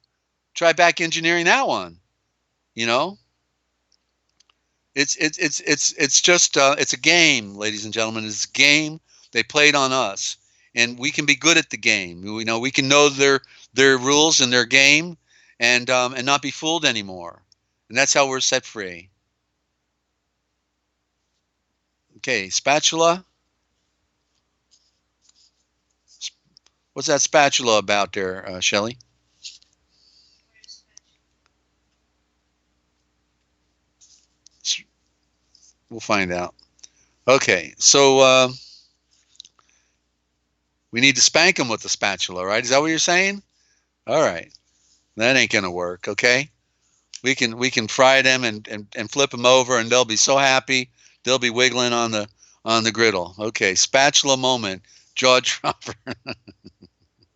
Try back engineering that one. It's just it's a game, ladies and gentlemen. It's a game they played on us, and we can be good at the game. We can know their rules and their game, and not be fooled anymore. And that's how we're set free. Okay, spatula. What's that spatula about there, Shelley? We'll find out. Okay, so we need to spank them with the spatula, right? Is that what you're saying? All right, that ain't gonna work. Okay, we can fry them and flip them over, and they'll be so happy they'll be wiggling on the griddle. Okay, spatula moment, jaw dropper.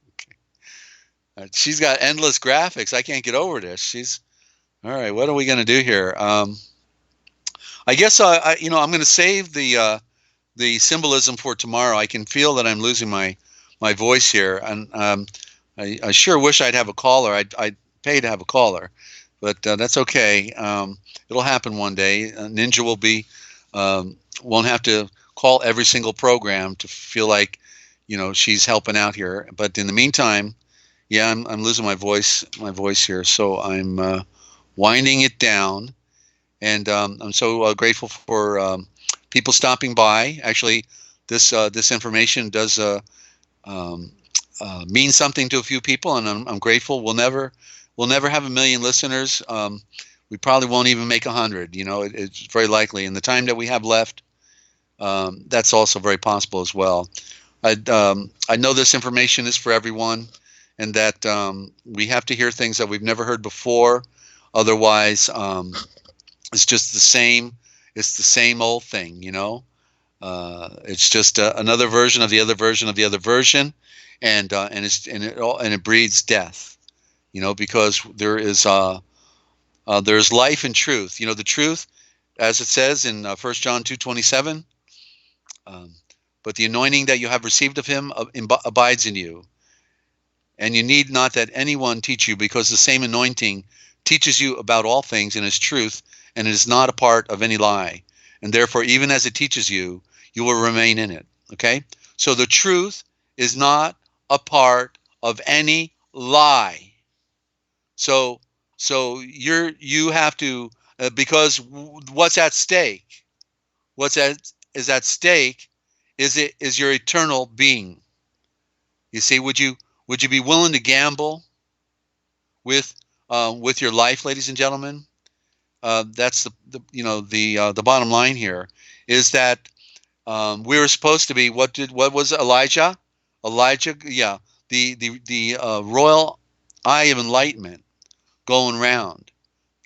Okay. She's got endless graphics. I can't get over this. She's all right. What are we going to do here? I guess I'm going to save the symbolism for tomorrow. I can feel that I'm losing my voice here, and I sure wish I'd have a caller. I'd pay to have a caller, but that's okay. It'll happen one day. Ninja will be won't have to call every single program to feel like she's helping out here. But in the meantime, yeah, I'm losing my voice here, so I'm winding it down, and I'm so grateful for people stopping by. Actually, this information does mean something to a few people, and I'm grateful. We'll never have 1 million listeners. We probably won't even make 100. It's very likely. In the time that we have left, that's also very possible as well. I know this information is for everyone, and that we have to hear things that we've never heard before. Otherwise, it's just the same. It's the same old thing, It's just another version of the other version of the other version, and it breeds death, because there's life and truth. The truth, as it says in 1 John 2:27. But the anointing that you have received of him abides in you, and you need not that anyone teach you, because the same anointing teaches you about all things and is truth, and it is not a part of any lie. And therefore, even as it teaches you, you will remain in it. Okay? So the truth is not a part of any lie. So you have to, because what's at stake? Is at stake is your eternal being. You see, would you be willing to gamble with your life, ladies and gentlemen? That's the bottom line here, is that we were supposed to be, what was Elijah? Yeah, the royal eye of enlightenment going round.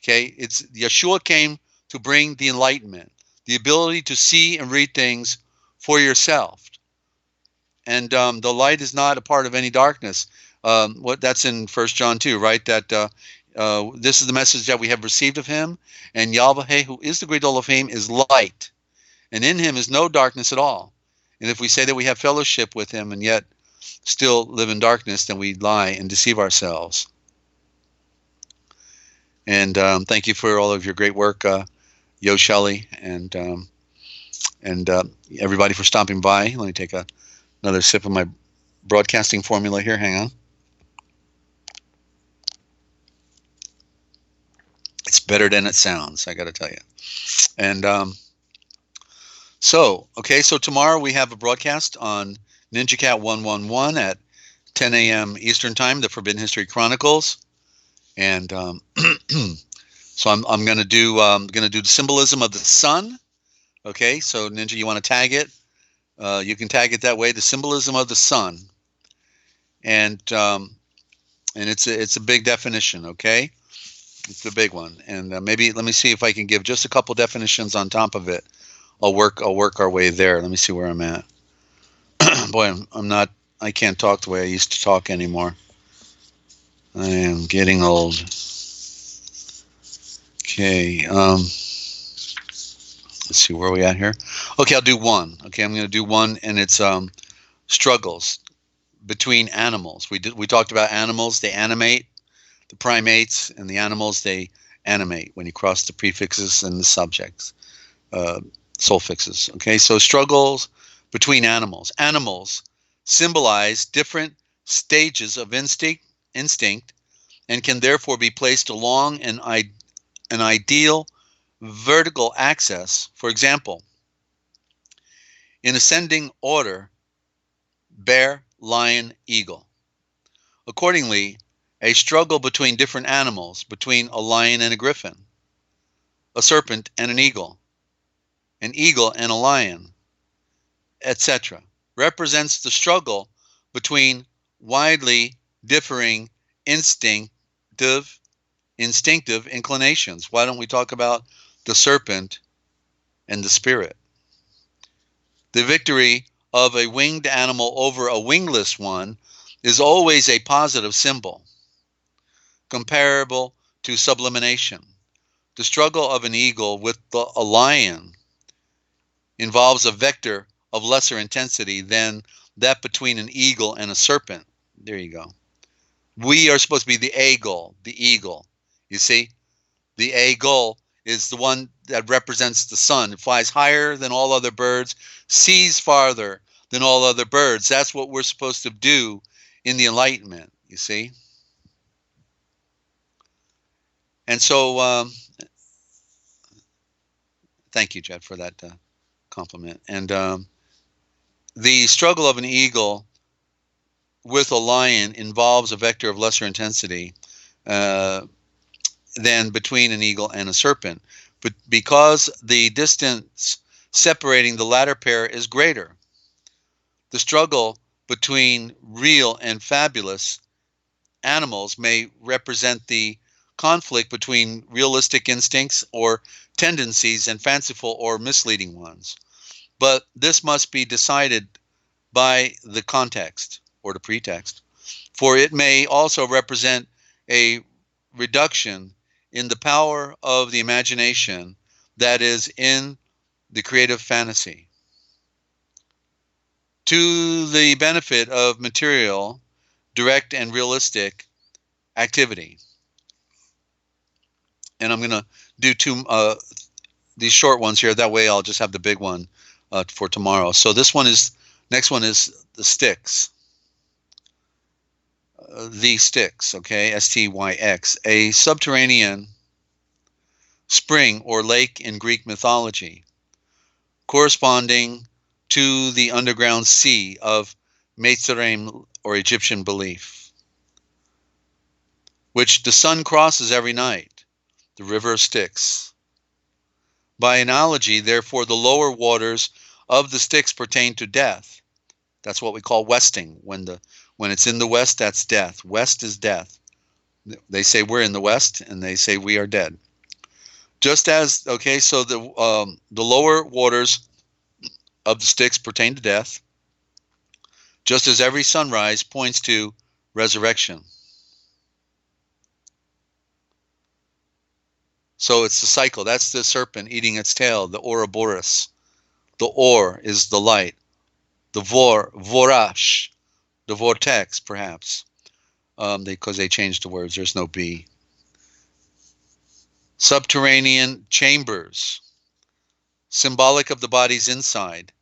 Okay, it's Yeshua came to bring the enlightenment, the ability to see and read things for yourself. And the light is not a part of any darkness. That's in 1 John 2, right? That this is the message that we have received of him, and Yahweh, who is the great Elohim, is light, and in him is no darkness at all. And if we say that we have fellowship with him and yet still live in darkness, then we lie and deceive ourselves. And thank you for all of your great work, Yochelleg, and everybody for stopping by. Let me take another sip of my broadcasting formula here. Hang on. It's better than it sounds, I got to tell you. And so tomorrow we have a broadcast on NinjaCat 111 at 10 a.m. Eastern Time, the Forbidden History Chronicles. And so I'm going to do the symbolism of the sun. Okay, so Ninja, you want to tag it? You can tag it that way, the symbolism of the sun. And it's a big definition, okay? It's the big one. And maybe let me see if I can give just a couple definitions on top of it. I'll work our way there. Let me see where I'm at. Boy, I can't talk the way I used to talk anymore. I am getting old. Okay, let's see, where are we at here? Okay, I'll do one. Okay, I'm going to do one, and it's struggles between animals. We talked about animals. They animate, the primates, and the animals, they animate when you cross the prefixes and the subjects, suffixes. Okay, so struggles between animals. Animals symbolize different stages of instinct, and can therefore be placed along an ideal vertical axis. For example, in ascending order, bear, lion, eagle. Accordingly, a struggle between different animals, between a lion and a griffin, a serpent and an eagle and a lion, etc., represents the struggle between widely differing instinctive inclinations. Why don't we talk about the serpent and the spirit? The victory of a winged animal over a wingless one is always a positive symbol, comparable to sublimination. The struggle of an eagle with a lion involves a vector of lesser intensity than that between an eagle and a serpent. There you go. We are supposed to be the eagle, the eagle. You see? The eagle is the one that represents the sun. It flies higher than all other birds, sees farther than all other birds. That's what we're supposed to do in the Enlightenment, you see? And so, thank you, Jed, for that compliment. And the struggle of an eagle with a lion involves a vector of lesser intensity than between an eagle and a serpent, but because the distance separating the latter pair is greater. The struggle between real and fabulous animals may represent the conflict between realistic instincts or tendencies and fanciful or misleading ones. But this must be decided by the context or the pretext, for it may also represent a reduction in the power of the imagination that is in the creative fantasy, to the benefit of material, direct and realistic activity. And I'm going to do these short ones here. That way I'll just have the big one for tomorrow. So next one is the Styx. The Styx, okay, S-T-Y-X, a subterranean spring or lake in Greek mythology, corresponding to the underground sea of Mitzrayim or Egyptian belief, which the sun crosses every night, the river Styx. By analogy, therefore, the lower waters of the Styx pertain to death. That's what we call westing. When it's in the west, that's death. West is death. They say we're in the west, and they say we are dead. Just as, okay, so the lower waters of the Styx pertain to death, just as every sunrise points to resurrection. So it's the cycle. That's the serpent eating its tail, the Ouroboros. The Or is the light. The Vorash, the vortex, perhaps, because they changed the words. There's no B. Subterranean chambers, symbolic of the body's inside.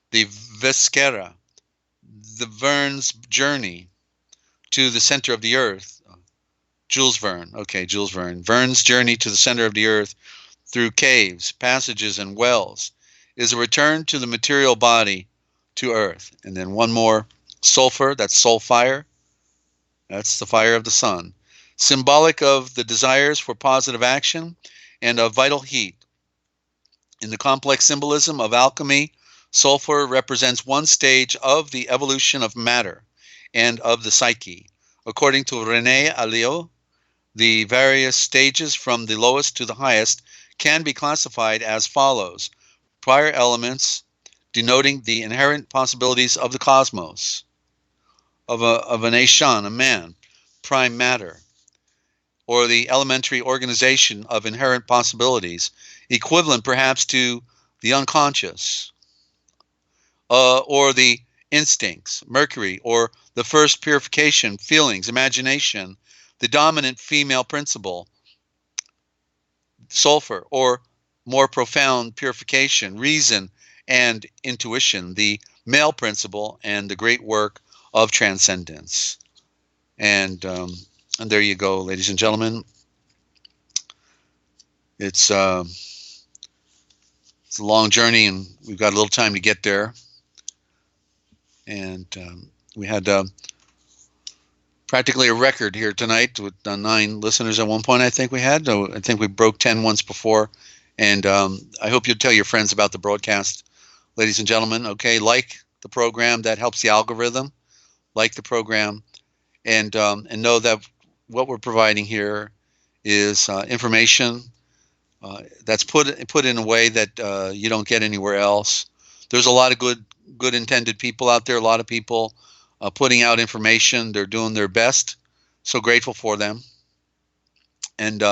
The Vespera, the Verne's journey to the center of the earth. Jules Verne, okay, Jules Verne. Verne's journey to the center of the earth through caves, passages, and wells is a return to the material body, to earth. And then one more, sulfur, that's soul fire. That's the fire of the sun. Symbolic of the desires for positive action and of vital heat. In the complex symbolism of alchemy, sulfur represents one stage of the evolution of matter and of the psyche. According to René Alliot, the various stages from the lowest to the highest can be classified as follows. Prior elements denoting the inherent possibilities of the cosmos, of an Eshan, a man, prime matter, or the elementary organization of inherent possibilities, equivalent perhaps to the unconscious, or the instincts, Mercury, or the first purification, feelings, imagination, the dominant female principle, sulfur, or more profound purification, reason and intuition, the male principle, and the great work of transcendence. And there you go, ladies and gentlemen. It's a long journey, and we've got a little time to get there. And we had practically a record here tonight with 9 listeners at one point. I think we had. I think we broke 10 once before. And I hope you'll tell your friends about the broadcast, ladies and gentlemen. Okay, like the program. That helps the algorithm. Like the program, and know that what we're providing here is information that's put in a way that you don't get anywhere else. There's a lot of good intended people out there. A lot of people putting out information. They're doing their best. So grateful for them. And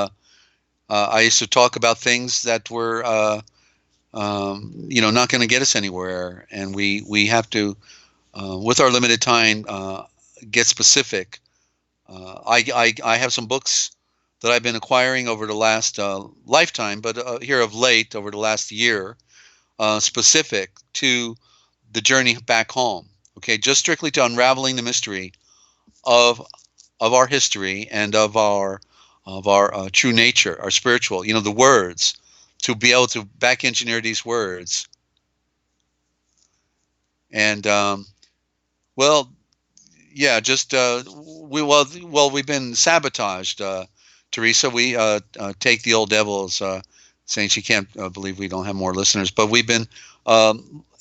I used to talk about things that were, not going to get us anywhere. And we have to, with our limited time, get specific. I have some books that I've been acquiring over the last lifetime, but here of late, over the last year, specific to the journey back home. Okay, just strictly to unraveling the mystery of our history and of our true nature, our spiritual. The words, to be able to back engineer these words. And well, yeah, just we've been sabotaged, Teresa. We take the old devil's saying she can't believe we don't have more listeners, but we've been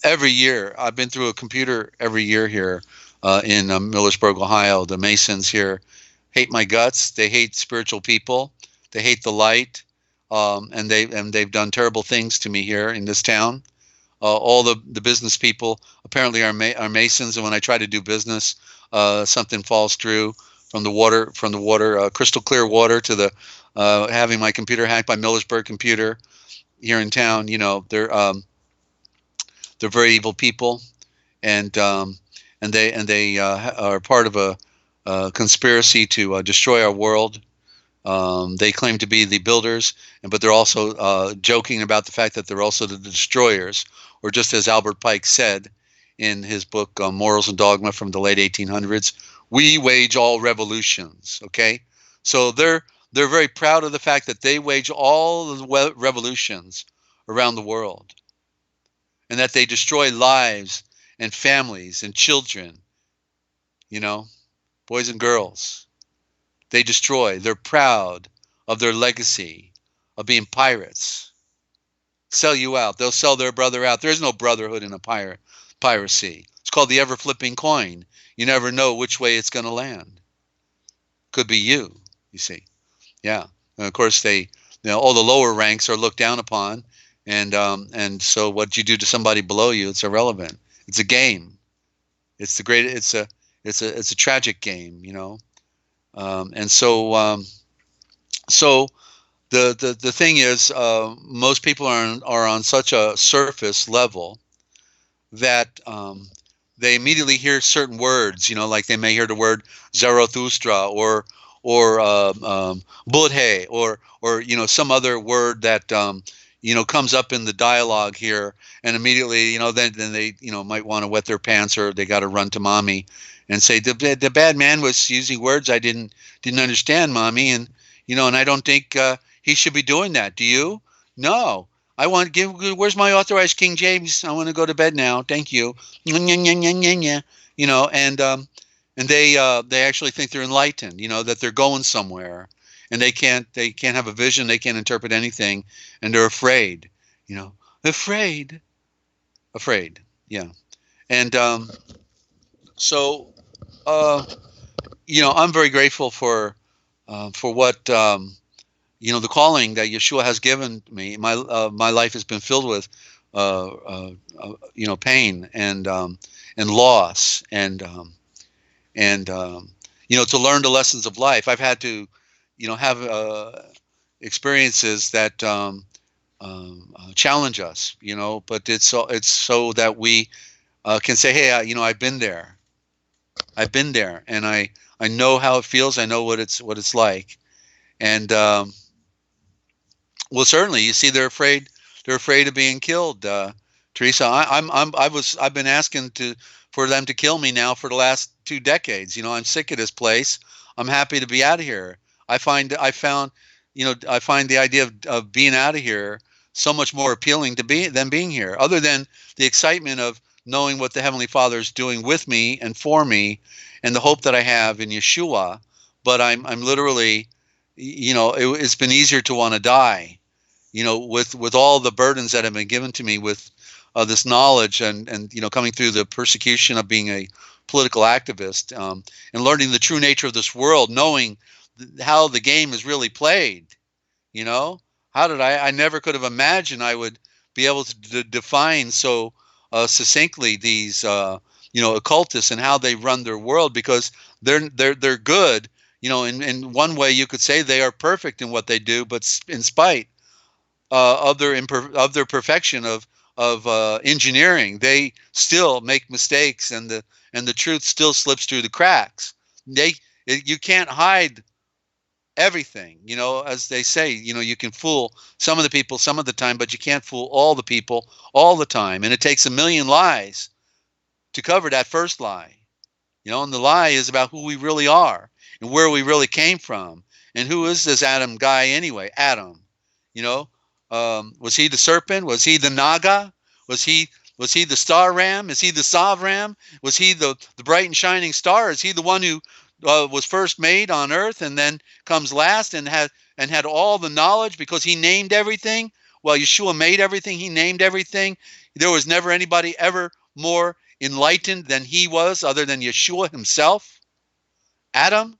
every year. I've been through a computer every year here in Millersburg, Ohio. The Masons here hate my guts. They hate spiritual people. They hate the light, and they've done terrible things to me here in this town. All the business people apparently are Masons, and when I try to do business, something falls through from the water, crystal clear water, to the having my computer hacked by Millersburg Computer here in town. They're very evil people, and they are part of a conspiracy to destroy our world. They claim to be the builders, but they're also joking about the fact that they're also the destroyers, or just as Albert Pike said in his book Morals and Dogma from the late 1800s, we wage all revolutions. Okay, so they're very proud of the fact that they wage all the revolutions around the world, and that they destroy lives and families and children, boys and girls. They destroy. They're proud of their legacy of being pirates. Sell you out. They'll sell their brother out. There's no brotherhood in a piracy. It's called the ever-flipping coin. You never know which way it's going to land. Could be you see. Yeah. And of course, all the lower ranks are looked down upon, and so what you do to somebody below you, it's irrelevant. It's a game. It's a tragic game, and so the thing is, most people are on such a surface level that they immediately hear certain words, like they may hear the word Zarathustra or Buddha or some other word that comes up in the dialogue here, and immediately then they might want to wet their pants, or they got to run to mommy and say the bad man was using words I didn't understand, mommy, and and I don't think he should be doing that. Do you? No. Where's my authorized King James? I want to go to bed now. Thank you. And they actually think they're enlightened, that they're going somewhere, and they can't have a vision. They can't interpret anything, and they're afraid, afraid. Yeah. And so I'm very grateful for what the calling that Yeshua has given me. My life has been filled with pain and loss, and to learn the lessons of life. I've had to have experiences that challenge us, but it's so that we can say, hey, I've been there, and I know how it feels. I know what it's like. And well, certainly, you see, they're afraid of being killed, Teresa. I've been asking for them to kill me now for the last 2 decades. I'm sick of this place. I'm happy to be out of here. I find the idea of being out of here so much more appealing than being here, other than the excitement of knowing what the Heavenly Father is doing with me and for me, and the hope that I have in Yeshua. But I'm literally, it's been easier to want to die, with all the burdens that have been given to me with this knowledge, and coming through the persecution of being a political activist, and learning the true nature of this world, knowing how the game is really played. How did I never could have imagined I would be able to define so succinctly these occultists and how they run their world, because they're good. In one way you could say they are perfect in what they do, but in spite of their perfection of engineering, they still make mistakes, and the truth still slips through the cracks. You can't hide everything, as they say. You can fool some of the people some of the time, but you can't fool all the people all the time, and it takes a million lies to cover that first lie. And the lie is about who we really are and where we really came from, and who is this Adam guy anyway. Adam, was he the serpent? Was he the Naga? Was he the star ram? Is he the Sav ram? Was he the bright and shining star? Is he the one who was first made on earth and then comes last and had all the knowledge because he named everything? Well, Yeshua made everything. He named everything. There was never anybody ever more enlightened than he was, other than Yeshua himself. Adam,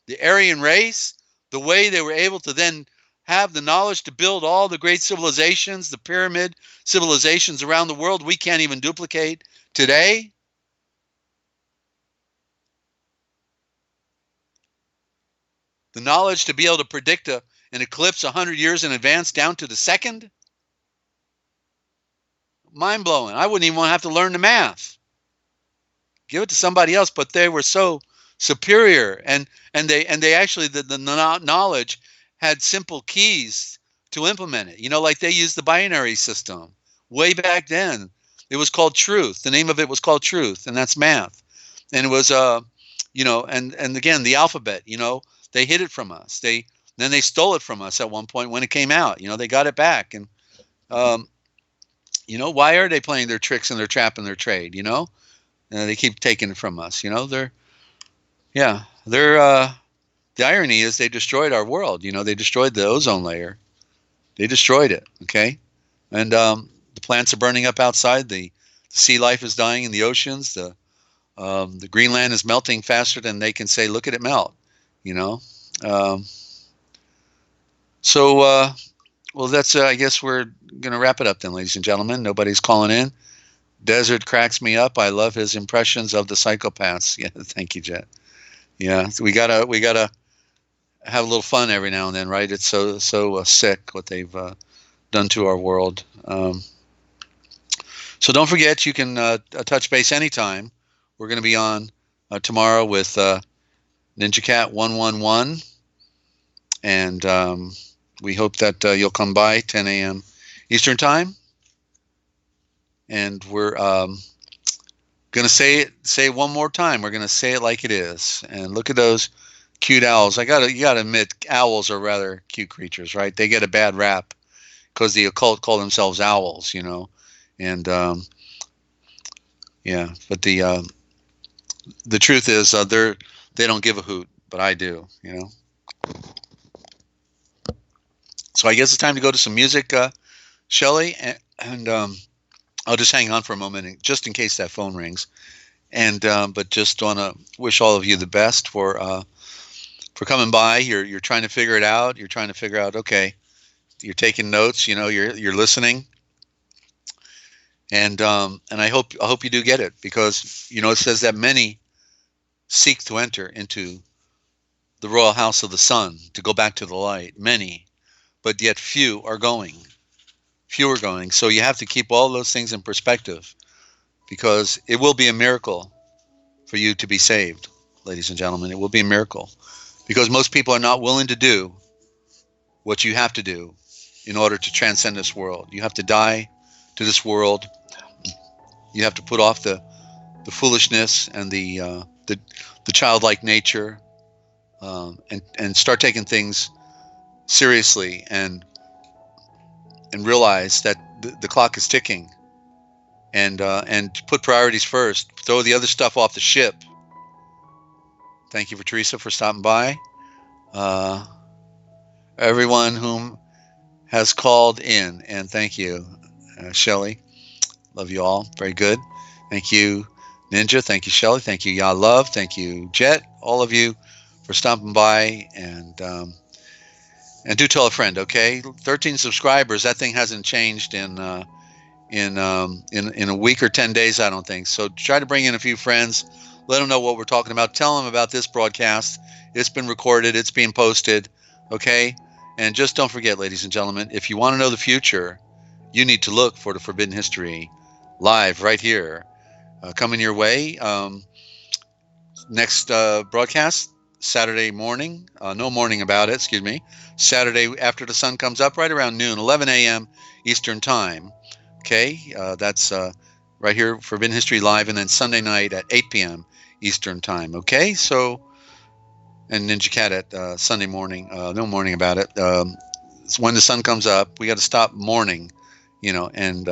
the Aryan race, the way they were able to then have the knowledge to build all the great civilizations, the pyramid civilizations around the world we can't even duplicate today. The knowledge to be able to predict an eclipse 100 years in advance down to the second. Mind-blowing. I wouldn't even want to have to learn the math. Give it to somebody else, but they were so superior, and they actually, the knowledge had simple keys to implement it. Like they used the binary system way back then. It was called truth. The name of it was called truth, and that's math. And it was and again, the alphabet, they hid it from us. Then they stole it from us at one point when it came out. They got it back. And why are they playing their tricks and their trap and their trade? They keep taking it from us. The irony is they destroyed our world. They destroyed the ozone layer. They destroyed it. Okay. And the plants are burning up outside. The sea life is dying in the oceans. The Greenland is melting faster than they can say, look at it melt. Well, that's, I guess we're going to wrap it up then, ladies and gentlemen. Nobody's calling in. Desert cracks me up. I love his impressions of the psychopaths. Yeah, thank you, Jet. Yeah, we gotta have a little fun every now and then, right? It's so sick what they've done to our world. So don't forget, you can touch base anytime. We're going to be on tomorrow with Ninja Cat 111, and we hope that you'll come by 10 a.m. Eastern Time. And we're going to say it one more time. We're going to say it like it is. And look at those cute owls. You got to admit, owls are rather cute creatures, right? They get a bad rap because the occult call themselves owls, And but the truth is they don't give a hoot, but I do, So I guess it's time to go to some music, Shelley, and I'll just hang on for a moment, just in case that phone rings, and but just want to wish all of you the best for coming by. You're trying to figure it out. You're trying to figure out. Okay, you're taking notes. You're listening, and I hope you do get it, because it says that many seek to enter into the royal house of the sun, to go back to the light. Many, but yet few are going. Few are going. So you have to keep all those things in perspective, because it will be a miracle for you to be saved, ladies and gentlemen. It will be a miracle, because most people are not willing to do what you have to do in order to transcend this world. You have to die to this world. You have to put off the foolishness and the childlike nature, and start taking things seriously, and realize that the clock is ticking, and put priorities first. Throw the other stuff off the ship. Thank you for Teresa for stopping by. Everyone whom has called in, and thank you, Shelley. Love you all. Very good. Thank you, Ninja. Thank you, Shelley. Thank you, Ya Love. Thank you, Jet. All of you for stopping by, and do tell a friend. Okay, 13 subscribers. That thing hasn't changed in in a week or 10 days, I don't think. So try to bring in a few friends, let them know what we're talking about, tell them about this broadcast. It's been recorded, it's being posted, okay? And just don't forget, ladies and gentlemen, if you want to know the future, you need to look for the Forbidden History live right here, coming your way. Next broadcast, Saturday morning, no morning about it, excuse me, Saturday after the sun comes up, right around noon, 11 a.m. Eastern Time. Okay, that's right here, Forbidden History Live, and then Sunday night at 8 p.m. Eastern Time. Okay, so, and Ninja Cat at Sunday morning, no morning about it. It's when the sun comes up, we got to stop mourning, and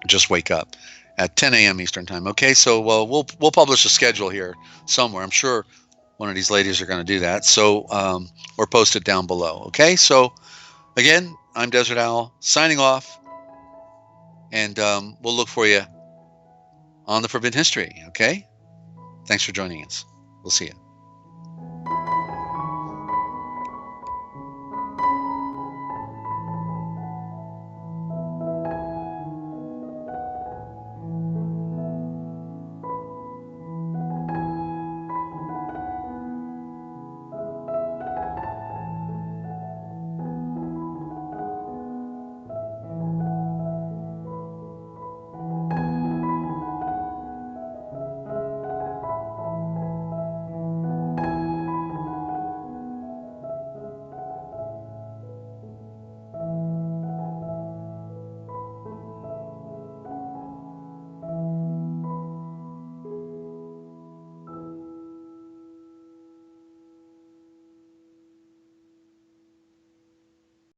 just wake up at 10 a.m. Eastern Time. Okay, so we'll publish a schedule here somewhere. I'm sure one of these ladies are going to do that. So, or post it down below. Okay, so again, I'm Desert Owl signing off. And we'll look for you on the Forbidden History, okay? Thanks for joining us. We'll see you.